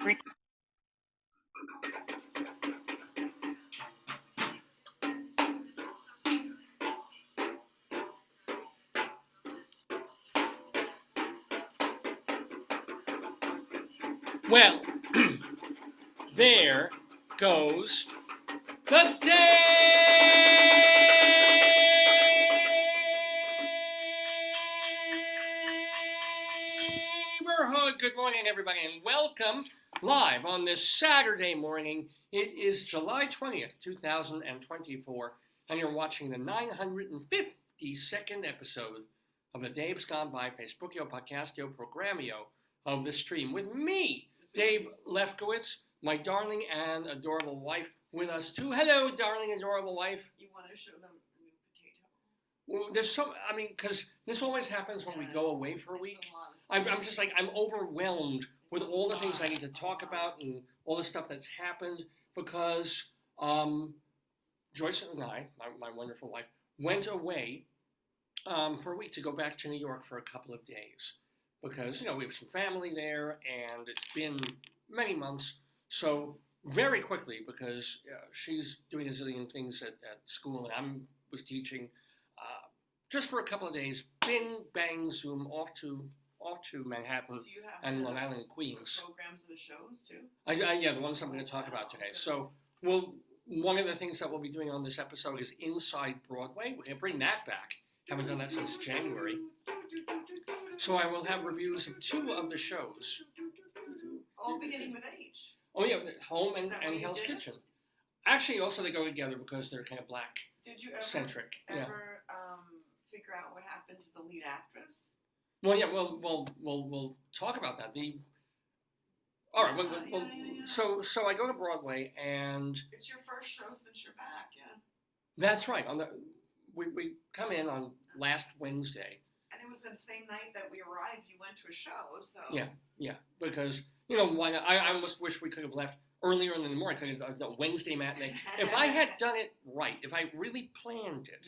Well, there goes the Daverhood. Good morning, everybody, and welcome live on this Saturday morning. It is July 20th, 2024, and you're watching the 952nd episode of the Dave's Gone By Facebookio Podcastio Programmio of the stream with me, Dave Lefkowitz, my darling and adorable wife with us too. Hello, darling, adorable wife. You want to show them a new potato? Well, because this always happens when we go away for a week. I'm just like, I'm overwhelmed with all the things I need to talk about and all the stuff that's happened because Joyce and I, my wonderful wife, went away for a week to go back to New York for a couple of days. Because, we have some family there, and it's been many months. So very quickly, because she's doing a zillion things at school, and I was teaching, just for a couple of days, bing, bang, zoom, off to Manhattan and Long Island, Queens. Programs of the shows, too? Yeah, the ones I'm going to talk about today. So one of the things that we'll be doing on this episode is Inside Broadway. We're going to bring that back. Haven't done that since January. So I will have reviews of two of the shows. All beginning with H. Oh yeah, Home and Hell's Kitchen. Actually, also they go together because they're kind of black centric. Did you ever figure out what happened to the lead actress? Well, yeah, we'll talk about that. All right. So I go to Broadway and it's your first show since you're back, yeah. That's right. We come in on last Wednesday. And it was the same night that we arrived, you went to a show, so... Yeah, because, why not? I almost wish we could have left earlier in the morning, because Wednesday matinee. If I had done it right, if I really planned it,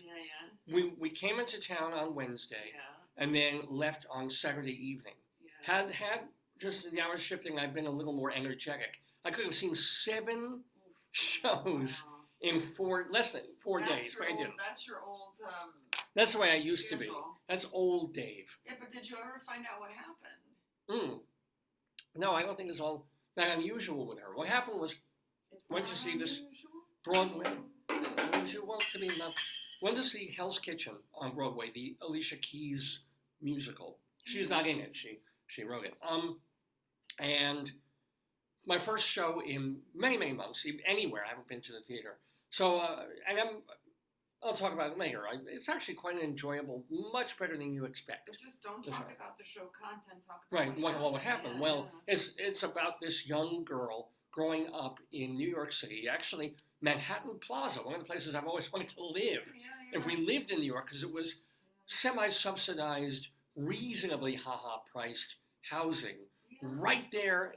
we came into town on Wednesday, and then left on Saturday evening. Had just the hours shifting, I've been a little more energetic. I could have seen 7 shows in less than 4 days, but I didn't. That's your old... That's the way I used to be. That's old Dave. Yeah, but did you ever find out what happened? No, I don't think it's all that unusual with her. What happened was, went to see this Broadway. She wants to be went to see Hell's Kitchen on Broadway, the Alicia Keys musical. She's not in it. She wrote it. And my first show in many, many months, anywhere. I haven't been to the theater. So, and I'll talk about it later. It's actually quite enjoyable, much better than you expect. But just don't talk about the show content. Talk about right. What happened? Well, it's about this young girl growing up in New York City. Actually, Manhattan Plaza, one of the places I've always wanted to live. If we lived in New York, because it was semi-subsidized, reasonably priced housing right there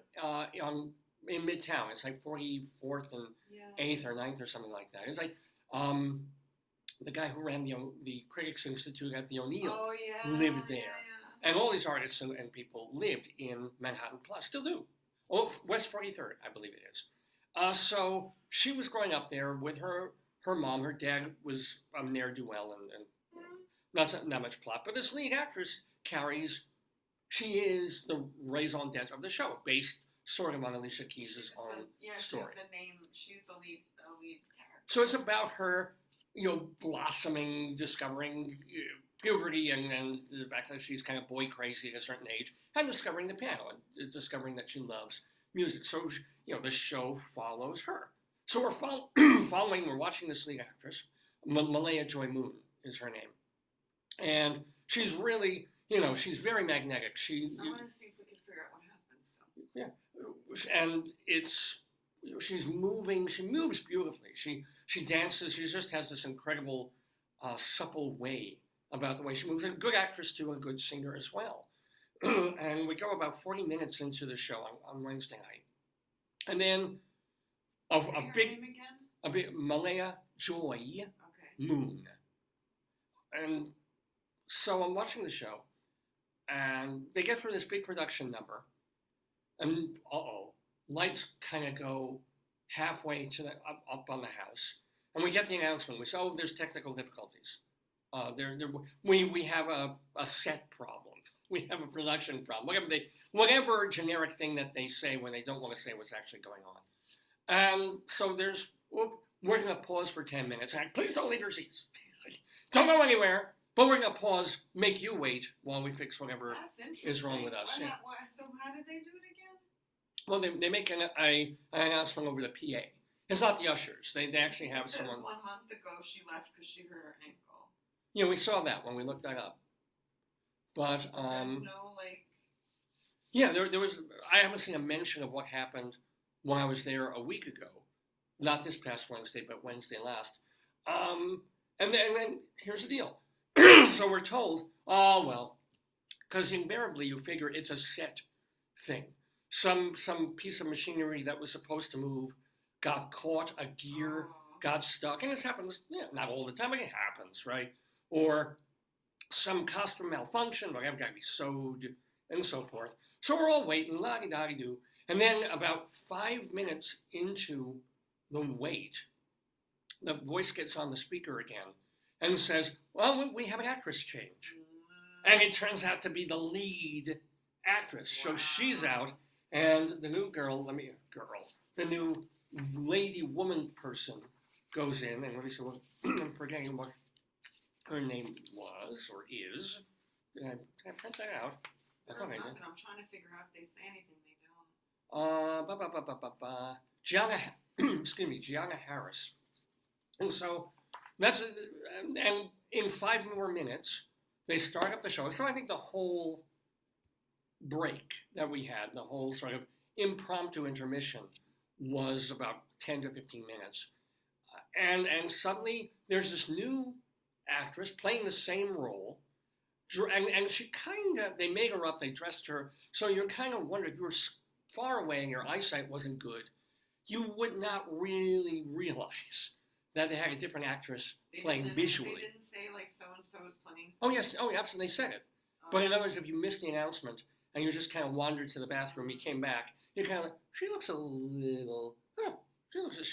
in Midtown. It's like 44th and 8th or 9th or something like that. It's like the guy who ran the Critics Institute at the O'Neill lived there. And all these artists and people lived in Manhattan Plaza, still do. Oh, West 43rd, I believe it is. So she was growing up there with her mom. Her dad was a ne'er-do-well and not much plot. But this lead actress she is the raison d'etre of the show, based sort of on Alicia Keys' own story. She's the lead character. So it's about her, blossoming, discovering puberty and the fact that she's kind of boy crazy at a certain age, and discovering the piano, and discovering that she loves music. So, the show follows her. So we're watching this lead actress, Malaya Joy Moon is her name. And she's really, she's very magnetic. I want to see if we can figure out what happens to her. Yeah. And she's moving, she moves beautifully. She dances, she just has this incredible, supple way about the way she moves. And a good actress too, and a good singer as well. And we go about 40 minutes into the show on Wednesday night. And then a big Malaya Joy Moon. And so I'm watching the show, and they get through this big production number, and lights kind of go halfway to the up on the house, and we get the announcement. We say, "Oh, there's technical difficulties. We have a set problem. We have a production problem. Whatever generic thing that they say when they don't want to say what's actually going on." And so we're going to pause for 10 minutes. And please don't leave your seats. Don't go anywhere. But we're going to pause, make you wait while we fix whatever is wrong with us. Yeah. So how did they do it again? Well, they make an announcement over the PA. It's not the ushers. They actually have someone. 1 month ago she left because she hurt her ankle. Yeah, we saw that when we looked that up. But there's no like. Yeah, there was. I haven't seen a mention of what happened when I was there a week ago. Not this past Wednesday, but Wednesday last. And then here's the deal. So we're told, oh well, because invariably you figure it's a set thing. Some piece of machinery that was supposed to move got caught, a gear got stuck, and this happens, not all the time, but it happens, right? Or some costume malfunction, but I've got to be sewed, and so forth. So we're all waiting, la-di-da-di-do, and then about 5 minutes into the wait, the voice gets on the speaker again and says, well, we have an actress change. And it turns out to be the lead actress. Wow. So she's out, and the new the new lady woman person goes in, and let me see what, I'm forgetting what her name was or is. Did I print that out? I thought I did. I'm trying to figure out if they say anything. They don't. Gianna Harris. And so that's, and in 5 more minutes, they start up the show. So I think the whole break that we had, the whole sort of impromptu intermission, was about 10 to 15 minutes. And suddenly there's this new actress playing the same role. And she they made her up, they dressed her. So you're kind of wondering, if you were far away and your eyesight wasn't good, you would not really realize that they had a different actress playing visually. They didn't say like so-and-so is playing. Oh yes, absolutely, they said it. But in other words, if you missed the announcement and you just kind of wandered to the bathroom, you came back, you're kind of like, she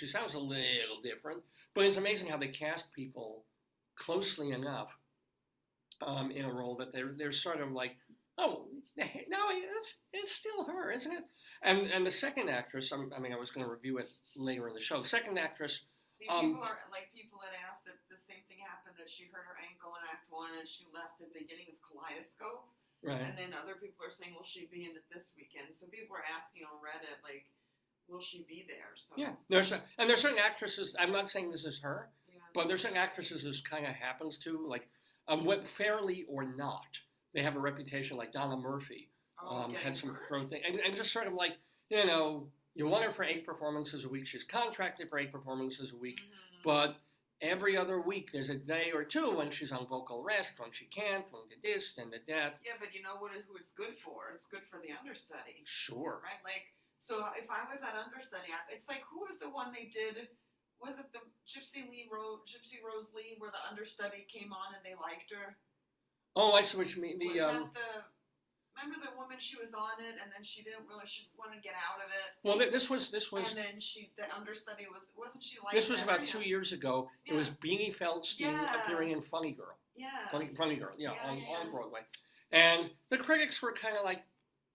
sounds a little different. But it's amazing how they cast people closely enough in a role that they're sort of like, oh, no, it's still her, isn't it? And the second actress, I was going to review it later in the show. The second actress. See, people had asked that the same thing happened, that she hurt her ankle in Act 1 and she left at the beginning of Kaleidoscope. Right. And then other people are saying, will she be in it this weekend? So people are asking on Reddit, like, will she be there? So yeah, there's certain actresses. I'm not saying this is her, but there's certain actresses this kind of happens to, like, fairly or not. They have a reputation, like Donna Murphy had some throat thing, and just sort of like, you want her for 8 performances a week. She's contracted for 8 performances a week, but every other week there's a day or two when she's on vocal rest, when she can't, when the this and the that. Yeah, but you know who it's good for? It's good for the understudy. Sure. Right? Like, so if I was that understudy, it's like, who was the one they did? Was it the Gypsy Rose Lee, where the understudy came on and they liked her? Oh, I see what you mean. Remember the woman, she was on it, and then she wanted to get out of it. Well, this was. And then the understudy wasn't she like? This was about 2 years ago. Yeah. It was Beanie Feldstein appearing in Funny Girl. Yeah. Funny Girl. On Broadway, and the critics were kind of like,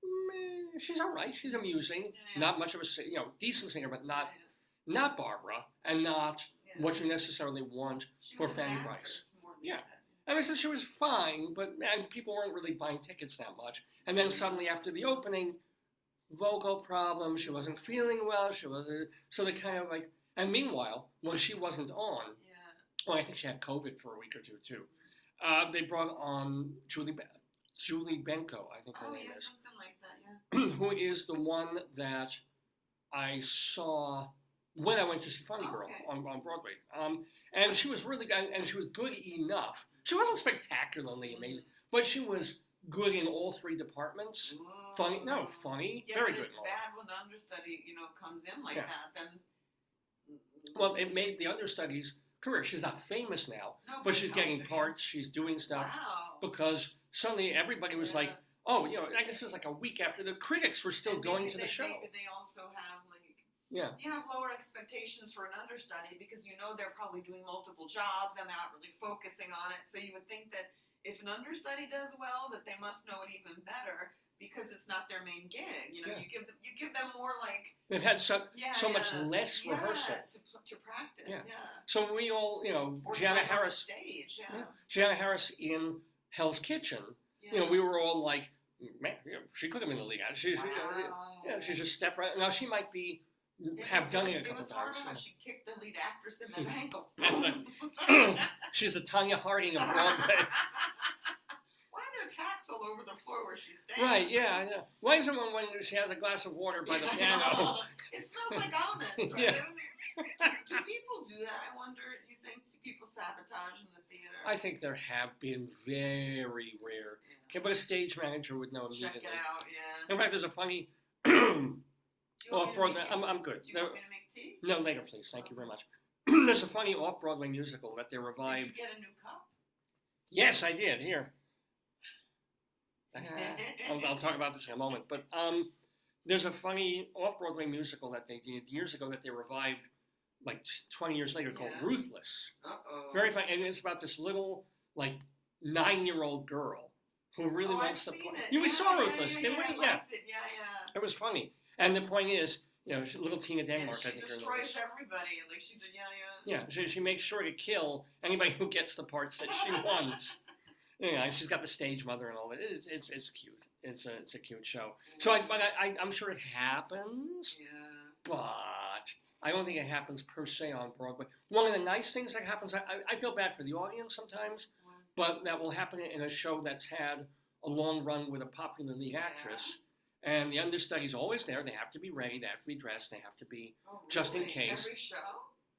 meh, she's all right. She's amusing. Yeah. Not much of a decent singer, but not Barbara, and not what you necessarily want for Fanny Price. Yeah. I said she was fine, and people weren't really buying tickets that much. And then suddenly after the opening, vocal problems, she wasn't feeling well, so they kind of like, and meanwhile, when she wasn't on, I think she had COVID for a week or two too, they brought on Julie Benko, I think her name is. Something like that, yeah. Who is the one that I saw when I went to see Funny Girl on Broadway. And she was really good, and she was good enough. She wasn't spectacularly amazing, but she was good in all 3 departments. Funny, very good. It's bad when the understudy, comes in like that. Then, well, it made the understudy's career. She's not famous now, but she's getting parts. She's doing stuff because suddenly everybody was like, Oh, I guess it was like a week after the critics were still And going maybe to the show. Maybe they also have Yeah. you have lower expectations for an understudy because they're probably doing multiple jobs and they're not really focusing on it. So you would think that if an understudy does well, that they must know it even better because it's not their main gig. You give them more like they've had so much less rehearsal to practice. Yeah. So we all, or Gianna on Harris, the stage. Yeah. Gianna Harris in Hell's Kitchen. Yeah. We were all like, man, she could have been in the league. She's just step right. Now she might be. Have done it a couple times. It was horrible how she kicked the lead actress in the ankle. She's the Tanya Harding of Broadway. Why are there tacks all over the floor where she's standing? Right, yeah. Why is someone when she has a glass of water by the piano? It smells like almonds, right? Do people do that? I wonder, do you think people sabotage in the theater? I think there have been very rare. Okay, but a stage manager would know immediately. Check it out, yeah. In fact, there's a funny... Off-Broadway, I'm good. Do you want me to make tea? No, later, please. Thank you very much. There's a funny off-Broadway musical that they revived. Did you get a new cup? Yes, I did. Here. I'll talk about this in a moment. But there's a funny off-Broadway musical that they did years ago that they revived like 20 years later called Ruthless. Uh-oh. Very funny. And it's about this little, like, 9-year-old girl who really wants to play. We saw Ruthless, didn't we? Yeah. It was funny. And the point is, little Tina Denmark, I think. She destroys everybody, like she did, yeah. She makes sure to kill anybody who gets the parts that she wants. And she's got the stage mother and all that. It's cute. It's a cute show. So, I'm sure it happens. Yeah. But I don't think it happens per se on Broadway. One of the nice things that happens, I feel bad for the audience sometimes, but that will happen in a show that's had a long run with a popular lead actress. And the understudy's always there. They have to be ready. They have to be dressed. They have to be just in case. Every show?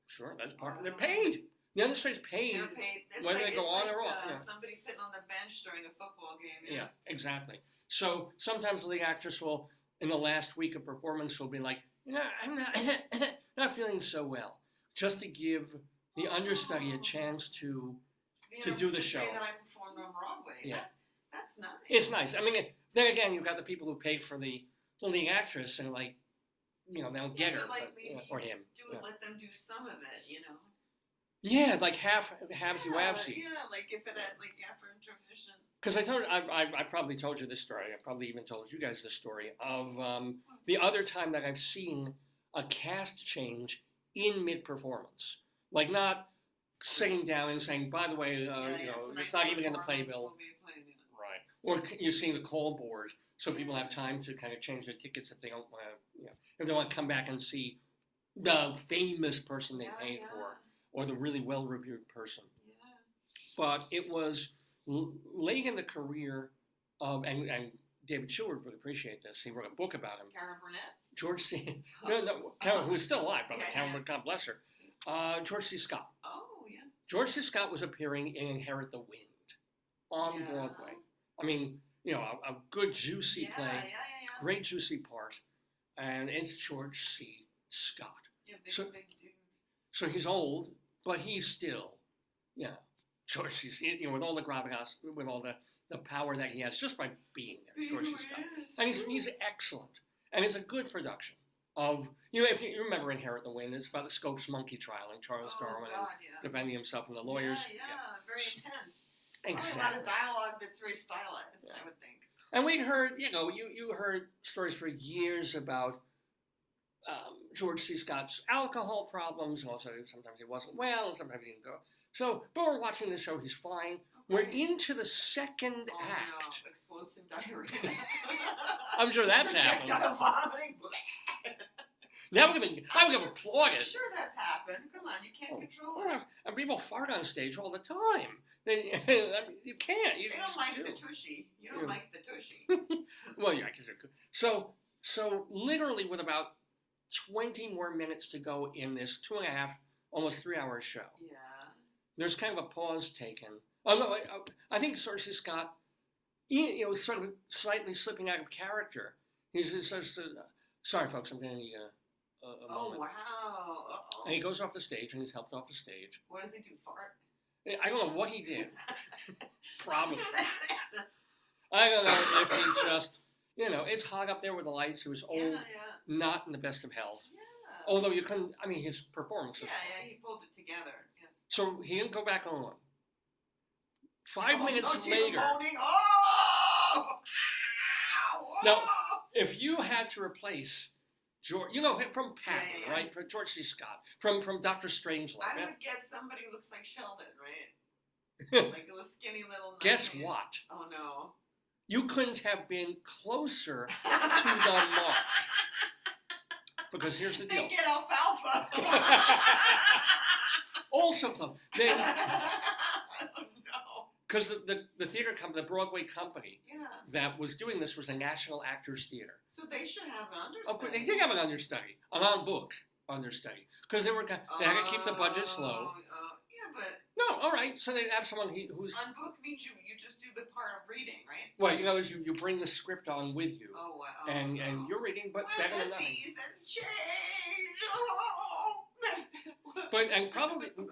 Sure, that's part of it. They're paid. The understudy's paid. They're paid. Whether they go on or off. Somebody sitting on the bench during a football game. Yeah, exactly. So sometimes the lead actress will, in the last week of performance, will be like, I'm not feeling so well. Just to give the understudy a chance to do the show. Say that I performed on Broadway. Yeah. That's nice. It's nice. I mean, then again, you've got the people who pay for the lead actress and they don't get her, or him. Let them do some of it, Yeah, like halvesy wabsy. Yeah, like if it had after intermission. Because I probably told you this story. I probably even told you guys this story of the other time that I've seen a cast change in mid-performance, like not sitting down and saying, by the way, it's not even in the playbill. Right. Or you're seeing the call board, so people have time to kind of change their tickets if they don't want to, if they want to come back and see the famous person they paid for, or the really well-reviewed person. Yeah. But it was late in the career of, and David Sheward would appreciate this. He wrote a book about him. Karen Burnett? George C. Karen, who is still alive, but Karen, God bless her. George C. Scott. Oh, yeah. George C. Scott was appearing in Inherit the Wind on Broadway. I mean, a good juicy play, great juicy part, and it's George C. Scott. Yeah, big dude. So he's old, but he's still, George C. with all the gravitas, with all the power that he has just by being there, George C. Scott. And he's excellent, and it's a good production of, if you remember Inherit the Wind, it's about the Scopes monkey trial and Charles Darwin defending himself and the lawyers. Yeah, very intense. Exactly. A lot of dialogue that's very stylized, I would think. And we heard, you heard stories for years about George C. Scott's alcohol problems. Also, sometimes he wasn't well, and sometimes he didn't go. So, but we're watching the show. He's fine. Okay. We're into the second act. No. Explosive diarrhea. I'm sure that's happened. Projectile vomiting. Now I'm going to applaud it. I'm sure that's happened. Come on, you can't control it. And people fart on stage all the time. You can't. They don't like the tushy. You don't like the tushy. Well, yeah, because it could. So literally with about 20 more minutes to go in this 2.5, almost 3-hour show. Yeah. There's kind of a pause taken. Oh no, I think George C. Scott, sort of slightly slipping out of character. He says, "Sorry, folks, I'm going to need a moment." Oh wow! Uh-oh. And he goes off the stage, and he's helped off the stage. What does he do? Fart? I don't know what he did. Probably. I don't know if he just, it's hot up there with the lights. He was old, Yeah. not in the best of health. Yeah. Although you couldn't, his performances. Yeah, he pulled it together. Yeah. So he didn't go back on. 5 minutes no, later. Moaning. Oh! Now, if you had to replace George, from Patton, Yeah. right? From George C. Scott, from Dr. Strangelove. I would get somebody who looks like Sheldon, right? Like a skinny little. Guess what? Oh no. You couldn't have been closer to the mark. Because here's the deal. They get alfalfa. Also, they. Oh no. Because the theater company, the Broadway company, Yeah. that was doing this was the National Actors Theater. So they should have an understudy. Of course, they did have an understudy, an on-book understudy, because they had to keep the budgets low. Yeah, but No, all right. So they have someone who's on book means you just do the part of reading, right? well, you bring the script on with you, Oh wow. and you're reading, but better than the nothing. seasons change. Oh. But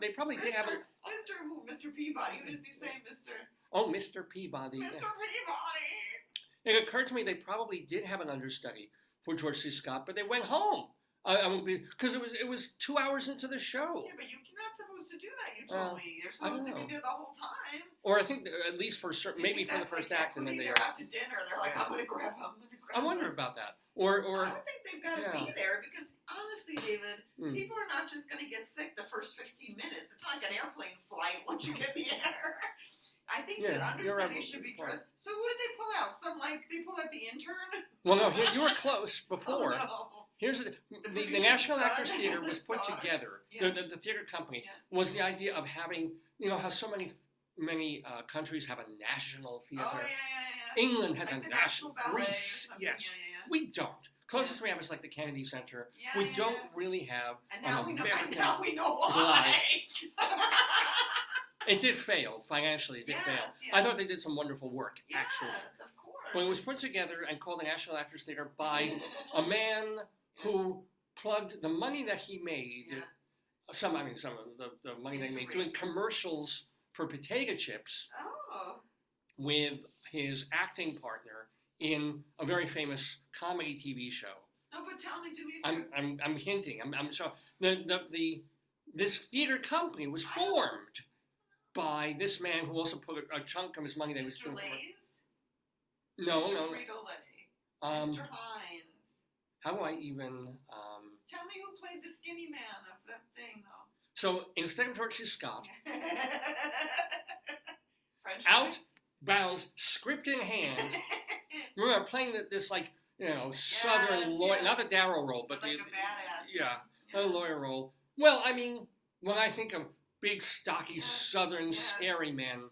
they probably did have a Mr. Peabody. What does he say, Mr. Mr. Peabody. Mr. Peabody? It occurred to me they probably did have an understudy for George C. Scott, but they went home. Because it was 2 hours into the show. Yeah, but you're not supposed to do that. You told me you're supposed to be there the whole time. Or I think at least for certain, maybe for the first act, and then they're out to dinner. They're like, I'm gonna grab him. I wonder about that. Or I would think they've got to be there because honestly, David, people are not just going to get sick the first 15 minutes. It's not like an airplane flight once you get in the air. I think the understudy should be dressed. So who did they pull out? They pull out the intern? Well, no, you were close before. Oh, no. Here's the National Actors Theater was put together. Yeah. The theater company was the idea of having, how so many countries have a national theater. Oh, yeah. England has like a the National Ballet. Greece, yes. Yeah. We don't. Closest we have is like the Kennedy Center. Yeah, we don't really have and now an we American. now we know why. It did fail financially. It did fail. Yes. I thought they did some wonderful work, actually. Yes, of course. But it was put together and called the National Actors Theater by a man who plugged the money that he made. Yeah. Some of the money they made doing commercials for potato chips. Oh. With his acting partner in a very famous comedy TV show. No, but tell me, do me a favor. I'm hinting. I'm so this theater company was formed by this man who also put a chunk of his money that he was doing. Mr. Lay's? No. Frito-Lay. Mr. Hines. How do I even? Tell me who played the skinny man of that thing, though. So instead of George C. Scott, French out bounds, script in hand. Remember playing this Southern lawyer, not a Darrow role, but like a badass. Yeah, a lawyer role. Well, when I think of big, stocky, Southern, scary men,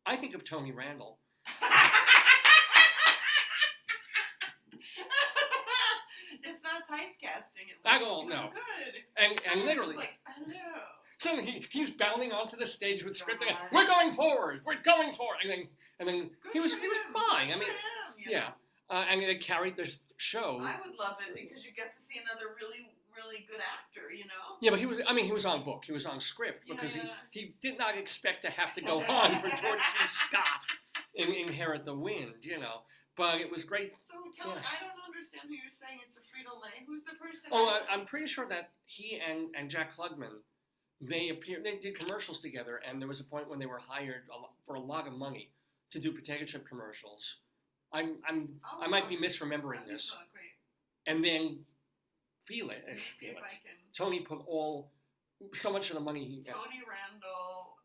I think of Tony Randall. It's not typecasting. I don't know. Good. And literally. Like, hello. So he's bounding onto the stage with script. We're going forward. We're going forward. And then he was fine. And it carried the show. I would love it because you get to see another really, really good actor. Yeah, but he was on book. He was on script because he did not expect to have to go on for George C. Scott in Inherit the Wind. But it was great. So tell me, I don't understand who you're saying it's a Frito-Lay. Who's the person? Oh, I'm pretty sure that he and Jack Klugman, they did commercials together, and there was a point when they were hired for a lot of money to do potato chip commercials. I might be misremembering this. And then Felix, Tony put so much of the money. Tony Randall.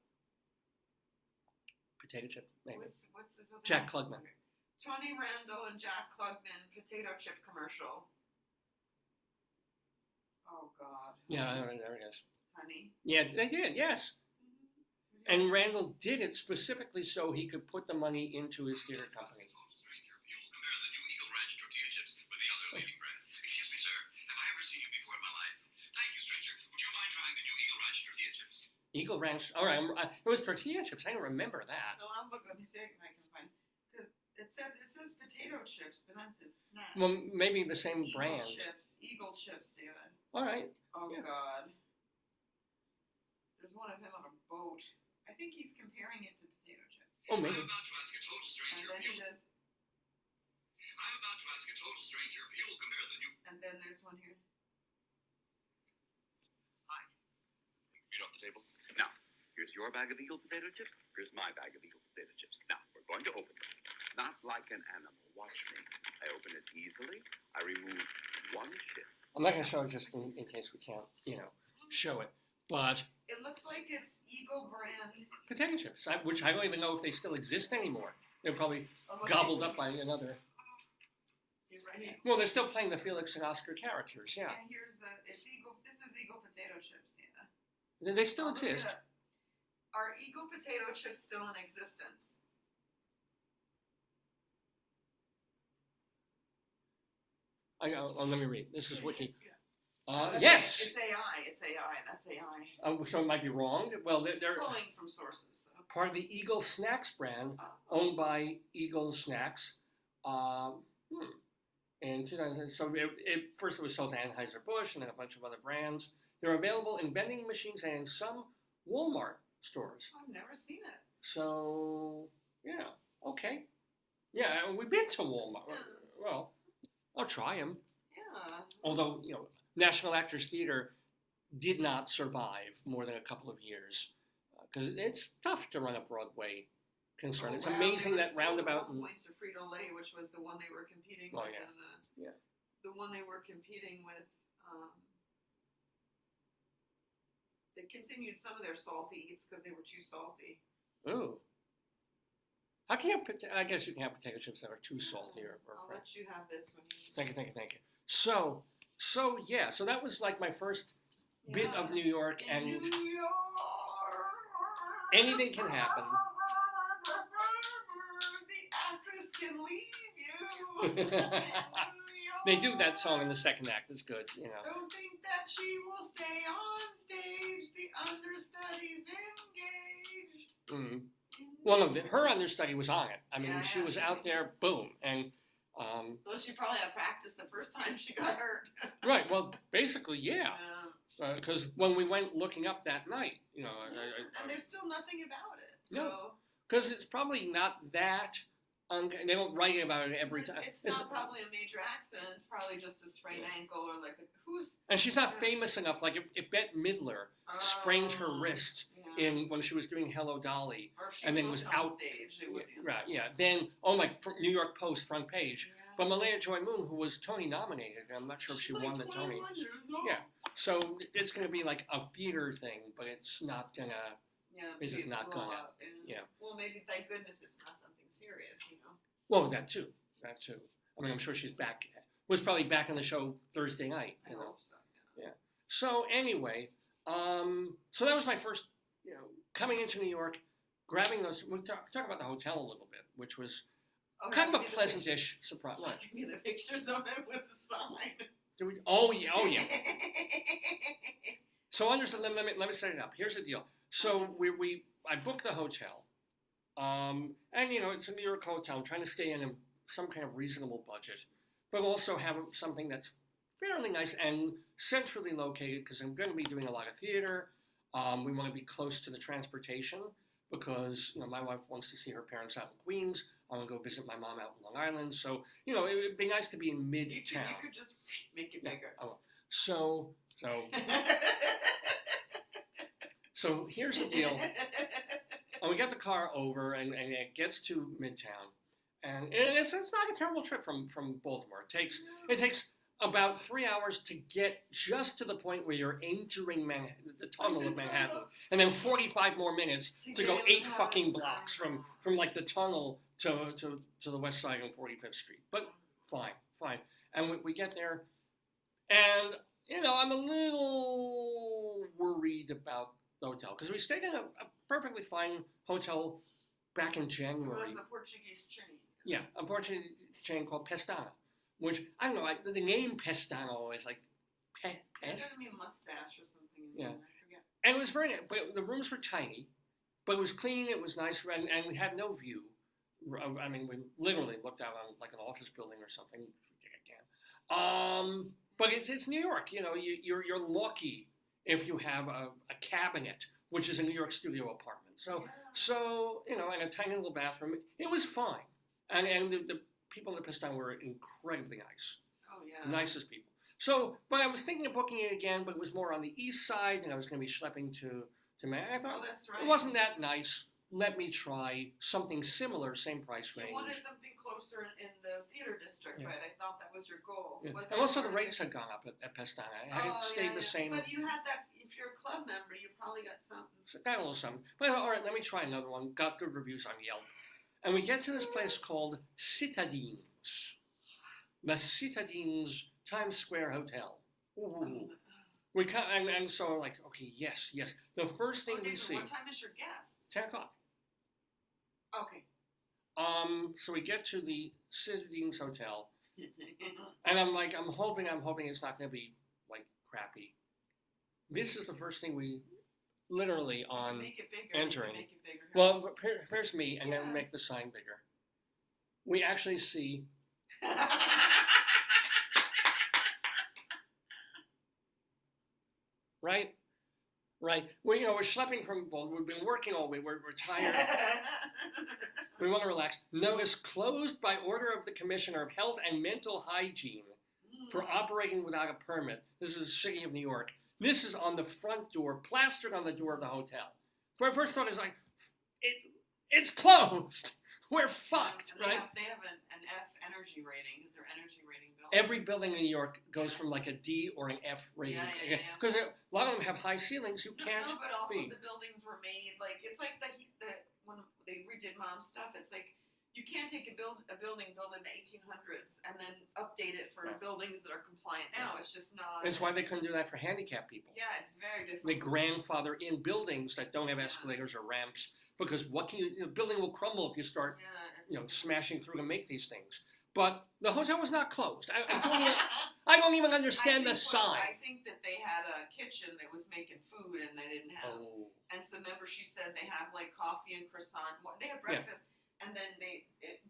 Potato chip, maybe. What's his other Jack name? Klugman. Okay. Tony Randall and Jack Klugman potato chip commercial. Oh God. Yeah, there it is. Honey. Yeah, they did. Yes. And Randall did it specifically so he could put the money into his theater company. Excuse me, sir. Have I ever seen you before in my life? Thank you, stranger. Would you mind trying the new Eagle Ranch tortilla chips? Eagle Ranch. All right, it was tortilla chips. I don't remember that. No, let me see if I can find. Because it says potato chips, but that says snacks. Well, maybe the same brand. Eagle chips, David. All right. Oh God. There's one of him on a boat. I think he's comparing it to potato chips. Oh, maybe. I'm about to ask a total And stranger then if he you'll. does, I'm about to ask a total stranger if you'll compare the new. and then there's one here. Feet off the table. Now, here's your bag of eagle potato chips. Here's my bag of eagle potato chips. Now, we're going to open them. Not like an animal. Watch me. I open it easily. I remove one chip. I'm not going to show it just in case we can't, show it. But It looks like it's Eagle brand. potato chips, which I don't even know if they still exist anymore. They're probably Almost gobbled like- up by another. Right here. Well, they're still playing the Felix and Oscar characters, yeah. And here's it's Eagle. This is Eagle potato chips. Yeah. They still Look at exist. it. Are Eagle potato chips still in existence? Let me read. This is Wiki. That's Yes! It's AI. It's AI. That's AI. So it might be wrong. Well, they're It's pulling from sources. So. part of the Eagle Snacks brand, owned by Eagle Snacks. In 2000, so first it was sold to Anheuser-Busch and then a bunch of other brands. They're available in vending machines and in some Walmart stores. I've never seen it. So, yeah, okay. Yeah, we've been to Walmart. Well, I'll try them. Yeah. Although, National Actors Theater did not survive more than a couple of years. Because it's tough to run a Broadway concern. It's amazing that Roundabout... Points of Frito-Lay, which was the one they were competing with. Yeah. The one they were competing with... they continued some of their salty eats because they were too salty. Ooh. How can you have, I guess you can have potato chips that are too salty or I'll let you have this one. Thank you. So yeah, so that was like my first bit of New York, and New York. anything can happen. The actress can leave you. They do that song in the second act. It's good, Don't think that she will stay on stage. The understudy's engaged. Well, no, her understudy was on it. I mean, she was she's out there, boom, and well, she probably had practice the first time she got hurt. right. Well, basically, yeah, because when we went looking up that night, and there's still nothing about it. So. No. Because it's probably not that. They don't write about it every time. It's not probably a major accident. It's probably just a sprained ankle or like who's. And she's not famous enough. Like if Bette Midler sprained her wrist when she was doing Hello Dolly, and then was out. Stage, Then New York Post front page. Yeah. But Malaya Joy Moon, who was Tony nominated, I'm not sure if she won the Tony. Yeah. So it's going to be like a theater thing, but it's not gonna. Yeah. It's just not gonna. Yeah. Well, maybe thank goodness it's not something serious, Well, that too. I mean, I'm sure she's back. Was probably back on the show Thursday night. I hope so. Yeah. So anyway, so that was my first, coming into New York, grabbing those. We'll talk about the hotel a little bit, which was kind of a pleasant-ish surprise. What? Give me the pictures of it with the sign. Oh yeah. So let me set it up. Here's the deal. So I booked the hotel. And it's a New York hotel. I'm trying to stay in some kind of reasonable budget, but also have something that's fairly nice and centrally located because I'm going to be doing a lot of theater. We want to be close to the transportation because my wife wants to see her parents out in Queens. I want to go visit my mom out in Long Island. So it would be nice to be in Midtown. You could just make it bigger. Yeah. So here's the deal. And we got the car over, and it gets to Midtown, and it's not a terrible trip from Baltimore. It takes about 3 hours to get just to the point where you're entering the tunnel of Manhattan, and then 45 more minutes to go 8 fucking blocks from like the tunnel to the west side on 45th Street. But fine. And we get there, and I'm a little worried about the hotel because we stayed in a perfectly fine hotel back in January. It was a Portuguese chain. Yeah, a Portuguese chain called Pestana, which I don't know. The name Pestano is like pest. It doesn't mean mustache or something. Yeah, I forget. and it was very. But the rooms were tiny, but it was clean. It was nice, and we had no view. I mean, we literally looked out on like an office building or something. But it's New York. You're lucky if you have a cabinet, which is a New York studio apartment. So and a tiny little bathroom. It was fine, and the people in the Piston were incredibly nice, Oh yeah. nicest people. So, but I was thinking of booking it again, but it was more on the east side, and I was going to be schlepping to Man. I Oh, thought that's right. it wasn't that nice. Let me try something similar, same price range. You wanted something closer in the theater district, Yeah. right? I thought that was your goal. Yeah. Was And that also the part of rates it? had gone up at Pestana. I had stayed the same. But you had that. If you're a club member, you probably got something. Got a little something. But all right, let me try another one. Got good reviews on Yelp. And we get to this place called Citadines. The Citadines Times Square Hotel. Ooh. We come, and so we're like, okay, yes. The first thing we David, see, what time is your guest? 10 o'clock. Okay. So we get to the Citadines Hotel, and I'm hoping it's not going to be like crappy. This is the first thing we literally on Make it bigger. entering. Make it bigger. Well, here's me, and Yeah. then make the sign bigger. We actually see right. We're schlepping from. Well, we've been working all week. We're tired. We want to relax. Notice closed by order of the Commissioner of Health and Mental Hygiene for operating without a permit. This is the City of New York. This is on the front door, plastered on the door of the hotel. My first thought is like, it's closed. We're fucked, And right? They have an F energy rating because they're energy rating buildings. Every building in New York goes from like a D or an F rating. Yeah. Because a lot of them have high ceilings. You can't No, but also be. the buildings were made like it's like the when they redid Mom's stuff. It's like you can't take a building built in the 1800s and then update it for Right. buildings that are compliant now. It's just not. That's why they couldn't do that for handicapped people. Yeah, it's very different. They grandfather in buildings that don't have escalators or ramps because the building will crumble if you start smashing through to make these things. But the hotel was not closed. I don't even understand the sign. I think that they had a kitchen that was making food and they didn't have. Oh. And so remember, she said they have like coffee and croissant. They had breakfast, and then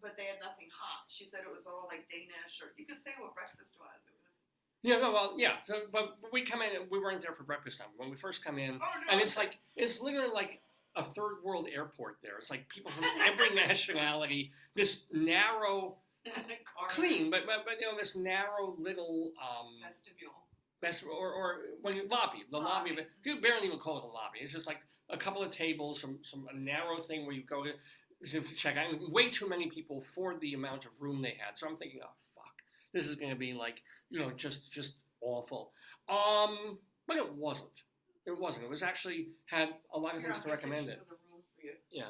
but they had nothing hot. She said it was all like Danish, or you could say what breakfast was. It was. Yeah, no, well, yeah. So, but we come in, and we weren't there for breakfast time. When we first come in, and it's literally like a third world airport there. It's like people from every nationality. This narrow, clean, but this narrow little vestibule. Or when you lobby, Lobby. of it, you barely even call it a lobby. It's just like a couple of tables, a narrow thing where you go to check out. And way too many people for the amount of room they had. So I'm thinking, oh fuck, this is going to be like just awful. But it wasn't. It wasn't. It was actually had a lot of things to recommend it. Of the room for you. Yeah.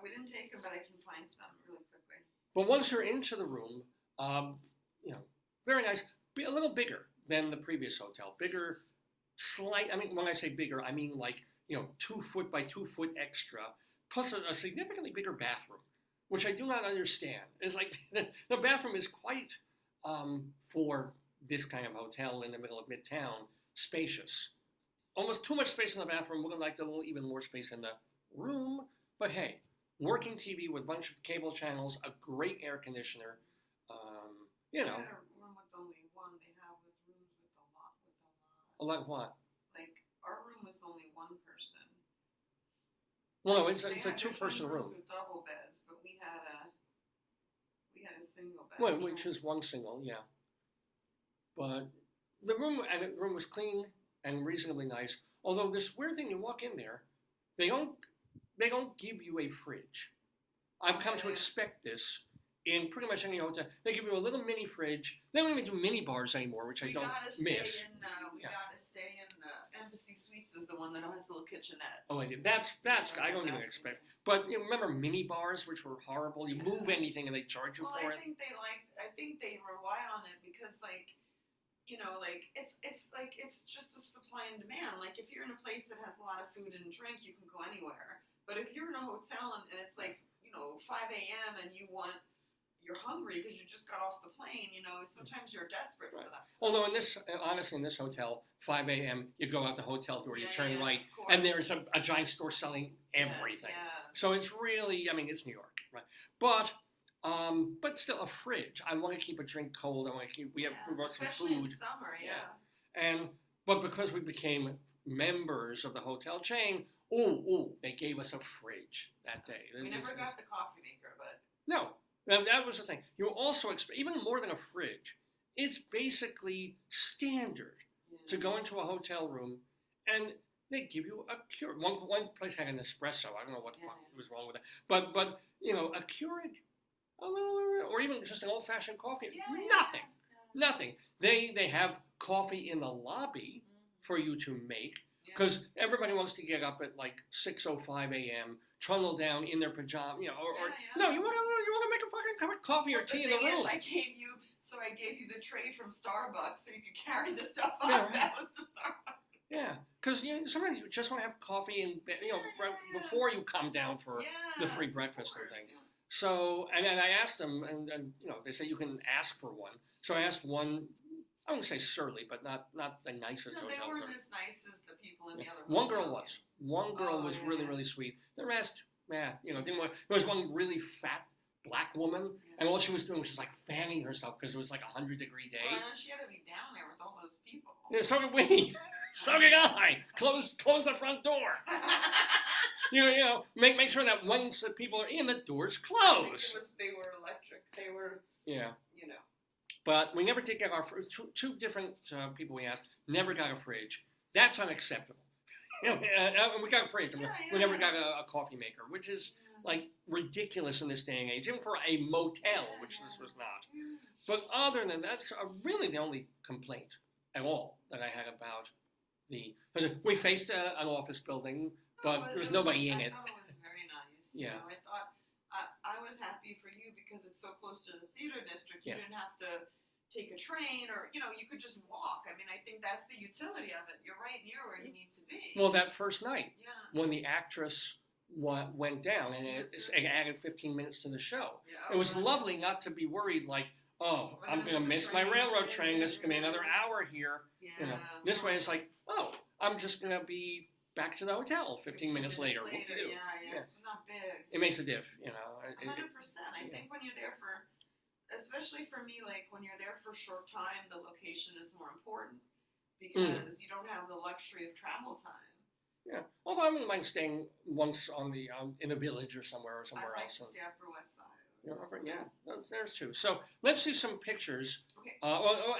We didn't take them, but I can find some really quickly. But once you're into the room, very nice. Be a little bigger than the previous hotel. Bigger, I mean, when I say bigger, I mean like 2 foot by 2 foot extra, plus a significantly bigger bathroom, which I do not understand. It's like the bathroom is quite for this kind of hotel in the middle of Midtown, spacious. Almost too much space in the bathroom. Would have liked a little even more space in the room. But hey, working TV with a bunch of cable channels, a great air conditioner. They had a room with only one. They have with rooms with a lot. A lot of what? Like our room was only one person. Well, no, it's a two-person room. With double beds, but we had a single bed. Well, which is one single, yeah. But the room was clean and reasonably nice. Although this weird thing, you walk in there, they don't give you a fridge. I've come to expect this in pretty much any hotel. They give you a little mini fridge. They don't even do mini bars anymore, which I don't miss. We gotta stay in Embassy Suites is the one that has a little kitchenette. Oh, that's I don't even expect. But remember mini bars, which were horrible. You move anything and they charge you for it. I think they rely on it because it's just a supply and demand. Like if you're in a place that has a lot of food and drink, you can go anywhere. But if you're in a hotel and it's 5 a.m. and you're hungry because you just got off the plane, sometimes you're desperate for that stuff. Although in this hotel, 5 a.m. you go out the hotel door, you turn right, and there's a giant store selling everything. Yes. So it's really, it's New York, right? But still a fridge. I want to keep a drink cold. I want to keep. We brought some especially food. in summer, yeah. But because we became members of the hotel chain, they gave us a fridge that day. We never got the coffee maker, but No, that was the thing. You also even more than a fridge. It's basically standard to go into a hotel room and they give you a Keurig. One place had an espresso. I don't know what the fuck was wrong with that. But a Keurig, or even just an old-fashioned coffee. Nothing. They have coffee in the lobby for you to make because everybody wants to get up at like 6:05 a.m., trundle down in their pajamas, no, you want to make a fucking cup of coffee or tea in the room. I gave you the tray from Starbucks so you could carry the stuff up. Yeah. That was the Starbucks. Yeah, because sometimes you just want to have coffee and right before you come down for the free breakfast and thing. So and I asked them, and they say you can ask for one. So I asked one. I wouldn't say surly, but not the nicest No, hotel. they weren't as nice as the people in the other. One girl was. One girl was really, really sweet. The rest, didn't want. There was one really fat black woman, and all she was doing was just like fanning herself because it was like 100-degree day. Well, and she had to be down there with all those people. Yeah, so did we. So did I. Close the front door. Make sure that once the people are in, the door's closed. They were electric. They were. Yeah. But we never did get our two different people we asked never got a fridge. That's unacceptable. We got a fridge. We never got a coffee maker, which is like ridiculous in this day and age, even for a motel, which this was not. But other than that, that's really the only complaint at all that I had about because we faced an office building, but there was nobody in it. I thought it was very nice. Yeah. I thought I was happy for you because it's so close to the theater district. You didn't have to take a train or, you could just walk. I mean, I think that's the utility of it. You're right near where you need to be. Well, that first night when the actress went down and it added 15 minutes to the show, it was lovely not to be worried like, I'm going to miss my railroad train. This is going to be another hour here. This way it's like, I'm just going to be back to the hotel 15 minutes later. What to do? It's not big. It makes a diff, 100%. I think when you're there especially for me, like when you're there for a short time, the location is more important because you don't have the luxury of travel time. Yeah, although I wouldn't mind staying once in the village or somewhere else. I like to see Upper West Side. There's two. So let's see some pictures. Okay.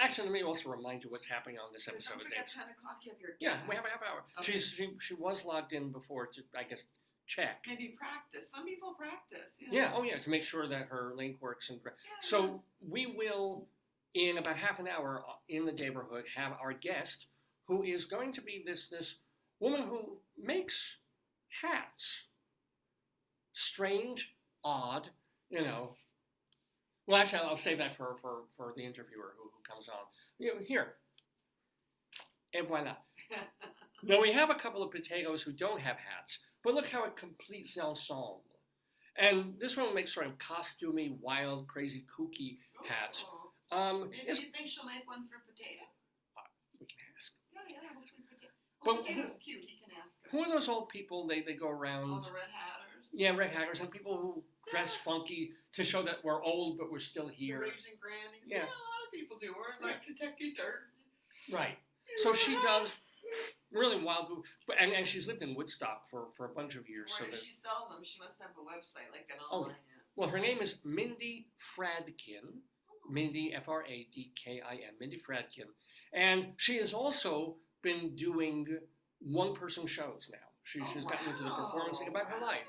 Actually, let me also remind you what's happening on this episode. Don't forget 10 o'clock. You have your guest. Yeah, we have a half hour. Okay. She was logged in before to, I guess, check. Maybe practice. Some people practice. Yeah. Oh, yeah. To make sure that her link works. So we will, in about half an hour in the Daverhood, have our guest, who is going to be this woman who makes hats. Strange, odd, Well, actually, I'll save that for the interviewer who comes on. Here. Et voila. Now, we have a couple of potatoes who don't have hats, but look how it completes the ensemble. And this one makes sort of costumey, wild, crazy, kooky hats. Do you think she'll make one for Potato? We can ask. Hopefully Potato. Well, Potato's cute. He can ask her. Who are those old people? They go around. Oh, the Red Hatters. Yeah, Red Hatters and people who dress funky to show that we're old, but we're still here. The Raging Grannies. Yeah. A lot of people do. We're in like Kentucky dirt. Right. So she does really wild, and she's lived in Woodstock for a bunch of years. Where does she sell them? She must have a website, like an online. Well, her name is Mindy Fradkin. Mindy, Fradkin. Mindy Fradkin. And she has also been doing one-person shows now. She's gotten into the performance thing about her life.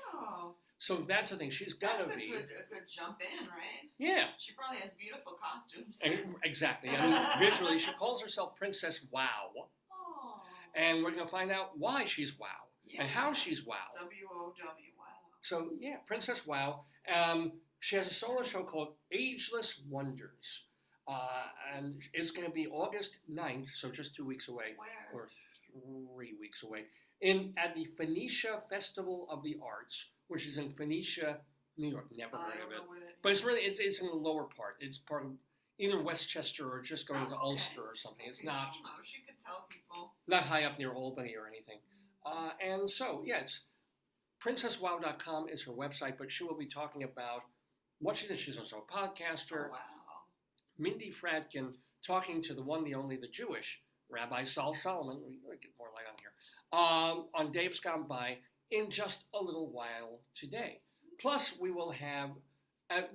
So that's the thing. She's got to be. That's a good jump in, right? Yeah. She probably has beautiful costumes. Exactly. And visually, she calls herself Princess Wow. Oh. And we're going to find out why she's Wow and how she's Wow. W-O-W, wow. So, yeah, Princess Wow. She has a solo show called Ageless Wonders. And it's going to be August 9th, so just 2 weeks away. Where? Or 3 weeks away. At the Phoenicia Festival of the Arts, which is in Phoenicia, New York. Never heard of it. But it's in the lower part. It's part of either Westchester or just going to Ulster or something. It's not. She'll know. She could tell people. Not high up near Albany or anything. And so, it's princesswow.com is her website, but she will be talking about what she did. She's also a podcaster. Oh, wow. Mindy Fradkin talking to the one, the only, the Jewish Rabbi Sol Solomon, we get more light on here, on Dave's Gone By in just a little while today. Plus, we will have,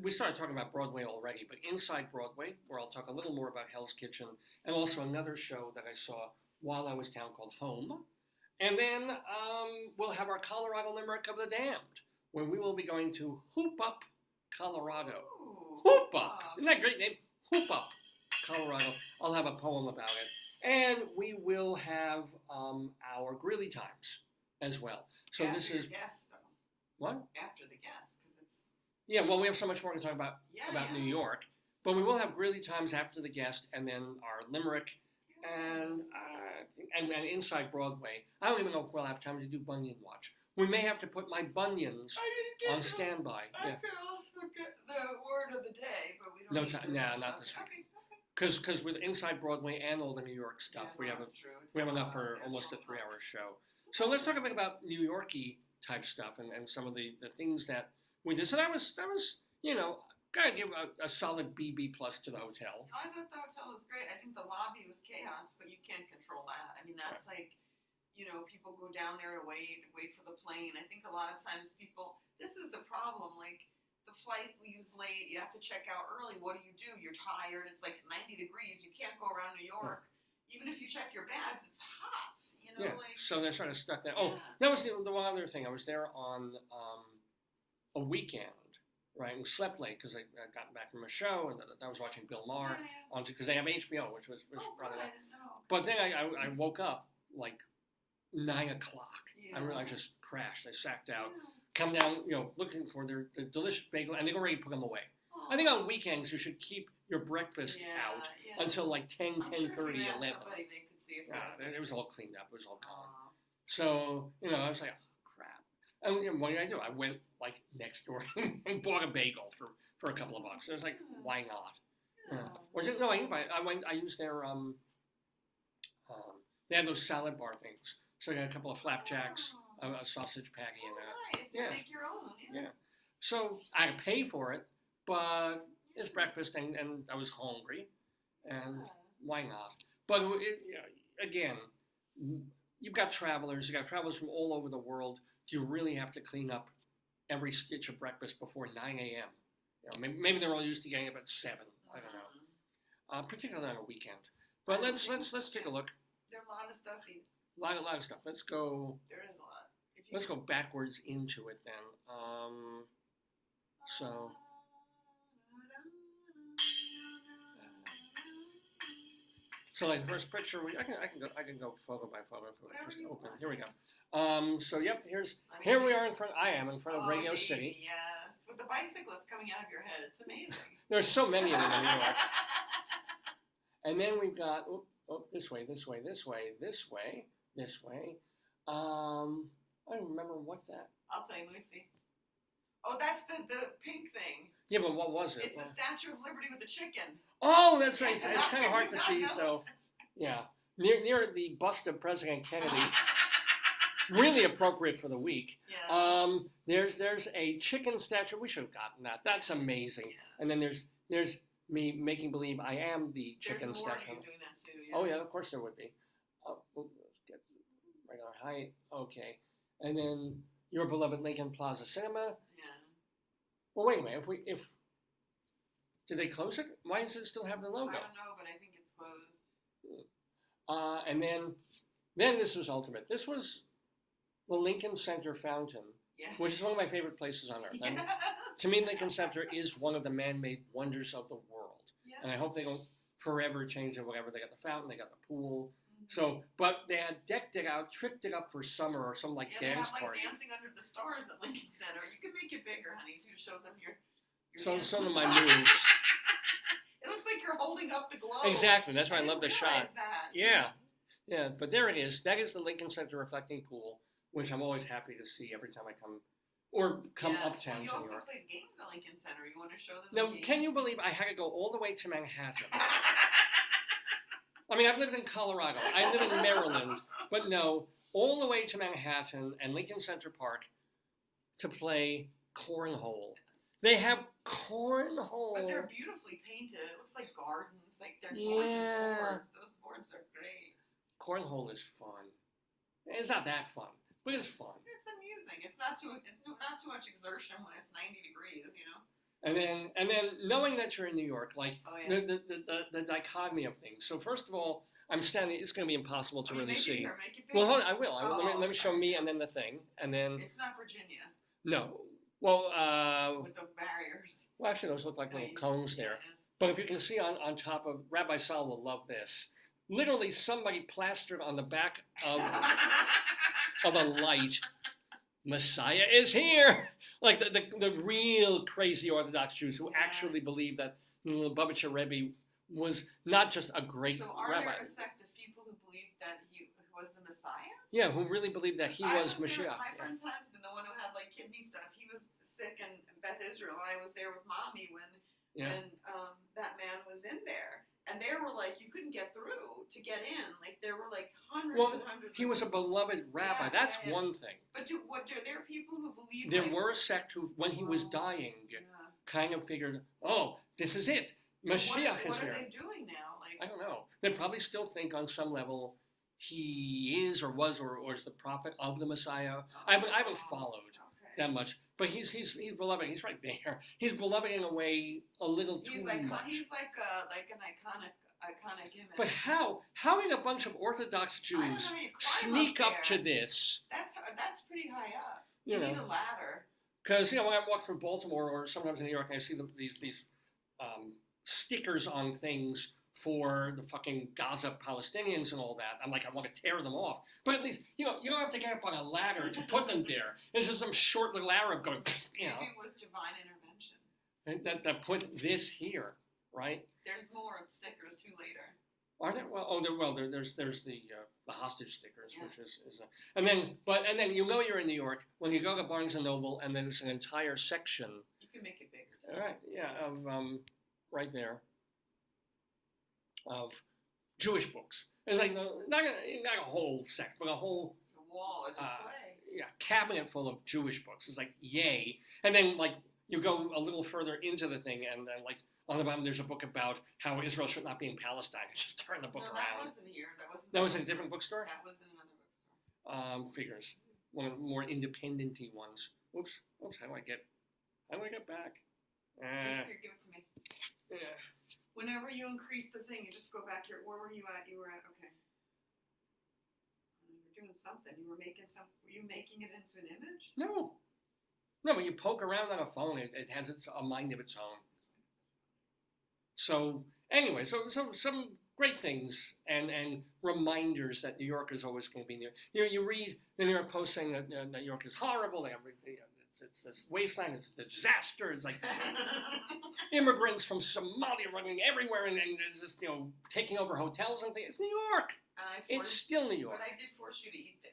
we started talking about Broadway already, but Inside Broadway, where I'll talk a little more about Hell's Kitchen, and also another show that I saw while I was down called Home. And then we'll have our Colorado Limerick of the Damned, where we will be going to Hoopup, Colorado. Ooh, Hoopup! Isn't that a great name? Hoopup, Colorado. I'll have a poem about it. And we will have our Greeley Times as well. So after this your is guest, though. what? After the guest, because it's Yeah, well, we have so much more to talk about New yeah. York, but we will have Greeley Times after the guest, and then our Limerick, and Inside Broadway. I don't even know if we'll have time to do Bunyan Watch. We may have to put my bunions on standby. I Yeah, could also get the word of the day, but we don't. No need time- to nah, do not something. this week. Okay. because with Inside Broadway and all the New York stuff, Yeah, we no, have that's true. It's we have a enough lot. for Yeah, almost a it's a lot. 3-hour show. So let's talk a bit about New Yorky type stuff and some of the things that we did. So that was gotta give a solid BB plus to the hotel. I thought the hotel was great. I think the lobby was chaos, but you can't control that. I mean, that's like, people go down there to wait for the plane. I think a lot of times this is the problem. Like, the flight leaves late. You have to check out early. What do? You're tired. It's like 90 degrees. You can't go around New York. Even if you check your bags, it's hot. Yeah, Like. so they're sort of stuck there. Yeah. Oh, that was the one other thing. I was there on a weekend, right? We slept late because I got back from a show, and I was watching Bill Maher because they have HBO, which was Oh, rather good. I nice. didn't know. But then I woke up like 9 o'clock. Yeah. I just crashed. I sacked out. Come down, looking for their delicious bagel, and they've already put them away. I think on weekends you should keep your breakfast out until like 10, I'm sure 10:30, if you asked 11. somebody, they could see if It was all cleaned up. It was all gone. Aw. So, I was like, oh, crap. And what did I do? I went, like, next door and bought a bagel for a couple of bucks. I was like, why not? I used their, they had those salad bar things. So I got a couple of flapjacks, a sausage patty, and Nice. yeah. Make your own. Yeah. So I had to pay for it, but it's breakfast, and I was hungry, and why not? But again, you've got travelers from all over the world. Do you really have to clean up every stitch of breakfast before 9 a.m.? Maybe they're all used to getting up at 7. I don't know. Particularly on a weekend. But let's take a look. There are a lot of stuffies. A lot of stuff. Let's go. There is a lot. Let's go backwards into it then. So. So like the first picture, I can go photo by photo if it just open. Here we go. So yep, here we are in front. I am in front of Radio City. Yes, with the bicyclists coming out of your head, it's amazing. There's so many of them in New York. And then we've got this way. I don't remember what that. I'll tell you. Let me see. Oh, that's the pink thing. Yeah, but what was it? It's the Statue of Liberty with the chicken. Oh, that's right. It's kind of hard to see. So, yeah, near the bust of President Kennedy. Really appropriate for the week. Yeah. There's a chicken statue. We should have gotten that. That's amazing. Yeah. And then there's me making believe I am the chicken There's more statue. of you doing that too. Yeah. Oh yeah, of course there would be. Let's get right on height. Okay, and then your beloved Lincoln Plaza Cinema. Yeah. Well, wait a minute. If did they close it? Why does it still have the logo? I don't know, but I think it's closed. And then this was ultimate. This was the Lincoln Center Fountain, Yes. which is one of my favorite places on earth. And Yeah. to me, Lincoln Center is one of the man-made wonders of the world. Yeah. And I hope they don't forever change it. Whatever, they got the fountain, they got the pool. So, but they had decked it out, tricked it up for summer or some Yeah, they dance have party. Dancing Under the Stars at Lincoln Center. You can make it bigger, honey, too, to show them your Some of dancing. my moves. It looks like you're holding up the globe. Exactly. That's why I love the didn't shot. realize that. Yeah. But there it is. That is the Lincoln Center reflecting pool, which I'm always happy to see every time I come uptown Well, you to New also York. played games at Lincoln Center. You want to show them? Now, the games? can you believe I had to go all the way to Manhattan? I mean, I've lived in Colorado. I live in Maryland. But no, all the way to Manhattan and Lincoln Center Park to play cornhole. They have cornhole. But they're beautifully painted. It looks like gardens. Like they're gorgeous boards. Those boards are great. cornhole is fun. It's not that fun, but it's fun. It's amusing. It's not too much exertion when it's 90 degrees, you know. And then knowing that you're in New York, like Oh yeah. the dichotomy of things. So first of all, I'm standing. It's going to be impossible to really see. Make it bigger. Well, hold on, I will. Oh, Let me show sorry. me and then the thing, and then It's not Virginia no. Well, with the barriers. well, actually, those look like little Yeah, cones there. yeah. But if you can see on top of Rabbi Sal will love this. Literally, somebody plastered on the back of a light. Messiah is here. Like the real crazy Orthodox Jews who actually believe that Lubavitcher Rebbe was not just a great So are rabbi. there a sect of people who believe that he was the Messiah? Yeah, who really believed that he was there, Mashiach. my friend's husband, the one who had like kidney stuff, he was sick in Beth Israel, and I was there with mommy when that man was in there. And they were like, you couldn't get through to get in. Like there were like hundreds and hundreds. He was a beloved rabbi. Yeah, That's yeah. one thing. But there are people who believe There like, were a sect who, when he was dying, kind of figured, oh, this is it. Mashiach is what here. are they doing now? Like I don't know. They probably still think on some level he is or was or is the prophet of the Messiah. I haven't followed that much, but he's beloved. He's right there. He's beloved in a way a little too much. He's like an iconic image. But how did a bunch of Orthodox I don't know Jews how you climb sneak up there. to this? That's pretty high up. You You know. need a ladder. Because when I walk through Baltimore or sometimes in New York, and I see these stickers on things for the fucking Gaza Palestinians and all that. I'm like, I want to tear them off. But at least, you don't have to get up on a ladder to put them there. It's just some short little Arab going, Maybe it was divine intervention. that put this here, right? There's more stickers too later. Are there? There's the hostage stickers, which is and then you're in New York when you go to Barnes and Noble, and then there's an entire section. You can make it bigger too. All right, yeah, of right there of Jewish books. It's like not a whole sect, but a whole Wall, a display. cabinet full of Jewish books. It's like yay, and then like you go a little further into the thing, and then like on the bottom there's a book about how Israel should not be in Palestine. Just turn the book No, around. that wasn't here. That was in a different bookstore. That was in another bookstore. Figures one of the more independent-y ones. Oops. How do I get back? Just here, give it to me. Yeah. Whenever you increase the thing, you just go back here. Where were you at? You were at, okay. You were doing something. Were you making it into an image? No, when you poke around on a phone, it has a mind of its own. So anyway, so some great things and reminders that New York is always going to be near. You read the New York Post saying that New York is horrible. It's this wasteland. It's a disaster. It's like immigrants from Somalia running everywhere and it's just taking over hotels and things. It's New York. It's still New York. But I did force you to eat there.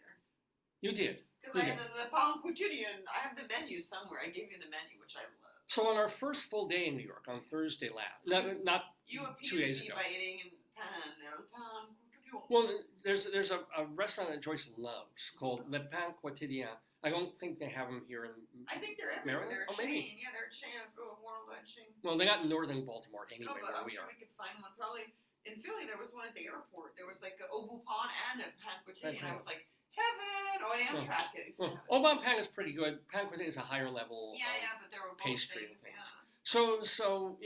You did. Because I had the pain quotidien. I have the menu somewhere. I gave you the menu, which I love. So on our first full day in New York, on Thursday not You 2 days appeased me ago. by eating in pain quotidien. Well, there's a restaurant that Joyce loves called Le Pain Quotidien. I don't think they have them here in. I think they're everywhere. Maryland? They're a Oh, chain. maybe. Yeah, they're a chain. Go worldwide chain. Well, they got in northern Baltimore anyway, No, but where I'm we sure are. we could find one. Probably in Philly, there was one at the airport. There was like a Obupan and a pain quotidien. I was like, heaven! Oh, an Amtrak. It used to have it. Oban Pan is pretty good. Pain Quotidien is a higher level. Yeah, but there were both pastry things. and things. Yeah. So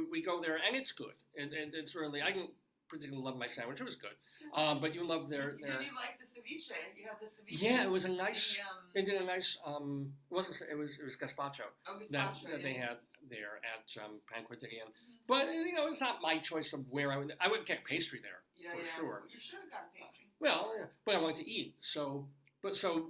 we go there and it's good. And it's really I didn't particularly love my sandwich. It was good. But you love their. Did you like the ceviche? You had the ceviche. Yeah, it was a nice. The, They did a nice. It was gazpacho. gazpacho, that they had there at Pain Quotidien. But it's not my choice of where I would get pastry there for sure. You should have got pastry. Well, yeah, but I wanted to eat. So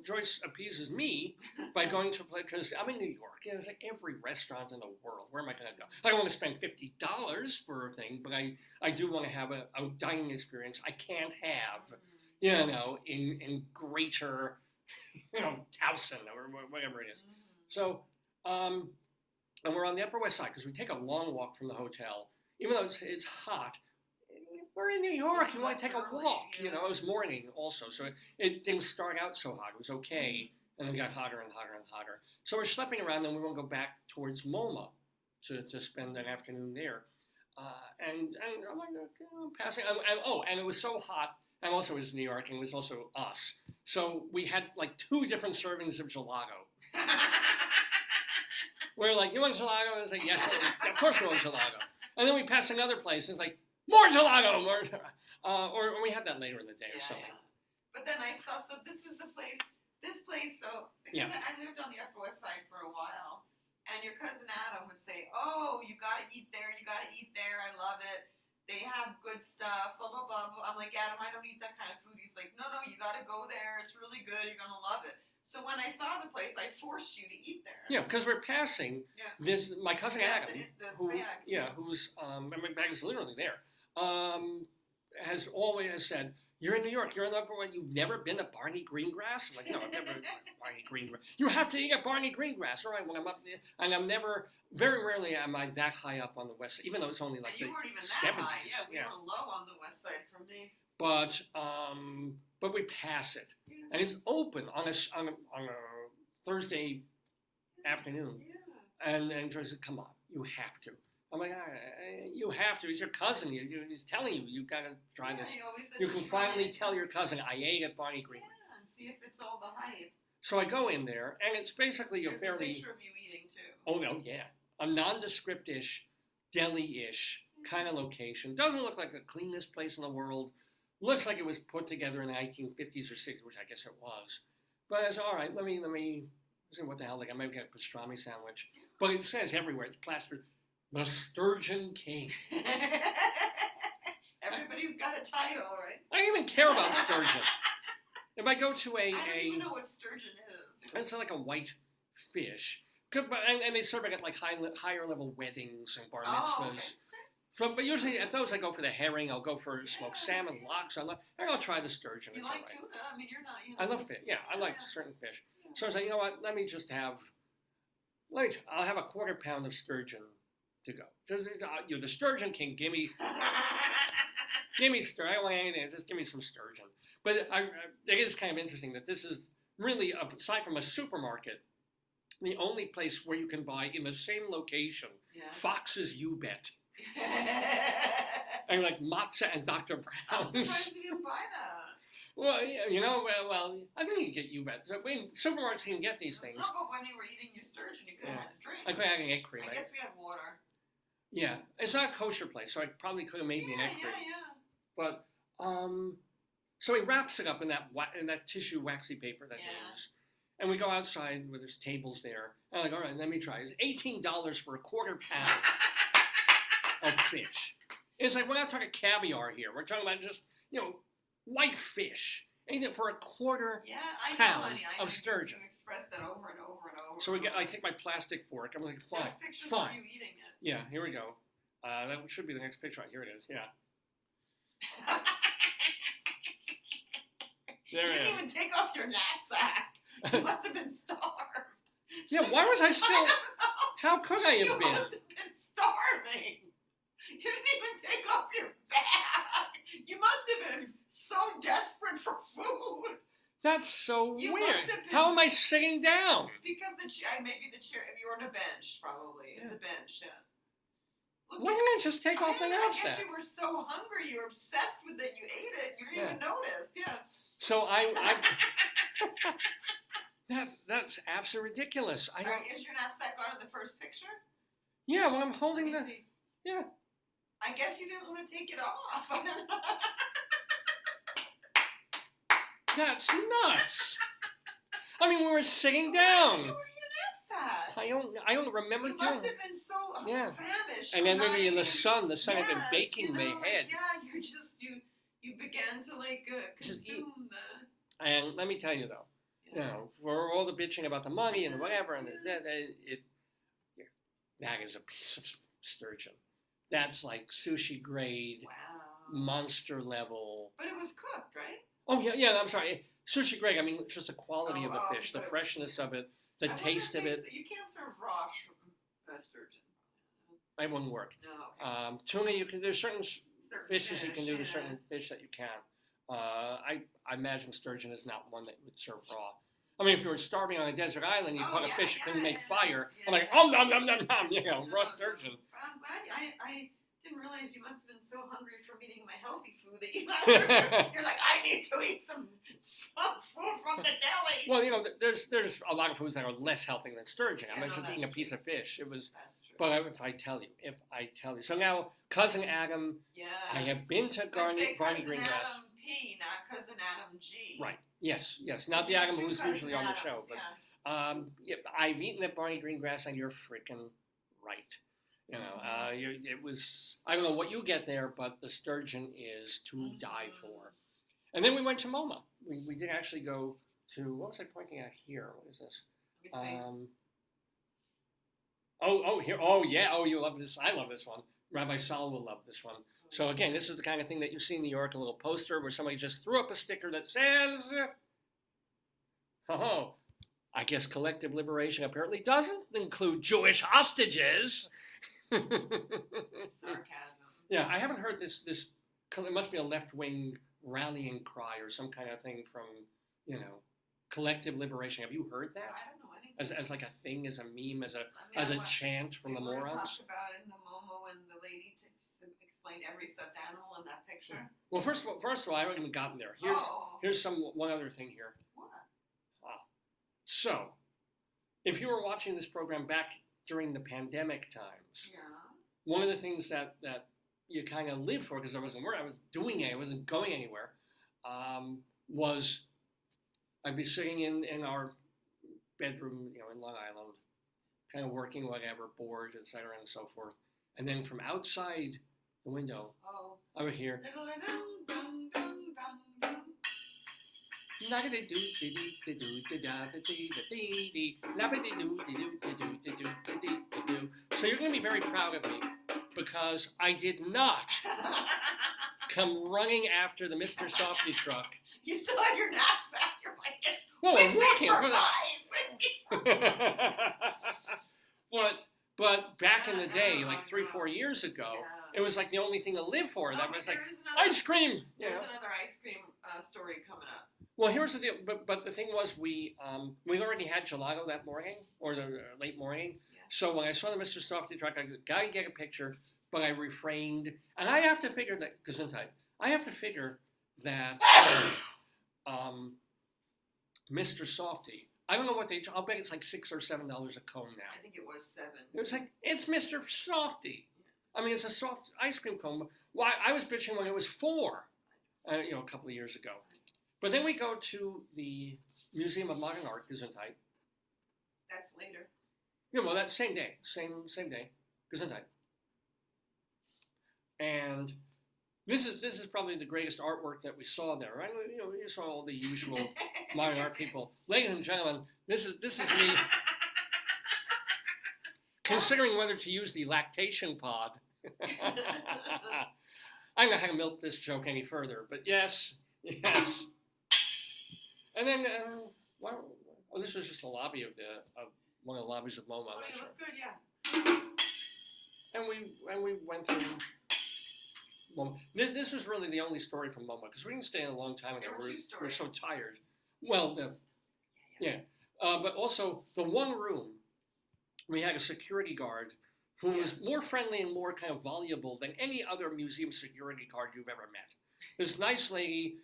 Joyce appeases me by going to a place because I'm in New York. It's like every restaurant in the world. Where am I going to go? I don't want to spend $50 for a thing, but I do want to have a dining experience I can't have, in greater, Towson or whatever it is. So, and we're on the Upper West Side because we take a long walk from the hotel, even though it's hot. We're in New York. You want to take a walk. It was morning also, so it didn't start out so hot. It was okay, and then got hotter and hotter and hotter. So we're schlepping around, and we want to go back towards MoMA to spend an afternoon there. And I'm like, I'm passing. And it was so hot And also it was New York, and it was also us. So we had like 2 different servings of gelato. We're like, you want gelato? I was like, yes, of course we want gelato. And then we pass another place, and it's like, more gelato, more. Or we had that later in the day or something. Yeah. But then I saw, so this is the place, so, because I lived on the Upper West Side for a while, and your cousin Adam would say, oh, you gotta eat there, I love it, they have good stuff, blah, blah, blah, blah. I'm like, Adam, I don't eat that kind of food. He's like, no, you gotta go there, it's really good, you're gonna love it. So when I saw the place, I forced you to eat there. Yeah, because we're passing this, my cousin Adam, who's, my bag is literally there, has always said, you're in New York, you're in the Upper West, you've never been to Barney Greengrass? I'm like, no, I've never been to Barney Greengrass. You have to eat at Barney Greengrass. All right, when I'm up there, and I'm never, very rarely am I that high up on the West Side, even though it's only like you the weren't even 70s. that high. Yeah, we were low on the West Side from me. But we pass it, and it's open on a Thursday afternoon, and Joyce said, come on, you have to. I'm like, you have to. He's your cousin. He's telling you, you got to try this. You can finally tell your cousin, I ate at Barney Greengrass. Yeah, and see if it's all the hype. So I go in there, and it's basically There's a picture of you eating, too. Oh, no, yeah. A nondescript-ish, deli-ish kind of location. Doesn't look like the cleanest place in the world. Looks like it was put together in the 1950s or 60s, which I guess it was. But I said, all right, let me see what the hell, like I might get a pastrami sandwich. But it says everywhere, it's plastered, the Sturgeon King. Everybody's got a title, right? I don't even care about sturgeon. If I go to I don't even know what sturgeon is. It's like a white fish. And they serve it at like higher level weddings and bar mitzvahs. Okay. But usually at those I go for the herring, I'll go for smoked salmon, lox, and I'll try the sturgeon. You it's like all right. tuna? I mean, you're not, I love fish. Yeah, I like certain fish. So I was like, you know what? Let me just have, I'll have a quarter pound of sturgeon to go. You're the Sturgeon King. Give me sturgeon. I don't want anything. Just give me some sturgeon. But it is kind of interesting that this is really, aside from a supermarket, the only place where you can buy in the same location Fox's You Bet. And like matzah and Dr. I'm Brown's. surprised you didn't buy that. Well, I think you can get You Bet. So, supermarkets can get these things. No, but when you were eating your sturgeon, you could have had a drink. I could have had an egg cream. I guess we had water. Yeah, it's not a kosher place, so I probably could have made me an egg cream. But so he wraps it up in that tissue waxy paper that they use, and we go outside where there's tables there. And I'm like, all right, let me try. It's $18 for a quarter pound of fish. It's like we're not talking caviar here. We're talking about just white fish. Anything for a quarter pound of sturgeon. You express that over and over and over. So I take my plastic fork. I'm like, fine. There's pictures of you eating it. Yeah, here we go. That should be the next picture. Here it is. Yeah. You didn't even take off your knapsack. You must have been starved. Yeah, why was I still? How could I have been? You must have been starving. You didn't even take off your bag. You must have been so desperate for food. That's so You weird. must have been How am I sitting down? Because maybe the chair, if you were on a bench, probably. It's a bench, Look, Why didn't I just take off my I knapsack? guess you were so hungry, you were obsessed with it, you ate it, you didn't even notice, So that's absolutely ridiculous. Is your knapsack on in the first picture? Yeah, well, I'm holding Let me see. Yeah. I guess you didn't want to take it off. That's nuts. I mean, we were sitting down. Why did you wear your knapsack? I don't remember You doing must have been so famished. And then from maybe in the not sun had been eating. baking my head. Yeah, you're just you began to consume the. And let me tell you though, for all the bitching about the money and whatever, and that is a piece of sturgeon. That's like sushi grade, monster level. But it was cooked, right? Oh yeah. I'm sorry, sushi grade. I mean, just the quality of the fish, the freshness of it, the taste of it. You can't serve raw sturgeon. It wouldn't work. No. Okay. Tuna, you can. There's certain fishes you can do. There's certain fish that you can't. I imagine sturgeon is not one that would serve raw. I mean, if you were starving on a desert island, you caught a fish you couldn't make fire. I'm like, nom nom nom nom nom, raw sturgeon. But I'm glad didn't realize you must have been so hungry from eating my healthy food that you're like, I need to eat some food from the deli. Well, there's a lot of foods that are less healthy than sturgeon. Yeah, I'm not no, just that's eating a true. piece of fish. It was, That's true. but if I tell you. So now, Cousin Adam, Yes. I have been to But Barney say Cousin Greengrass. Adam P, not Cousin Adam G. Right. Yes. Not the You have Adam two who's Cousin usually on the Adams, show, but yeah. yeah, I've eaten at Barney Greengrass, and you're freaking right. It was. I don't know what you get there, but the sturgeon is to die for. And then we went to MoMA. We did actually go to. What was I pointing at here? What is this? Let me see. Here. Oh, yeah. Oh, you love this. I love this one. Rabbi Saul will love this one. So again, this is the kind of thing that you see in New York, a little poster where somebody just threw up a sticker that says, "Oh, I guess collective liberation apparently doesn't include Jewish hostages." Sarcasm. Yeah, I haven't heard this. It must be a left-wing rallying cry or some kind of thing from, collective liberation. Have you heard that? I don't know anything. As like a thing, as a meme, as a I mean, chant from the Do you want to morons? talk about in the MoMA when the lady explained every stuffed animal in that picture? Well, first of all, I haven't even gotten there. Here's one other thing here. What? So, if you were watching this program back during the pandemic times, Yeah. one of the things that you kind of lived for, because I wasn't where I was doing it, I wasn't going anywhere, was I'd be sitting in our bedroom, in Long Island, kind of working whatever, bored, etc., and so forth. And then from outside the window, I would hear. So you're going to be very proud of me because I did not come running after the Mr. Softy truck. You still had your knapsack. You're like, Well, with we're me walking. for life. But back in the day, like 3-4 years ago, Yeah. it was like the only thing to live for. That was like there is another, ice cream. There's another ice cream story coming up. Well, here's the deal. But the thing was, we already had gelato that morning or the late morning. Yeah. So when I saw the Mr. Softy truck, I gotta get a picture, but I refrained, and I have to figure that Mr. Softy. I don't know what I'll bet it's like $6 or $7 a cone now. I think it was 7. It was like, it's Mr. Softy. I mean, it's a soft ice cream cone. Why, I was bitching when it was 4, a couple of years ago. But then we go to the Museum of Modern Art, Gesundheit. That's later. Well, that same day, same day, Gesundheit. And this is probably the greatest artwork that we saw there, right? You saw all the usual modern art people. Ladies and gentlemen, this is me considering whether to use the lactation pod. I'm not going to milk this joke any further, but yes. And then, this was just a lobby of one of the lobbies of MoMA. Oh, you look good, yeah. And we went through MoMA. This was really the only story from MoMA because we didn't stay a long time. There were 2 we were so stories. tired. Well, but also the one room we had a security guard who was more friendly and more kind of voluble than any other museum security guard you've ever met. This nice lady,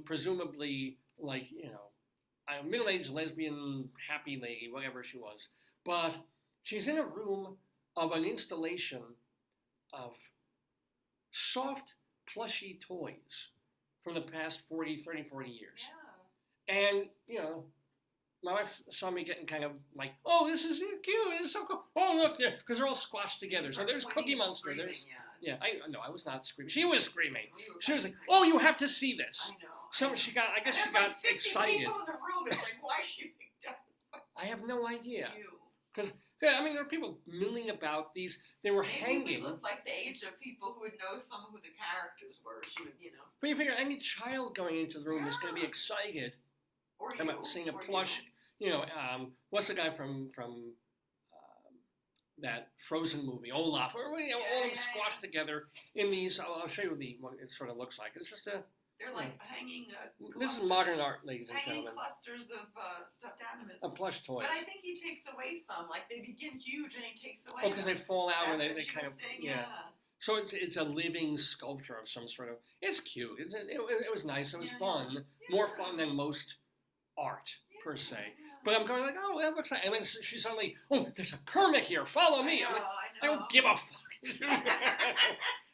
presumably like a middle-aged lesbian happy lady, whatever she was, but she's in a room of an installation of soft, plushy toys from the past 40 years. Yeah. And, my wife saw me getting kind of like, oh, this is cute, this is so cool. Oh, look, because they're all squashed together. So there's Cookie Monster. I was not screaming. She was screaming. She was like, oh, you have to see this. I know. So I guess she got excited. People in the room. It's like, why she picked up? I have no idea. You. Because, there are people milling about these. They were Maybe hanging. we looked like the age of people who would know some of who the characters were. She would, But you figure any child going into the room is going to be excited about seeing a plush. What's the guy from that Frozen movie, Olaf? All of them squashed together in these. I'll show you what it sort of looks like. It's just They're like hanging. This is modern art, ladies and hanging gentlemen. clusters of stuffed animals. A plush toy. But I think he takes away some. Like they begin huge and he takes away. Oh, because they fall out and they That's what she kind was of saying, yeah. So it's a living sculpture of some sort of. It's cute. It was nice. It was fun. More fun than most art per se. But I'm going like, oh, that looks like. And then she suddenly, oh, there's a Kermit here. Follow me. I don't give a fuck.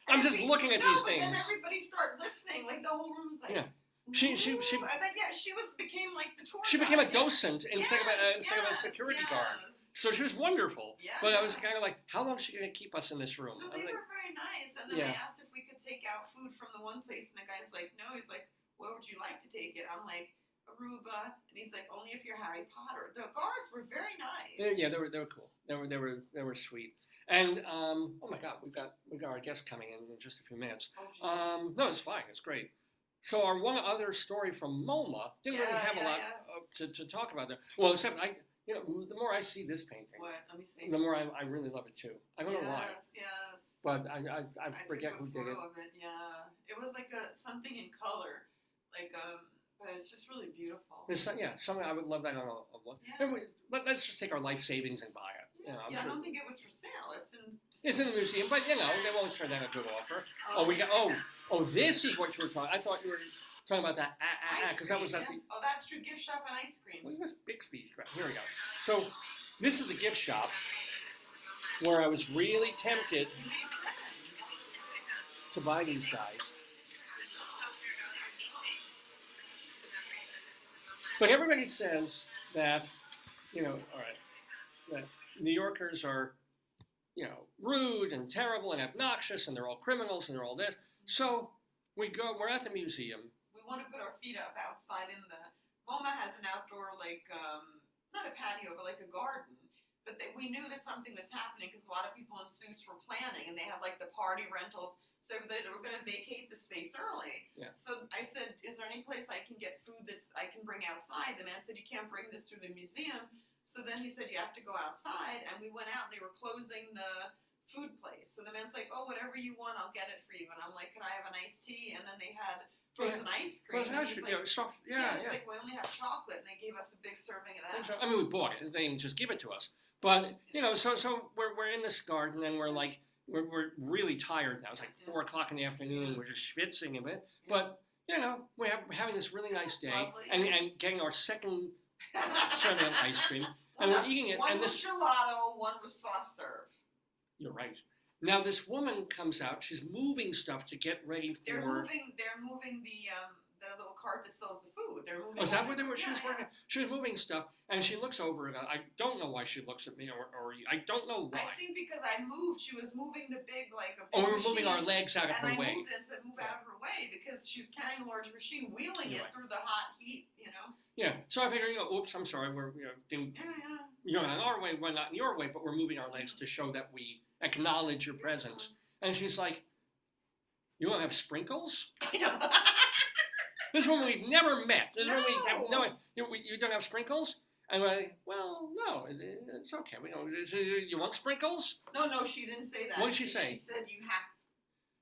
I'm just looking at these things. But then everybody started listening. Like the whole room was like. Yeah. She and then became like the tour. She became a docent instead of a security guard. So she was wonderful. Yeah. But I was kind of like, how long is she going to keep us in this room? No, they were very nice. And then I asked if we could take out food from the one place, and the guy's like, no. He's like, where would you like to take it? I'm like, Aruba. And he's like, only if you're Harry Potter. The guards were very nice. Yeah, they were cool. They were sweet. And oh my God, we got our guest coming in just a few minutes. No, it's fine. It's great. So our one other story from MoMA didn't really have a lot to talk about there. Well, except the more I see this painting, Let me see. the more I really love it too. I don't know why. Yes. But I forget who did it. Of it. Yeah, it was like something in color, but it's just really beautiful. There's something I would love that on a let's just take our life savings and buy it. Yeah, I don't think it was for sale. It's in the museum, but they won't turn down a good offer. This is what you were talking. I thought you were talking about that because that was at the. Oh, that's true. Gift shop and ice cream. What is this big speech? Here we go. So this is the gift shop where I was really tempted to buy these guys. But everybody says that, that New Yorkers are, rude and terrible and obnoxious and they're all criminals and they're all this. So we're at the museum. We want to put our feet up outside in the, MoMA has an outdoor, not a patio, but like a garden. But we knew that something was happening because a lot of people in suits were planning and they had the party rentals. So they were going to vacate the space early. Yeah. So I said, is there any place I can get food I can bring outside? The man said, you can't bring this through the museum. So then he said, you have to go outside. And we went out and they were closing the food place. So the man's like, oh, whatever you want, I'll get it for you. And I'm like, could I have an iced tea? And then they had frozen ice cream. Frozen ice cream, It's like, we only have chocolate. And they gave us a big serving of that. I mean, we bought it. They didn't just give it to us. But, so we're in this garden and we're like, we're really tired now. It's like 4 o'clock in the afternoon. We're just schwitzing a bit. But, we're having this really nice day and getting our second serving of ice cream. And we're eating it. One was gelato, one was soft serve. You're right. Now this woman comes out. She's moving stuff to get ready for. They're moving the little cart that sells the food. They're moving. Oh, is that what they were? She was working. She was moving stuff, and she looks over it. I don't know why she looks at me, or I don't know why. I think because I moved. She was moving the big we were moving our legs out of her way. And I moved and said, move out of her way because she's carrying a large machine, wheeling it through the hot heat. Yeah. So I figured, oops, I'm sorry. We're you're not in our way, we're not in your way, but we're moving our legs to show that we acknowledge your presence. And she's like, you don't have sprinkles? I know. This woman we've never met. This woman you don't have sprinkles? And we're like, well, no, it's okay. We don't. You want sprinkles? No, she didn't say that. What did she say? She said you have.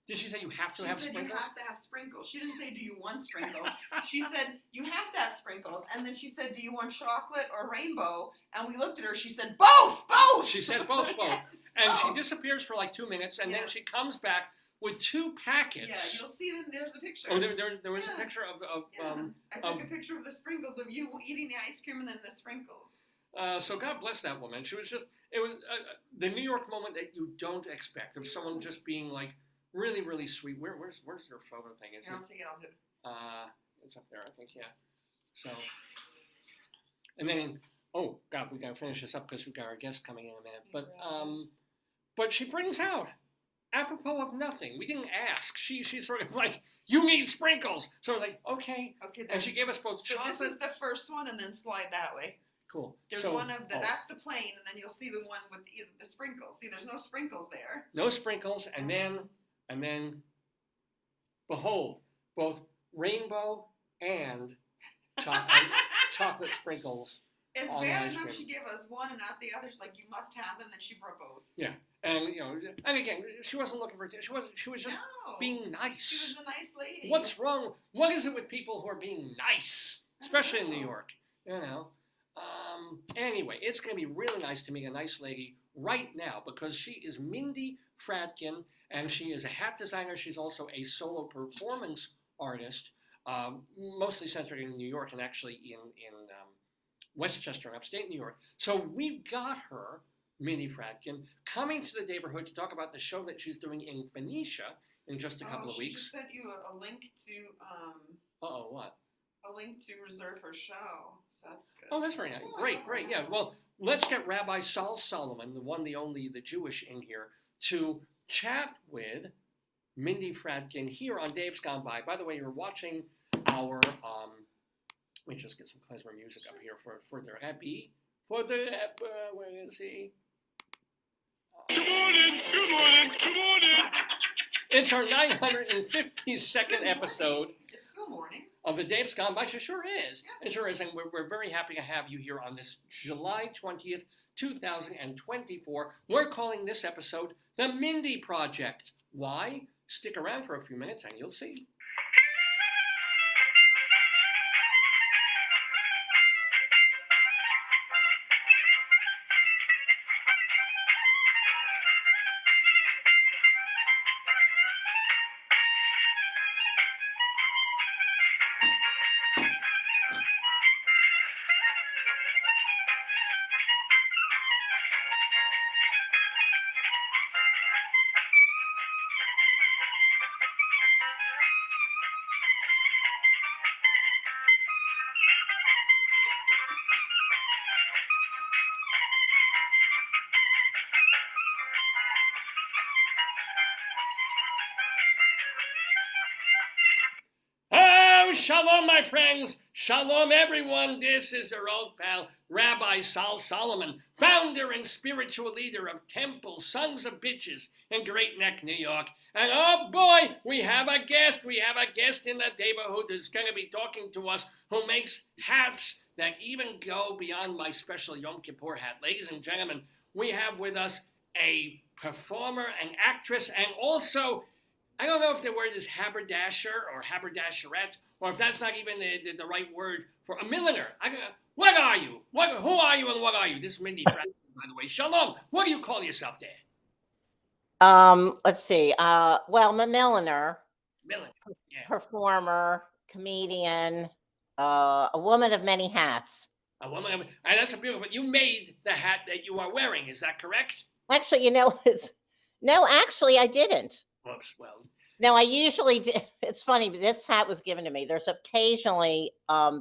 Did she say you have to have sprinkles? She said you have to have sprinkles. She didn't say, do you want sprinkles? She said, you have to have sprinkles. And then she said, do you want chocolate or rainbow? And we looked at her. She said, both. She said both. Yes, and she disappears for 2 minutes, and then she comes back with 2 packets. Yeah, you'll see it. There's a picture. Oh, there was a picture of. I took a picture of the sprinkles, of you eating the ice cream and then the sprinkles. So God bless that woman. She was just. It was the New York moment that you don't expect of someone just being really, really sweet. Where's your photo thing? Is I'll take it. I'll do it. It's up there, I think. Yeah. So. And then, oh God, we gotta finish this up because we got our guest coming in a minute. But she brings out, apropos of nothing. We didn't ask. She's sort of like, you need sprinkles. So I was like, okay. And she gave us both chocolate. So this is the first one, and then slide that way. Cool. There's one of that's the plain, and then you'll see the one with the sprinkles. See, there's no sprinkles there. No sprinkles, and then, behold, both rainbow and chocolate sprinkles. It's bad enough she gave us one and not the other. She's like, you must have them. Then she brought both. Yeah, and and again, she wasn't looking for. She was just being nice. She was a nice lady. What's wrong? What is it with people who are being nice, especially in New York? Anyway, it's going to be really nice to meet a nice lady right now because she is Mindy Fradkin, and she is a hat designer. She's also a solo performance artist, mostly centered in New York and actually in Westchester, upstate New York. So we got her, Mindy Fradkin, coming to the Daverhood to talk about the show that she's doing in Phoenicia in just a couple of She weeks. just sent you a link to What? a link to reserve her show. So that's good. Oh, that's very nice. Great. Yeah. Well, let's get Rabbi Saul Solomon, the one, the only, the Jewish, in here to chat with Mindy Fradkin here on Dave's Gone By. By the way, you're watching our let me just get some klezmer music up here for the Rabbi. Where is he? Good morning, good morning, good morning. It's our 952nd episode It's still morning. of the Dave's Gone By. It sure is. It sure is. And we're very happy to have you here on this July 20th, 2024. We're calling this episode The Mindy Project. Why? Stick around for a few minutes and you'll see. Oh, shalom, my friends. Shalom, everyone. This is our old pal, Rabbi Saul Solomon, founder and spiritual leader of Temple Sons of Bitches in Great Neck, New York. And oh boy, we have a guest. We have a guest in the neighborhood who's going to be talking to us, who makes hats that even go beyond my special Yom Kippur hat. Ladies and gentlemen, we have with us a performer, an actress, and also, I don't know if the word is haberdasher or haberdasherette, or if that's not even the right word for a milliner. What are you? Who are you and what are you? This is Mindy Fradkin, by the way. Shalom. What do you call yourself there? Let's see. Well, I'm a milliner, Milliner. Yeah. performer, comedian, a woman of many hats. A woman. And that's a beautiful. You made the hat that you are wearing. Is that correct? Actually, actually, I didn't. Whoops. Well. No, I usually do. It's funny, but this hat was given to me. There's occasionally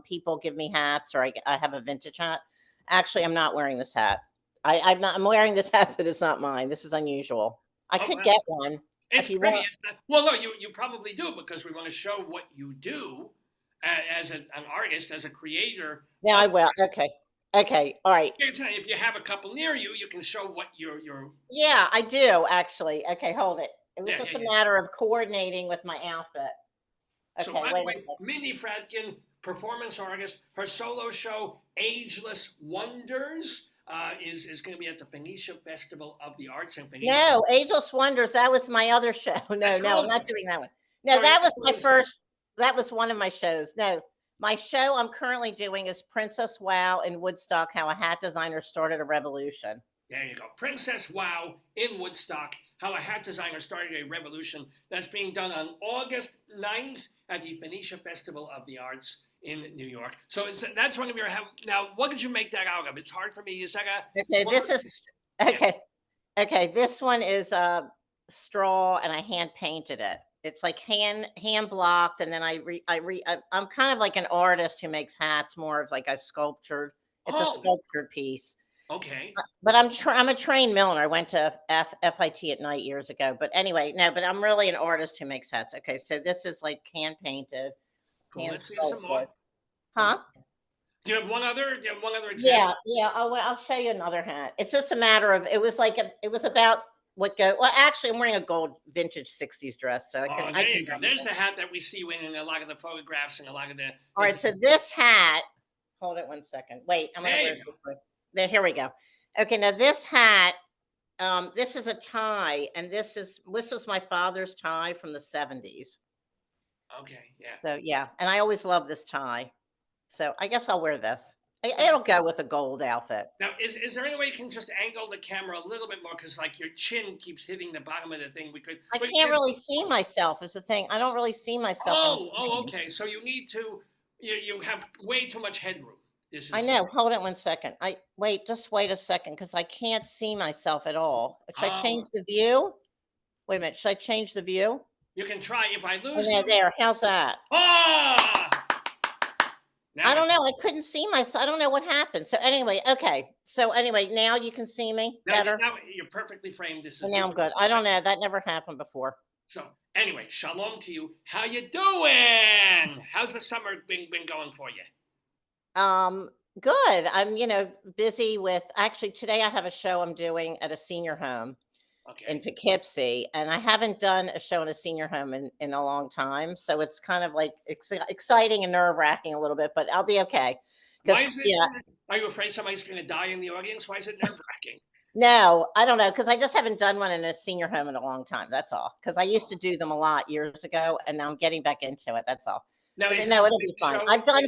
people give me hats, or I have a vintage hat. Actually, I'm not wearing this hat. I'm wearing this hat that is not mine. This is unusual. I could get one. It's if you pretty. want. Well, no, you probably do, because we want to show what you do as an artist, as a creator. Yeah, I will. Okay. All right. If you have a couple near you, you can show what you're. Yeah, I do actually. Okay, hold it. It was just a yeah. matter of coordinating with my outfit. Okay, So, by the way, a second. Mindy Fradkin, performance artist, her solo show, Ageless Wonders, is going to be at the Phoenicia Festival of the Arts in Phoenicia. No, Ageless Wonders, that was my other show. No, I'm not doing that one. No, Sorry, that was my first, that was one of my shows. No, my show I'm currently doing is Princess Wow in Woodstock, How a Hat Designer Started a Revolution. There you go. Princess Wow in Woodstock, How a Hat Designer Started a Revolution. That's being done on August 9th at the Phoenicia Festival of the Arts in New York. So that's one of your... Now, what did you make that out of? It's hard for me. Is that a... Okay, this is... Okay, this one is straw, and I hand painted it. It's like hand blocked, and then I'm kind of like an artist who makes hats, more of like I've sculptured. It's a sculptured piece. Okay. But I'm a trained milliner. I went to FIT at night years ago. But anyway, no, but I'm really an artist who makes hats. Okay, so this is like hand painted. Cool. Hand Let's see some more. Huh? Do you have one other example? Yeah. I'll show you another hat. It's just a matter of, it was about well, actually, I'm wearing a gold vintage 60s dress. So there you go. There's the hat that we see in a lot of the photographs and a lot of the... All right, so this hat, hold it 1 second. Wait, I'm going to wear it this way. There, here we go. Okay, now this hat, this is a tie, and this is my father's tie from the 70s. Okay, yeah. So yeah, and I always love this tie. So I guess I'll wear this. It'll go with a gold outfit. Now, is there any way you can just angle the camera a little bit more? Because like your chin keeps hitting the bottom of the thing. I can't really see myself is the thing. I don't really see myself. Okay. So you need to. You have way too much headroom. This is. I know. Hold it 1 second. Just wait a second because I can't see myself at all. Should I change the view? Wait a minute. Should I change the view? You can try. If I Oh, lose. there. How's that? Ah! I don't know. I couldn't see myself. I don't know what happened. So anyway, okay. So anyway, now you can see me better. Now you're perfectly framed. This is. And now I'm good. I don't know. That never happened before. So anyway, shalom to you. How you doing? How's the summer been going for you? Good. I'm, busy with actually today I have a show I'm doing at a senior home in Poughkeepsie, and I haven't done a show in a senior home in a long time. So it's kind of like exciting and nerve-wracking a little bit, but I'll be okay. Why is it, are you afraid somebody's going to die in the audience? Why is it nerve-wracking? No, I don't know, because I just haven't done one in a senior home in a long time. That's all. Because I used to do them a lot years ago, and now I'm getting back into it. That's all. No, it'll be fine. I've done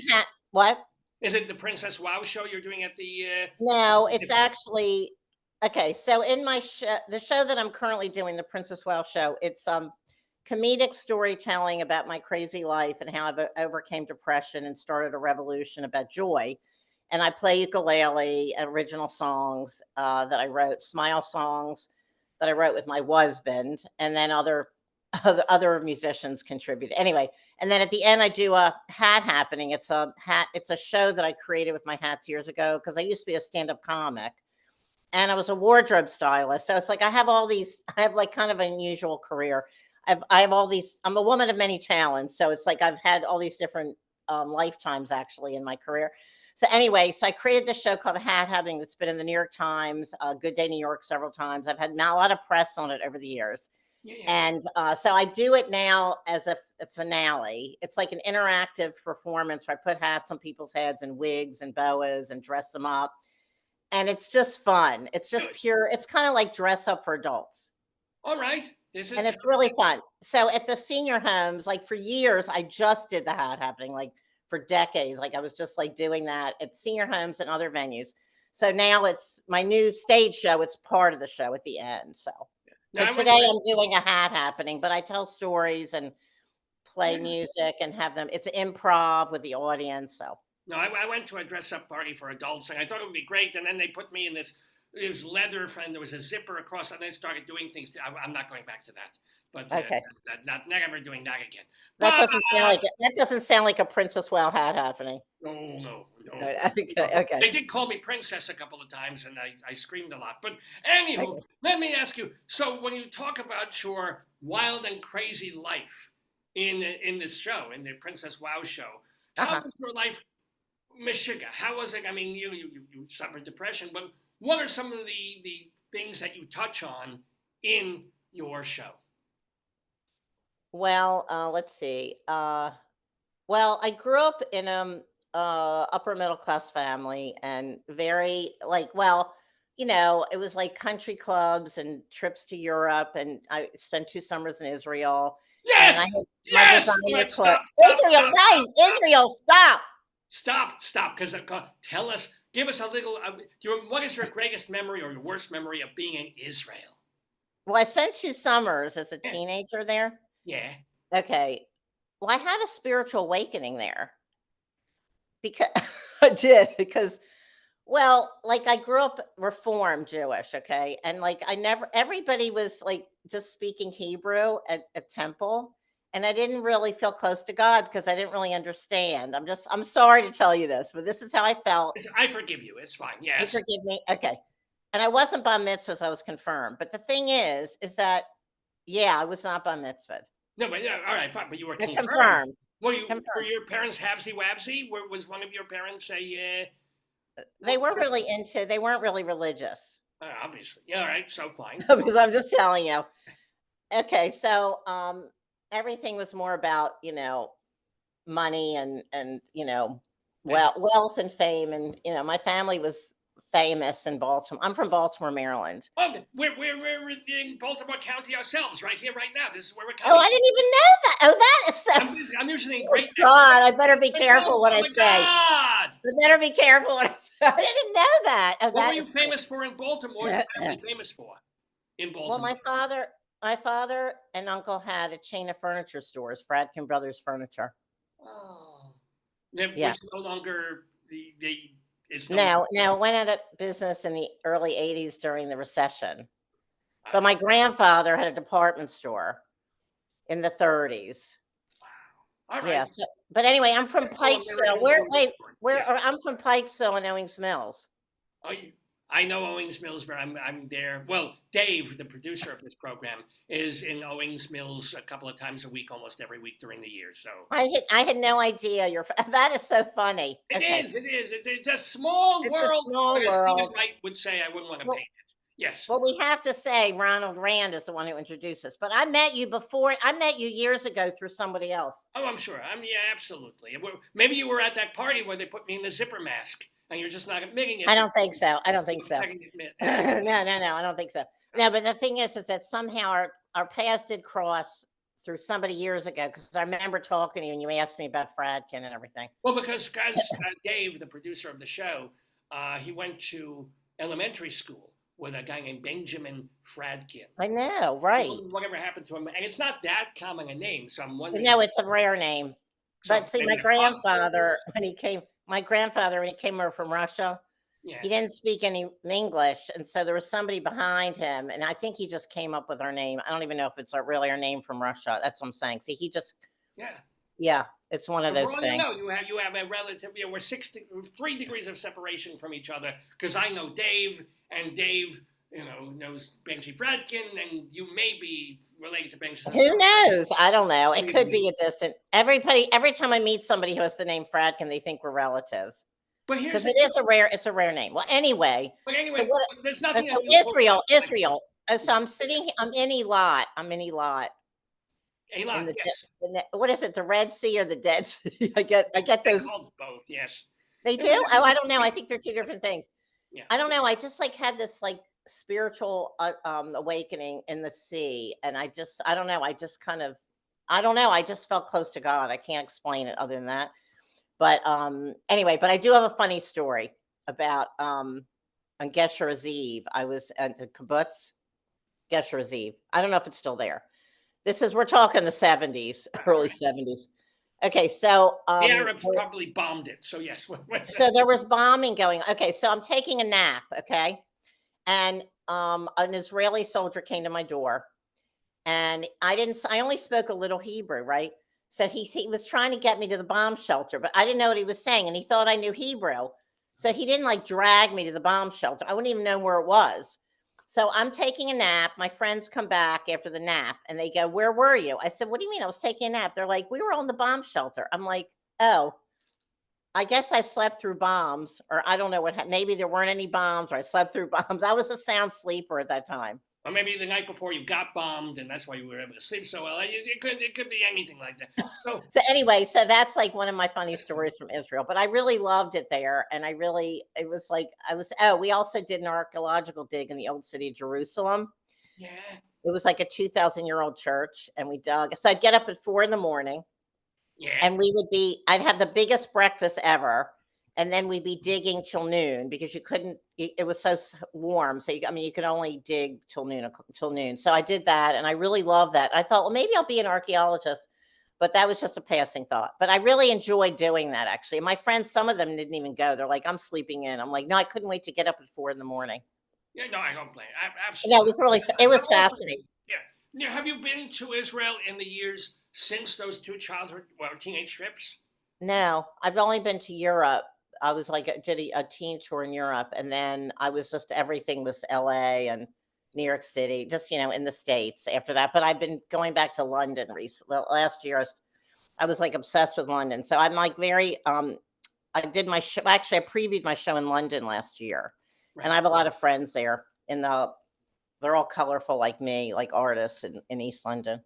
what? Is it the Princess Wow show you're doing at the? No, it's actually okay. So in my show, the show that I'm currently doing, the Princess Wow show, it's comedic storytelling about my crazy life and how I overcame depression and started a revolution about joy. And I play ukulele, original songs that I wrote, smile songs that I wrote with my husband, and then other musicians contributed. Anyway, and then at the end I do a hat happening. It's a show that I created with my hats years ago because I used to be a stand-up comic and I was a wardrobe stylist. So it's like I have like kind of an unusual career. I have all these, I'm a woman of many talents. So it's like I've had all these different lifetimes actually in my career. So anyway, so I created this show called The Hat Happening that's been in the New York Times, Good Day New York several times. I've had not a lot of press on it over the years. Yeah. And so I do it now as a finale. It's like an interactive performance where I put hats on people's heads and wigs and boas and dress them up. And it's just fun. It's just pure. It's kind of like dress up for adults. All right. And it's really fun. So at the senior homes, like for years, I just did The Hat Happening, like for decades. Like I was just like doing that at senior homes and other venues. So now it's my new stage show. It's part of the show at the end. So today I'm doing a hat happening, but I tell stories and play music and have them. It's improv with the audience. So no, I went to a dress-up party for adults, and I thought it would be great. And then they put me in this. It was leather, and there was a zipper across, and they started doing things. I'm not going back to that. But okay, not never doing that again. That doesn't sound like a Princess Wow hat happening. No. Okay. They did call me princess a couple of times, and I screamed a lot. But anywho, Let me ask you. So when you talk about your wild and crazy life in this show, in the Princess Wow show, how was your life, Meshuggah? How was it? I mean, you suffered depression, but what are some of the things that you touch on in your show? Well, let's see. Well, I grew up in upper middle class family and very it was like country clubs and trips to Europe, and I spent 2 summers in Israel. Yes, and I had stop. Israel, right? Israel, stop. Stop, because give us a little. What is your greatest memory or your worst memory of being in Israel? Well, I spent 2 summers as a teenager there. Yeah. Okay. Well, I had a spiritual awakening there because I did I grew up Reformed Jewish. Okay. And everybody was like just speaking Hebrew at temple. And I didn't really feel close to God because I didn't really understand. I'm sorry to tell you this, but this is how I felt. I forgive you. It's fine. Yes. You forgive me. Okay. And I wasn't bar mitzvahs. I was confirmed. But the thing is that, I was not bar mitzvahed. No, but all right, fine. But you were confirmed. Confirmed. Were your parents habsy-wabsy? Was one of your parents They weren't really religious. Obviously. Yeah, all right. So fine. Because I'm just telling you. Okay. So, everything was more about, money and wealth and fame. And, my family was famous in Baltimore. I'm from Baltimore, Maryland. Oh, we're in Baltimore County ourselves, right here, right now. This is where we're coming. Oh, I didn't even know that. Oh, that is so. I'm usually in great. God, I better be careful what I say. God. I better be careful what I say. I didn't know that. Oh, What that were you is funny. famous for in Baltimore? What was family famous for in Well, Baltimore? my father and uncle had a chain of furniture stores, Fradkin Brothers Furniture. Oh, Yeah. which no longer it's no No, longer. no, it went out of business in the early 80s during the recession. I But my see. grandfather had a department store in the 30s. All Yeah. right. So, but anyway, I'm from Typical Pikesville. American grocery store. Yeah. I'm from Pikesville and Owings Mills. Oh, I know Owings Mills, but I'm there. Well, Dave, the producer of this program, is in Owings Mills a couple of times a week, almost every week during the year. So I had no idea that is so funny. it Okay. is. It is. It's a small It's a world. small But as Stephen world. Wright would say, I wouldn't want to Well, paint it. Yes. well, we have to say Ronald Rand is the one who introduced us. But I met you before. I met you years ago through somebody else. Oh, I'm sure. Yeah, absolutely. Maybe you were at that party where they put me in the zipper mask, and you're just not admitting it. I don't think so. I don't think so. Second admit. No, I don't think so. No, but the thing is that somehow our paths did cross through somebody years ago because I remember talking to you and you asked me about Fradkin and everything. Well, because Dave, the producer of the show, he went to elementary school with a guy named Benjamin Fradkin. I know, right? Whatever happened to him, and it's not that common a name, so I'm wondering. No, it's a rare name. But see, maybe a my grandfather when he came over from Russia, yeah, he didn't speak any English, and so there was somebody behind him, and I think he just came up with our name. I don't even know if it's really our name from Russia. That's what I'm saying. See, he just yeah, it's one of those things. You have a relative. We're 3 degrees of separation from each other because I know Dave, and Dave, knows Benji Fradkin, and you may be related to Benji. Who knows? I don't know. It could be a distant. Every time I meet somebody who has the name Fradkin, they think we're relatives. Because it's a rare name. Well, anyway. But anyway, so there's nothing. So Israel. Oh, so I'm in Elat. I'm in Elat. Elat, yes. What is it? The Red Sea or the Dead Sea? I get those. Both, yes. They do? Oh, I don't know. I think they're two different things. Yeah. I don't know. I just had this spiritual awakening in the sea, and I don't know. I just felt close to God. I can't explain it other than that. But anyway, but I do have a funny story about on Gesher's Eve. I was at the kibbutz, Gesher's Eve. I don't know if it's still there. We're talking the 70s, early 70s. Okay, so the Arabs probably bombed it. So yes. So there was bombing going. Okay, so I'm taking a nap. Okay, and an Israeli soldier came to my door, and I only spoke a little Hebrew, right? So he was trying to get me to the bomb shelter, but I didn't know what he was saying, and he thought I knew Hebrew. So he didn't drag me to the bomb shelter. I wouldn't even know where it was. So I'm taking a nap. My friends come back after the nap and they go, "Where were you?" I said, "What do you mean? I was taking a nap." They're like, "We were on the bomb shelter." I'm like, "Oh, I guess I slept through bombs," or I don't know what happened. Maybe there weren't any bombs, or I slept through bombs. I was a sound sleeper at that time. Or maybe the night before you got bombed, and that's why you were able to sleep so well. It could be anything like that. So anyway, so that's one of my funny stories from Israel. But I really loved it there, and we also did an archaeological dig in the old city of Jerusalem. Yeah. It was like a 2,000-year-old church, and we dug. So I'd get up at 4 a.m. Yeah. And I'd have the biggest breakfast ever. And then we'd be digging till noon because it was so warm. So, you could only dig till noon. So I did that. And I really loved that. I thought, well, maybe I'll be an archaeologist, but that was just a passing thought. But I really enjoyed doing that, actually. And my friends, some of them didn't even go. They're like, "I'm sleeping in." I'm like, "No, I couldn't wait to get up at 4 a.m. Yeah, no, I don't blame. Absolutely. No, it was fascinating. Yeah. Have you been to Israel in the years since those 2 teenage trips? No, I've only been to Europe. I was did a teen tour in Europe, and then I was everything was LA and New York City, just, in the States after that. But I've been going back to London recently. Last year, I was obsessed with London. So I'm very, I did my show. Actually, I previewed my show in London last year. Right. And I have a lot of friends there they're all colorful like me, like artists in East London.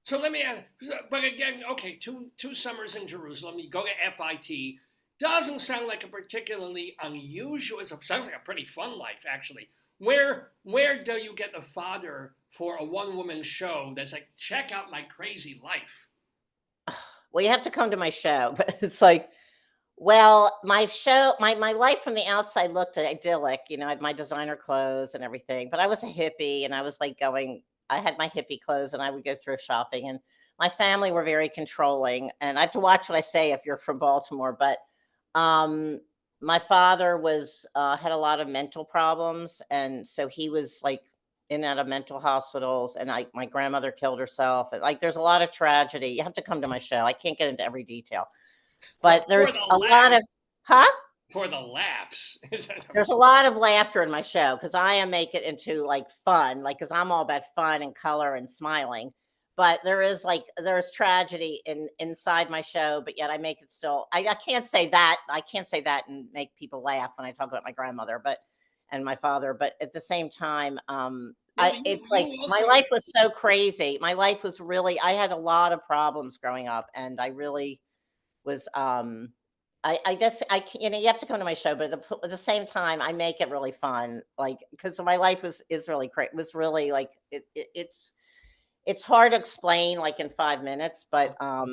So let me ask, but again, okay, two summers in Jerusalem, you go to FIT. Doesn't sound like a particularly unusual. It sounds like a pretty fun life, actually. Where do you get the fodder for a one-woman show that's check out my crazy life? Well, you have to come to my show, but it's Well, my life from the outside looked idyllic. You know, I had my designer clothes and everything, but I was a hippie and I was like I had my hippie clothes and I would go thrift shopping and my family were very controlling. And I have to watch what I say if you're from Baltimore, but um, my father had a lot of mental problems. And so he was like in and out of mental hospitals and my grandmother killed herself. And, like, there's a lot of tragedy. You have to come to my show. I can't get into every detail, For but for there's the a lot of laughs, huh? for the laughs. There's a lot of laughter in my show because I am make it into like fun, like because I'm all about fun and color and smiling. But there's tragedy inside my show, but yet I make it still. I can't say that. I can't say that and make people laugh when I talk about my grandmother, but and my father. But at the same time, No, it's like you my also life was so crazy. My life was really. I had a lot of problems growing up, and I really was I guess you know, you have to come to my show, but at the same time I make it really fun, like because my life is really great, was really like it's hard to explain like in 5 minutes, but I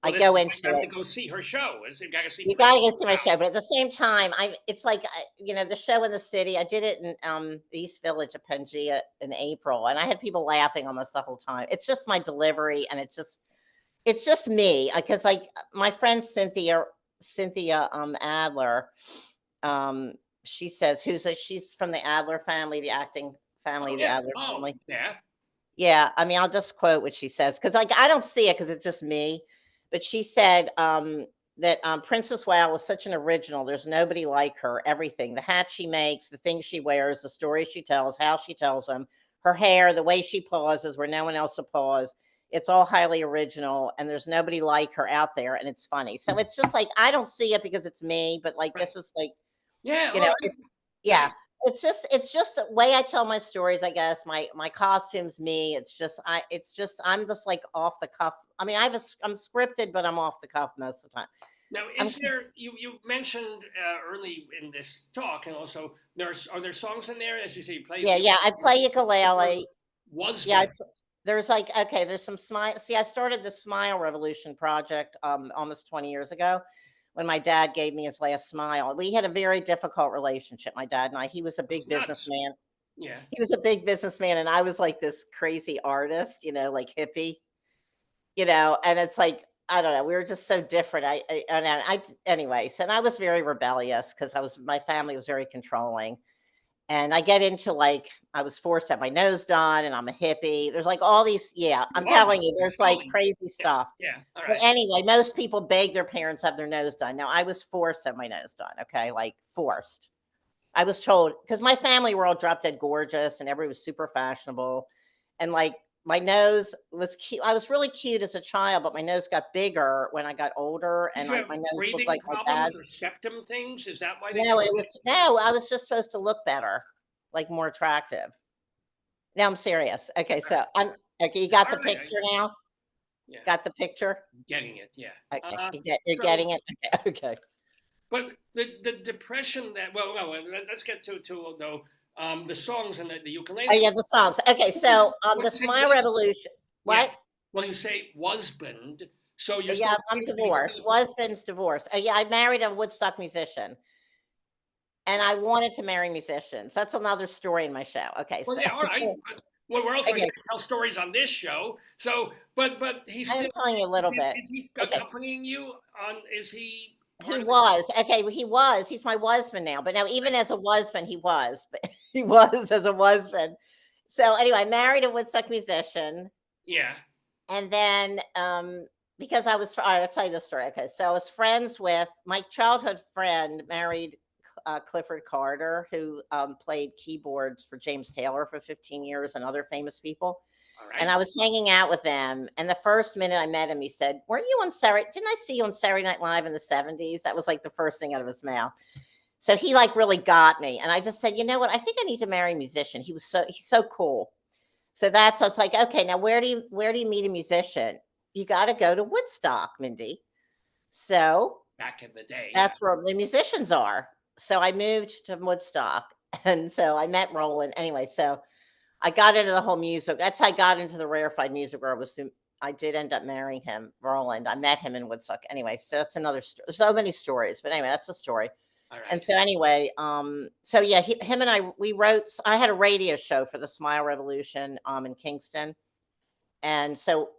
well, this is go why into you have it. to go see her show. You got to see You got to Princess get to my Wow. show, but at the same time it's like you know, the show in the city, I did it in the East Village of Pangea in April, and I had people laughing almost the whole time. It's just my delivery, and it's just me, because like my friend Cynthia Adler, um, she says she's from the Adler family, the acting Oh family, the yeah. Adler Oh family. yeah. Yeah, I mean, I'll just quote what she says because like I don't see it because it's just me, but she said that Princess Wow was such an original. There's nobody like her. Everything, the hat she makes, the things she wears, the stories she tells, how she tells them, her hair, the way she pauses where no one else will pause. It's all highly original, and there's nobody like her out there, and it's funny. So it's just like I don't see it because it's me, but like Right. this is like Yeah. you Oh, know, nice. yeah, it's just the way I tell my stories, I guess. My costumes, me. I'm just like off the cuff. I mean, I'm scripted, but I'm off the cuff most of the time. Now, I'm is there you mentioned early in this talk, and also are there songs in there as you say you play Yeah, yeah. I play ukulele. was Yeah, been there's like okay, there's some smile. See, I started the Smile Revolution project almost 20 years ago when my dad gave me his last smile. We had a very difficult relationship, my dad and I. He was a big nuts? businessman. Yeah. He was a big businessman, and I was like this crazy artist, you know, like hippie. You know, and it's like, I don't know, we were just so different. Anyways, and I was very rebellious because my family was very controlling. And I get into like, I was forced to have my nose done, and I'm a hippie. There's like all these, yeah, You I'm are telling you, there's like totally. crazy Yeah. stuff. Yeah. All But right. anyway, most people beg their parents to have their nose done. Now, I was forced to have my nose done, okay, like forced. I was told because my family were all drop dead gorgeous and everybody was super fashionable. And like my nose was cute. I was really cute as a child, but my nose got bigger when I got older Did and you like have my nose looked breathing like my problems or dad's. septum things? Is that why they No, told it you? was no, I was just supposed to look better, like more attractive. No, I'm serious. Okay, All right. so I'm okay. You Yeah, got all the right. picture now? Yeah. Got the picture? Getting it. Yeah. Okay. Uh, You're so, getting it? Okay. Okay. but the depression that well, no, let's get to though the songs and the Oh ukulele. yeah, the songs. Okay, so What the you say Smile was Revolution. yeah. What? Well, you say husband, so you're Yeah, still I'm because divorced. Husband's divorced. Yeah, I married a Woodstock musician, and right. I wanted to marry musicians. That's another story in my show. Okay, Well, so yeah, all right. But, well, we're also here okay, to tell stories on this show. So, but he's I'm still telling you a little bit. is he Okay, accompanying you on? Is he he part of the? was okay. He was. He's my husband now. But now, even as a husband, he was. But he was as a husband. So anyway, I married a Woodstock musician, Yeah. and then because I was, all right, I'll tell you the story. Okay, so I was friends with my childhood friend, married Clifford Carter, who played keyboards for James Taylor for 15 years and other famous people. All And right. I was hanging out with them. And the first minute I met him, he said, "Weren't you on Saturday? Didn't I see you on Saturday Night Live in the 70s?" That was like the first thing out of his mouth. So he like really got me. And I just said, you know what? I think I need to marry a musician. He's so cool. So that's I was like, okay, now where do you meet a musician? You got to go to Woodstock, Mindy. So Back in the day. Yeah. that's where the musicians are. So I moved to Woodstock, and so I met Roland. Anyway, so I got into the whole music. That's how I got into the rarefied music where I did end up marrying him, Roland. I met him in Woodstock. Anyway, so that's another story. So many stories, but anyway, that's a story. All right. And so anyway, so yeah, him and I, we wrote. I had a radio show for the Smile Revolution, in Kingston, and so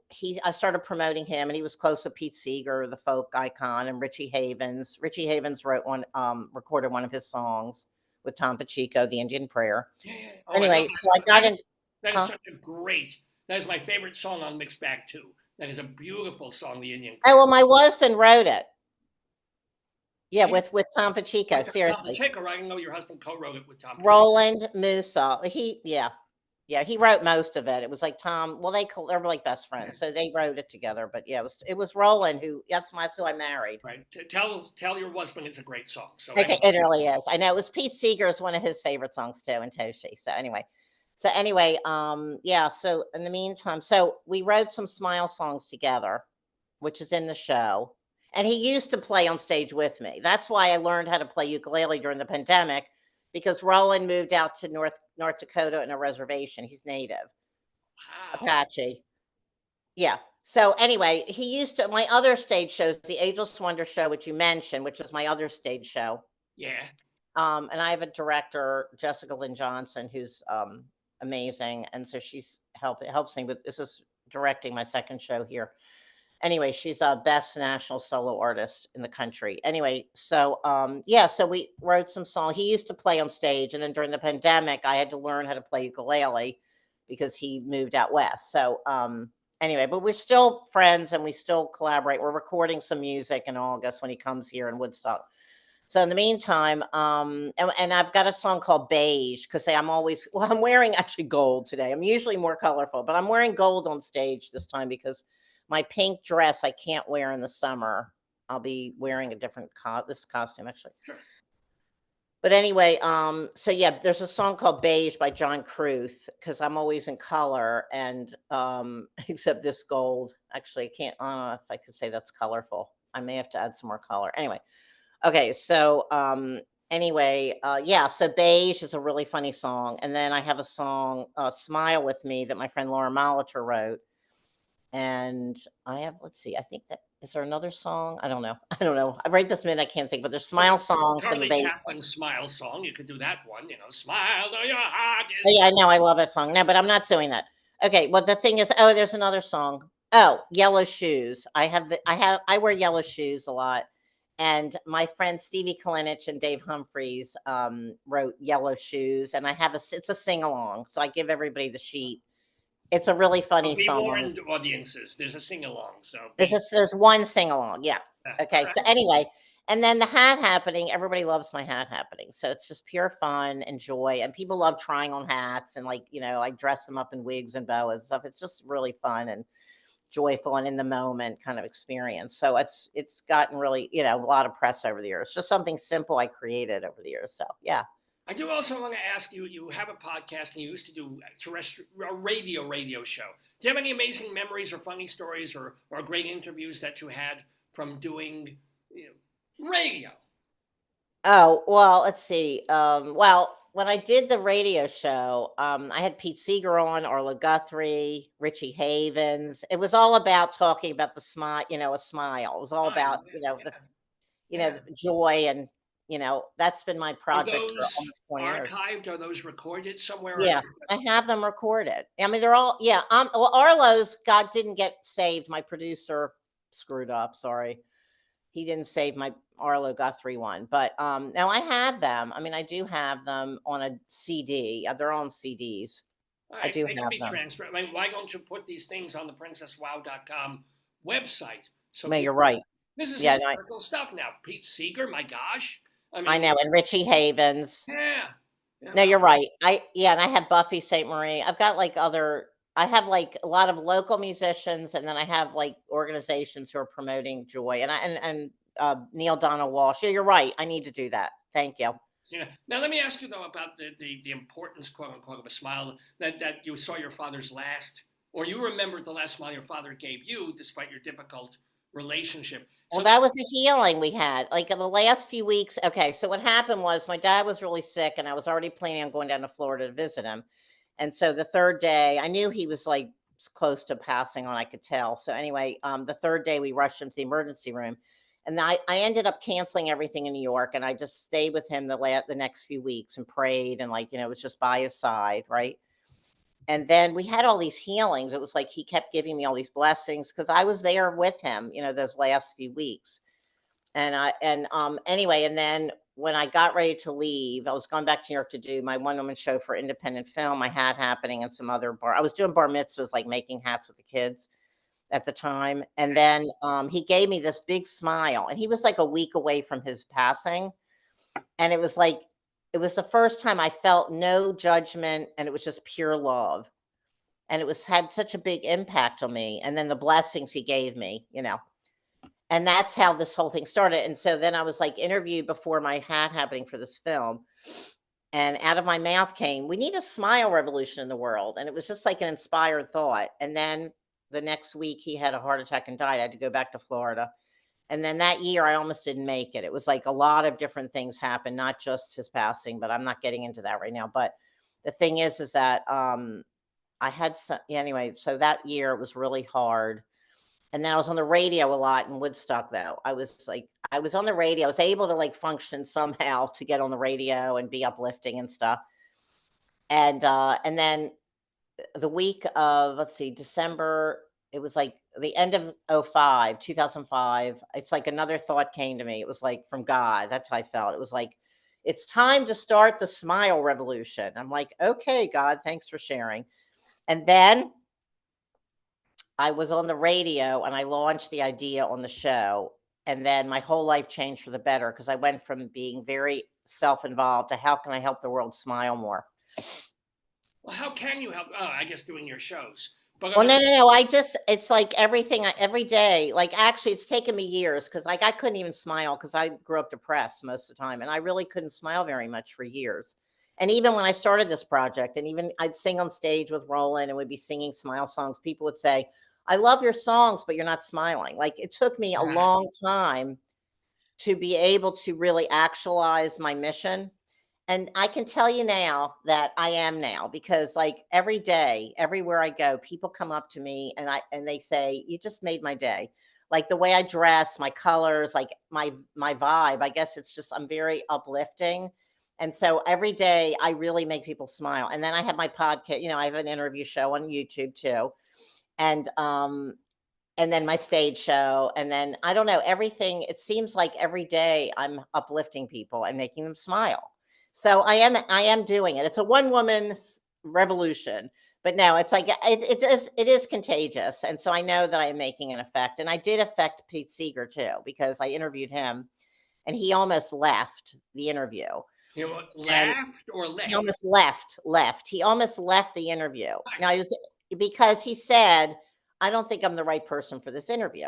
I started promoting him, and he was close to Pete Seeger, the folk icon, and Richie Havens. Richie Havens recorded one of his songs with Tom Pacheco, the Indian Prayer. Yeah. Oh, Anyway, so I got in. That is Huh? such a great. That is my favorite song on Mixed Bag 2. That is a beautiful song, The Indian. Oh well, my husband wrote it. Yeah, He- with Tom Pacheco. Tom Seriously, Pacheco, I didn't know your husband co-wrote it with Tom. Roland Musa. Yeah, he wrote most of it. It was like Tom. Well, they were like best friends, so they wrote it together. But yeah, it was Roland who. That's who I married. Right. Tell your husband it's a great song. So Okay, it really is. I know it was Pete Seeger's one of his favorite songs too, and Toshi. So anyway, yeah. So in the meantime, so we wrote some Smile songs together, which is in the show. And he used to play on stage with me. That's why I learned how to play ukulele during the pandemic, because Roland moved out to North Dakota in a reservation. He's native wow. Apache. Yeah. So anyway, he used to my other stage shows, the Ageless Wonder show, which you mentioned, which is my other stage show. Yeah. And I have a director, Jessica Lynn Johnson, who's amazing, and so she's helps me with this is directing my second show here. Anyway, she's a best national solo artist in the country. Anyway, so yeah, so we wrote some songs. He used to play on stage, and then during the pandemic, I had to learn how to play ukulele because he moved out west. So anyway, but we're still friends and we still collaborate. We're recording some music in August when he comes here in Woodstock. So in the meantime, and I've got a song called Beige because I'm wearing actually gold today. I'm usually more colorful, but I'm wearing gold on stage this time because my pink dress I can't wear in the summer. I'll be wearing a different this costume actually. Sure. But anyway, so yeah, there's a song called Beige by John Cruth because I'm always in color, and except this gold. Actually, I don't know if I could say that's colorful. I may have to add some more color. Anyway, okay, so anyway, yeah, so Beige is a really funny song, and then I have a song, Smile with Me, that my friend Laura Molitor wrote. And I have, let's see, I think is there another song? I don't know. Right this minute, I can't think, but there's Smile songs and the Charlie Beige. Chaplin's Smile song. You could do that one. Smile to your heart. Oh, yeah, I know. I love that song. No, but I'm not doing that. Okay. Well, the thing is, there's another song. Oh, Yellow Shoes. I wear yellow shoes a lot. And my friend Stevie Kalinich and Dave Humphreys wrote Yellow Shoes. And it's a sing along. So I give everybody the sheet. It's a really funny Be song. warned, audiences. There's a sing along. So there's one sing along. Yeah. Okay. Right. So anyway, and then the hat happening. Everybody loves my hat happening. So it's just pure fun and joy. And people love trying on hats. And I dress them up in wigs and boas and stuff. It's just really fun and joyful and in the moment kind of experience. So it's gotten really, a lot of press over the years. Just something simple I created over the years. So yeah. I do also want to ask you, you have a podcast and you used to do a radio show. Do you have any amazing memories or funny stories or great interviews that you had from doing radio? Oh, well, let's see. Well, when I did the radio show, I had Pete Seeger on, Arlo Guthrie, Richie Havens. It was all about talking about the smile, a smile. It was all about, the joy and, that's been my project Are for those almost 20 years. archived? Are those recorded somewhere? Yeah, I have them recorded. I mean, they're all, yeah. Well, Arlo's didn't get saved. My producer screwed up. Sorry. He didn't save my Arlo Guthrie one, but now I have them. I mean, I do have them on a CD. They're on CDs. Right, I do they can have be them. transferred. I mean, why don't you put these things on the princesswow.com website? So No, you're right. This is Yeah, historical stuff now. Pete Seeger, my gosh. I know, and Richie Havens. Yeah. No, you're right. And I have Buffy St. Marie. I've got I have a lot of local musicians, and then I have organizations who are promoting joy. And Neil Donald Walsh. Yeah, you're right. I need to do that. Thank you. Yeah. Now let me ask you though about the importance, quote unquote, of a smile that you saw your father's last, or you remembered the last smile your father gave you, despite your difficult relationship. Well, that was the healing we had. In the last few weeks. Okay, so what happened was my dad was really sick, and I was already planning on going down to Florida to visit him. And so the third day, I knew he was close to passing on, I could tell. So anyway, the third day we rushed him to the emergency room, and I ended up canceling everything in New York, and I just stayed with him the next few weeks and prayed, and like, it was just by his side, right? And then we had all these healings. It was like he kept giving me all these blessings because I was there with him, those last few weeks. Anyway, and then when I got ready to leave, I was going back to New York to do my one woman show for independent film. I had happening and some other I was doing bar mitzvahs, like making hats with the kids at the time. And then he gave me this big smile, and he was like a week away from his passing. And it was the first time I felt no judgment, and it was just pure love. And it had such a big impact on me. And then the blessings he gave me, and that's how this whole thing started. And so then I was like interviewed before my hat happening for this film. And out of my mouth came, we need a smile revolution in the world. And it was just like an inspired thought. And then the next week he had a heart attack and died. I had to go back to Florida. And then that year I almost didn't make it. It was like a lot of different things happened, not just his passing, but I'm not getting into that right now. But the thing is that I had some, anyway, so that year it was really hard. And then I was on the radio a lot in Woodstock, though. I was on the radio. I was able to like function somehow to get on the radio and be uplifting and stuff. And then the week of, let's see, December, it was like the end of 2005. It's like another thought came to me. It was like from God. That's how I felt. It was like, it's time to start the smile revolution. I'm like, okay, God, thanks for sharing. And then I was on the radio and I launched the idea on the show. And then my whole life changed for the better because I went from being very self-involved to how can I help the world smile more? Well, how can you help? Oh, I guess doing your shows. But Well, no. It's like everything, every day. Like, actually, it's taken me years because like I couldn't even smile because I grew up depressed most of the time. And I really couldn't smile very much for years. And even when I started this project, and even I'd sing on stage with Roland and we'd be singing smile songs, people would say, I love your songs, but you're not smiling. Like, it took me a long time to be able to really actualize my mission. And I can tell you now that I am now, because like every day, everywhere I go, people come up to me and they say, you just made my day. Like the way I dress, my colors, like my vibe. I guess it's just, I'm very uplifting. And so every day I really make people smile. And then I have my podcast, I have an interview show on YouTube too. And then my stage show. And then I don't know, everything. It seems like every day I'm uplifting people and making them smile. So I am doing it. It's a one woman revolution, but no, it's like, it is contagious. And so I know that I am making an effect, and I did affect Pete Seeger too, because I interviewed him and he almost left the interview. Laughed or left? He almost left. He almost left the interview. Now, because he said, I don't think I'm the right person for this interview.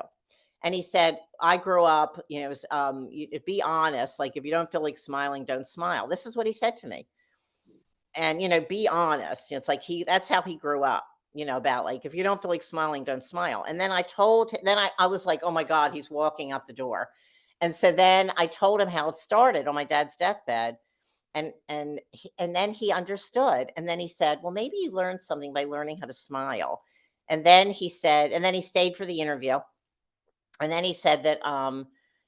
And he said, I grew up, be honest. Like, if you don't feel like smiling, don't smile. This is what he said to me. And, be honest. It's like that's how he grew up, about like, if you don't feel like smiling, don't smile. And then I was like, oh my God, he's walking out the door. And so then I told him how it started on my dad's deathbed. And then he understood. And then he said, well, maybe you learned something by learning how to smile. And then he stayed for the interview. And then he said that,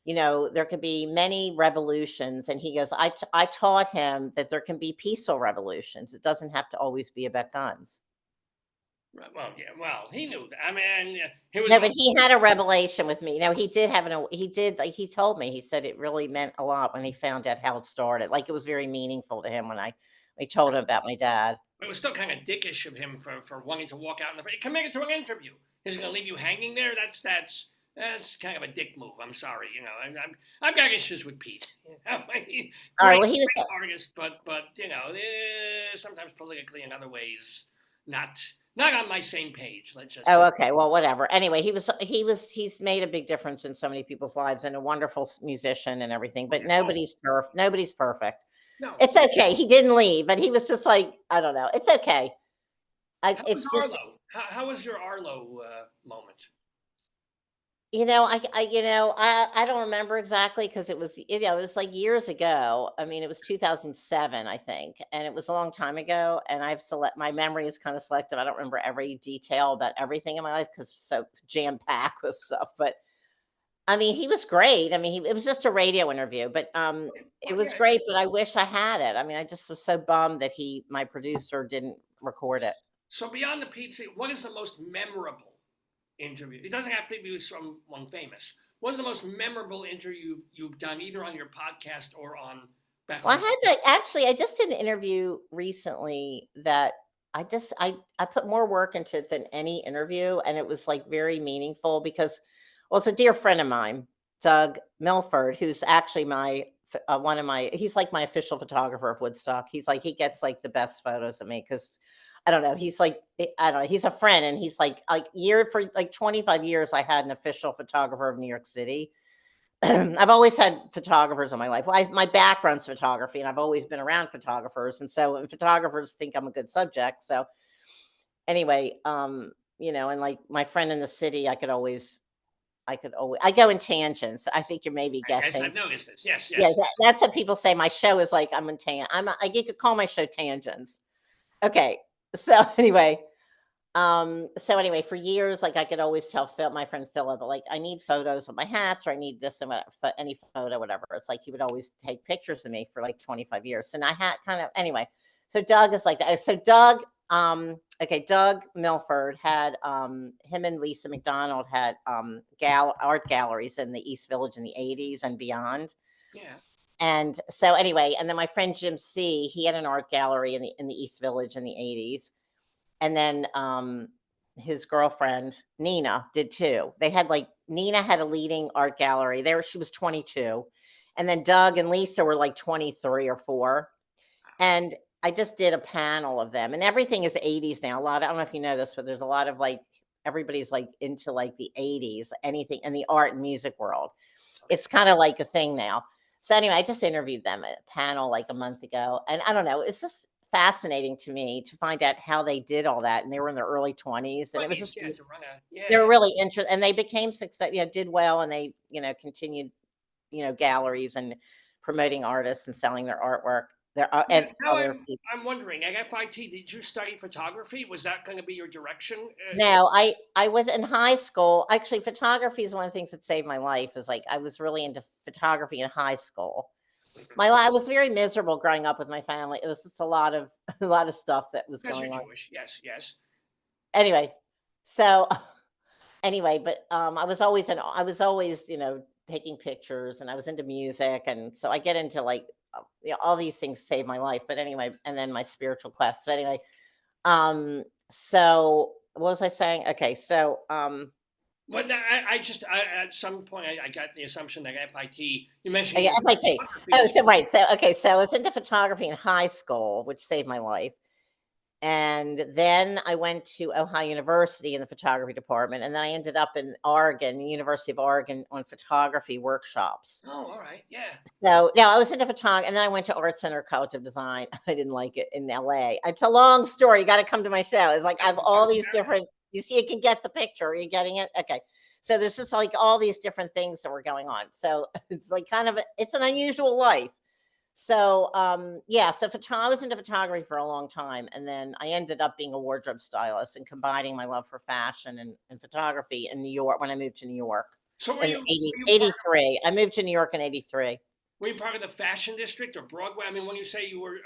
there could be many revolutions. And he goes, I taught him that there can be peaceful revolutions. It doesn't have to always be about guns. Well, yeah. Well, he knew that. I mean, he was. No, but he had a revelation with me. No, he did like he told me. He said it really meant a lot when he found out how it started. Like, it was very meaningful to him when I told him about my dad. It was still kind of dickish of him for wanting to walk out in the. Come into an interview. He's going to leave you hanging there. That's kind of a dick move. I'm sorry. I've got issues with Pete. All right. Well, he was an artist, but sometimes politically in other ways, not on my same page. Let's just. Oh, okay. Well, whatever. Anyway, he's made a big difference in so many people's lives, and a wonderful musician and everything. But nobody's perfect. Nobody's perfect. No, it's okay. He didn't leave, but he was just like, I don't know. It's okay. How was your Arlo moment? I don't remember exactly because it was like years ago. I mean, it was 2007, I think, and it was a long time ago. And my memory is kind of selective. I don't remember every detail about everything in my life because it's so jam packed with stuff. But I mean, he was great. I mean, it was just a radio interview, but it Well, was yeah. great. But I wish I had it. I mean, I just was so bummed that my producer, didn't record it. So beyond the pizza, what is the most memorable interview? It doesn't have to be with someone famous. What is the most memorable interview you've done, either on your podcast or on back Well, on I the? had to actually. I just did an interview recently that I put more work into it than any interview, and it was like very meaningful because, well, it's a dear friend of mine, Doug Milford, who's actually one of my. He's like my official photographer of Woodstock. He gets like the best photos of me because I don't know. He's like I don't know. He's a friend, and he's like year for like 25 years. I had an official photographer of New York City. I've always had photographers in my life. Well, my background's photography, and I've always been around photographers, and so and photographers think I'm a good subject. So anyway, and like my friend in the city, I go in tangents. I think you're maybe Yes, guessing. I've noticed this. Yes, Yeah, yes. that's what people say. My show is like I'm in tan. You could call my show tangents. Okay, so anyway, for years, like I could always tell my friend Philip, like I need photos of my hats or I need this and whatever, any photo, whatever. It's like he would always take pictures of me for like 25 years. And I had kind of anyway. So Doug is like that. So Doug Milford had him and Lisa McDonald had art galleries in the East Village in the 80s and beyond. Yeah. And so anyway, and then my friend Jim C, he had an art gallery in the East Village in the 80s, and then his girlfriend Nina did too. Nina had a leading art gallery there. She was 22, and then Doug and Lisa were like 23 or 4. And I just did a panel of them, and everything is 80s now. I don't know if you know this, but there's a lot of like everybody's like into like the 80s, anything in the art and music world. It's kind of like a thing now. So anyway, I just interviewed them at a panel like a month ago, and I don't know, it's just fascinating to me to find out how they did all that, and they were in their early 20s, and it was 20s, just yeah, to run a, yeah, they were yeah. really interesting, and they became success, did well, and they continued galleries and promoting artists and selling their artwork, and Now other I'm people. I'm wondering, at FIT, did you study photography? Was that going to be your direction? No, I was in high school. Actually, photography is one of the things that saved my life. Is like I was really into photography in high school. I was very miserable growing up with my family. It was just a lot of a lot of stuff that was Because you're going on. Jewish. Yes, yes. Anyway, so anyway, but I was always, taking pictures, and I was into music, and so I get into like all these things save my life. But anyway, and then my spiritual quest. But anyway, so what was I saying? Okay, so Well, at some point I got the assumption that FIT. You mentioned oh, you yeah, were FIT. photography Oh, was so right. So okay, so I was into photography in high school, which saved my life. And then I went to Ohio University in the photography department, and then I ended up in Oregon, the University of Oregon, on photography workshops. Oh, all right, yeah. So now I was into photography, and then I went to Art Center College of Design. I didn't like it in LA. It's a long story. You got to come to my show. It's like I have all these different. You see, you can get the picture. Are you getting it? Okay. So there's just like all these different things that were going on. So it's like it's an unusual life. So yeah, so I was into photography for a long time, and then I ended up being a wardrobe stylist and combining my love for fashion and photography in New York when I moved to New York So in were you part 83. I moved to New York in 83. were you part of the fashion district or Broadway? I mean, when you say you were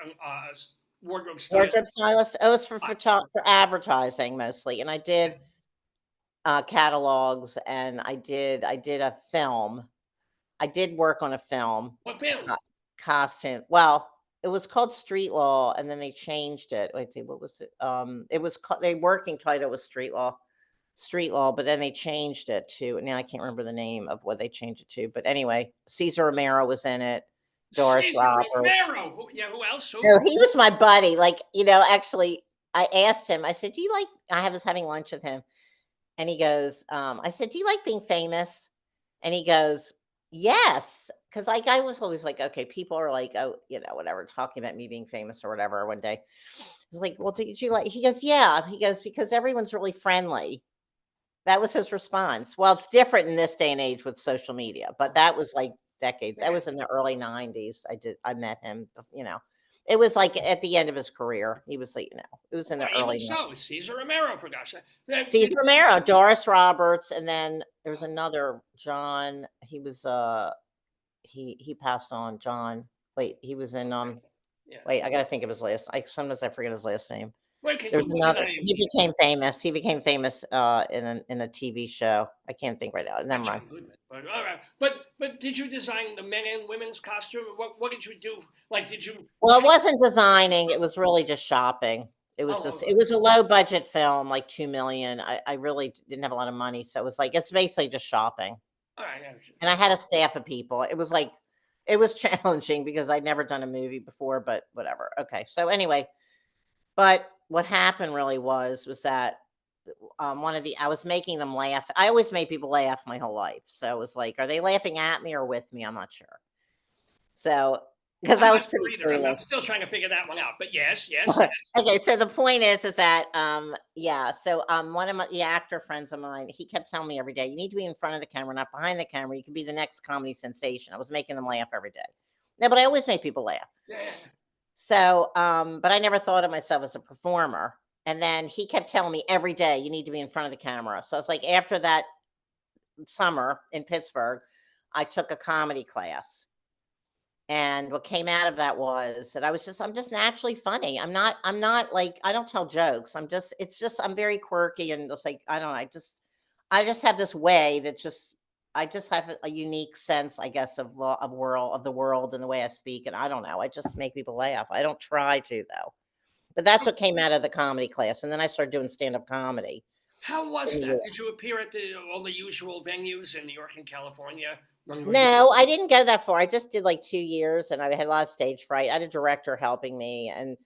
wardrobe stylist, Wardrobe stylist. Oh, it was I, for advertising mostly, and I did catalogs, and I did a film. I did work on a film what film? co- costume. Well, it was called Street Law, and then they changed it. Wait, see, what was it? It was the working title was Street Law, but then they changed it to now I can't remember the name of what they changed it to. But anyway, Caesar Romero was in it, Doris Caesar Roberts. Romero. Yeah, who else? Who? No, he was my buddy. Like, actually, I asked him, I said, I was having lunch with him, and he goes, I said, "Do you like being famous?" And he goes, "Yes." Because like I was always like, okay, people are like, oh, whatever, talking about me being famous or whatever one day. I was like, well, did you like he goes, yeah. He goes, because everyone's really friendly. That was his response. Well, it's different in this day and age with social media, but that was like decades. That Yeah. was in the early 90s. I met him, it was like at the end of his career. He was like, it was in the Even early so, Caesar Romero, for gosh sake. Now, Cesar Romero, Doris Roberts, and then there was another John. He was he passed on. John. Wait, he was in yeah. wait, I gotta think of his last. Sometimes I forget his last name. Well, can There's you put it another. on He became famous. He became famous in a TV show. I can't think right now. Never mind. John Goodman. But all right. But did you design the men and women's costume? What did you do? Like, did you? Well, it wasn't designing. It was really just shopping. It was Oh, it was a low budget film, like 2 million. I really didn't have a lot of money, so it was like it's basically just shopping. all right. Yeah. And I had a staff of people. It was like it was challenging because I'd never done a movie before, but whatever. Okay. So anyway, but what happened really was that I was making them laugh. I always made people laugh my whole life. So it was like, are they laughing at me or with me? I'm not sure. So because I'm I not was sure pretty either. I'm clueless. still trying to figure that one out. But yes. Okay, so the point is that yeah, so one of the actor friends of mine, he kept telling me every day, you need to be in front of the camera, not behind the camera. You could be the next comedy sensation. I was making them laugh every day. No, but I always make people laugh. Yeah. So but I never thought of myself as a performer. And then he kept telling me every day, you need to be in front of the camera. So it's like after that summer in Pittsburgh, I took a comedy class. And what came out of that was that I'm just naturally funny. I'm not like, I don't tell jokes. I'm very quirky and it's like, I don't know. I just have this way that I just have a unique sense, I guess, of the world and the way I speak. And I don't know. I just make people laugh. I don't try to though, but that's what came out of the comedy class. And then I started doing stand-up comedy. How was in New that? York. Did you appear at all the usual venues in New York and California? No, I didn't go that far. I just did like 2 years and I had a lot of stage fright. I had a director helping me and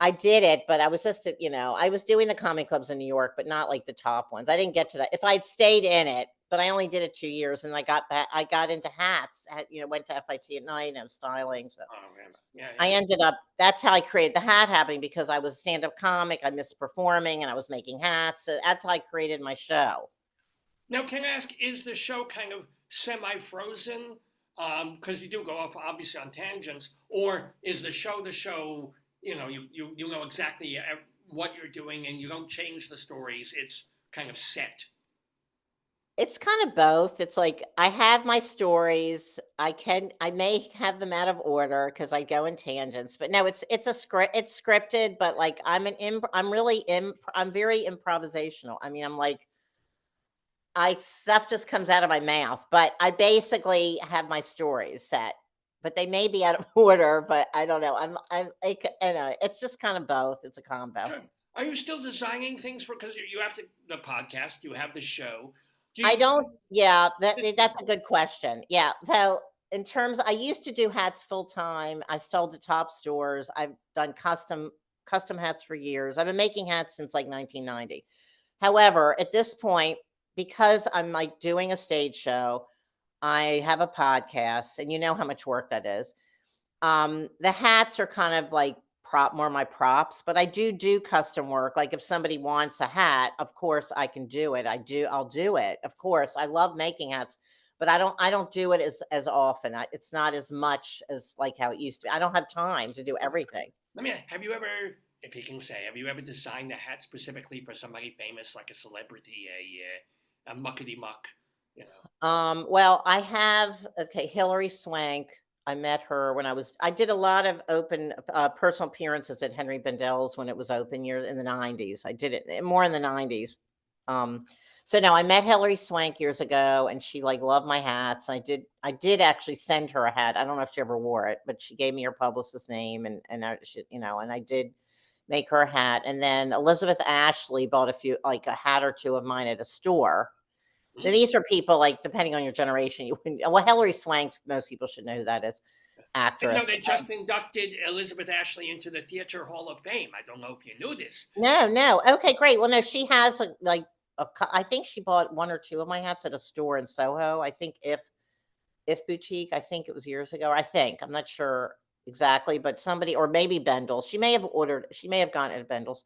I did it, but I was just, I was doing the comedy clubs in New York, but not like the top ones. I didn't get to that. If I'd stayed in it, but I only did it 2 years and I got back, I got into hats, went to FIT at night and I was styling. So Oh, man. Yeah. I ended up, that's how I created the hat happening because I was a stand up comic. I missed performing and I was making hats. So that's how I created my show. Now, can I ask, is the show kind of semi-frozen? Because you do go off obviously on tangents, or is the show? You know exactly what you're doing, and you don't change the stories. It's kind of set. It's kind of both. It's like I have my stories. I may have them out of order because I go in tangents, but no, it's a script. It's scripted, but like I'm very improvisational. I mean, I'm like I stuff just comes out of my mouth, but I basically have my stories set. But they may be out of order, but I don't know. It's just kind of both. It's a combo. Sure. Are you still designing things for? Because you have the podcast, you have the show. Do I you? don't yeah, that's a good question. Yeah, so in terms I used to do hats full time. I sold to top stores. I've done custom hats for years. I've been making hats since like 1990. However, at this point, because I'm like doing a stage show, I have a podcast, and you know how much work that is. The hats are kind of like more my props, but I do custom work. Like if somebody wants a hat, of course I can do it. I'll do it. Of course. I love making hats, but I don't do it as often. It's not as much as like how it used to be. I don't have time to do everything. Let me. Have you ever, if you can say, have you ever designed a hat specifically for somebody famous, like a celebrity, a muckety muck? Well, I have Hillary Swank. I met her when I did a lot of open personal appearances at Henry Bendel's when it was open years in the 90s. I did it more in the 90s. So now I met Hillary Swank years ago and she like loved my hats. I did actually send her a hat. I don't know if she ever wore it, but she gave me her publicist's name and I did make her a hat. And then Elizabeth Ashley bought a hat or two of mine at a store. Now, these are people like depending on your generation. Well, Hillary Swank, most people should know who that is, actress. They just inducted Elizabeth Ashley into the Theater Hall of Fame. I don't know if you knew this. No. Okay, great. Well, no, she has I think she bought one or two of my hats at a store in Soho. I think if boutique. I think it was years ago. I'm not sure exactly, but somebody or maybe Bendel's. She may have gotten it at Bendel's.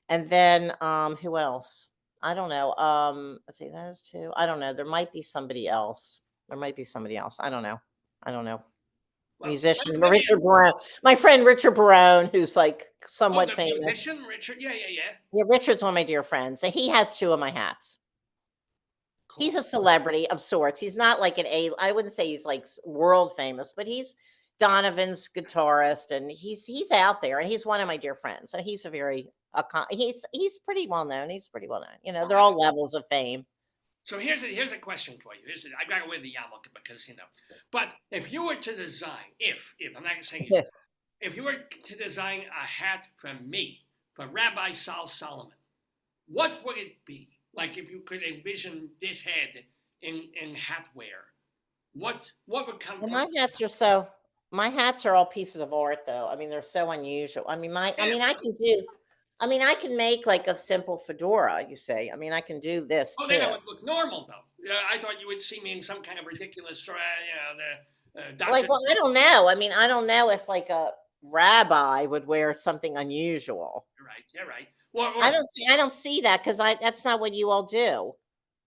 And then who else? I don't know. Let's see, those two. I don't know. There might be somebody else. There might be somebody else. I don't know. I don't know. Well, Musician, let me Richard Barone. My friend Richard Barone, who's like oh, somewhat the famous. musician, Richard. Yeah, yeah, yeah. Yeah, Richard's one of my dear friends. And he has two of my hats. Cool. He's a celebrity of sorts. He's not like I wouldn't say he's like world famous, but he's Donovan's guitarist, and he's out there, and he's one of my dear friends. So he's a very he's pretty well known. He's pretty well known. You know, they're all levels of fame. So here's a question for you. I got to wear the yarmulke because But if you were to design, if I'm not saying you, if you were to design a hat for me, for Rabbi Sal Solomon, what would it be? Like if you could envision this head in hat wear, what would come? Well, from my hats are all pieces of art, though. I mean, they're so unusual. I mean, I can make like a simple fedora. You say, I mean, I can do this Oh, too. then I would look normal though. Yeah, I thought you would see me in some kind of ridiculous, Dr. Like, well, I don't know. I mean, I don't know if like a rabbi would wear something unusual. You're right. You're right. Or, I don't see that because that's not what you all do.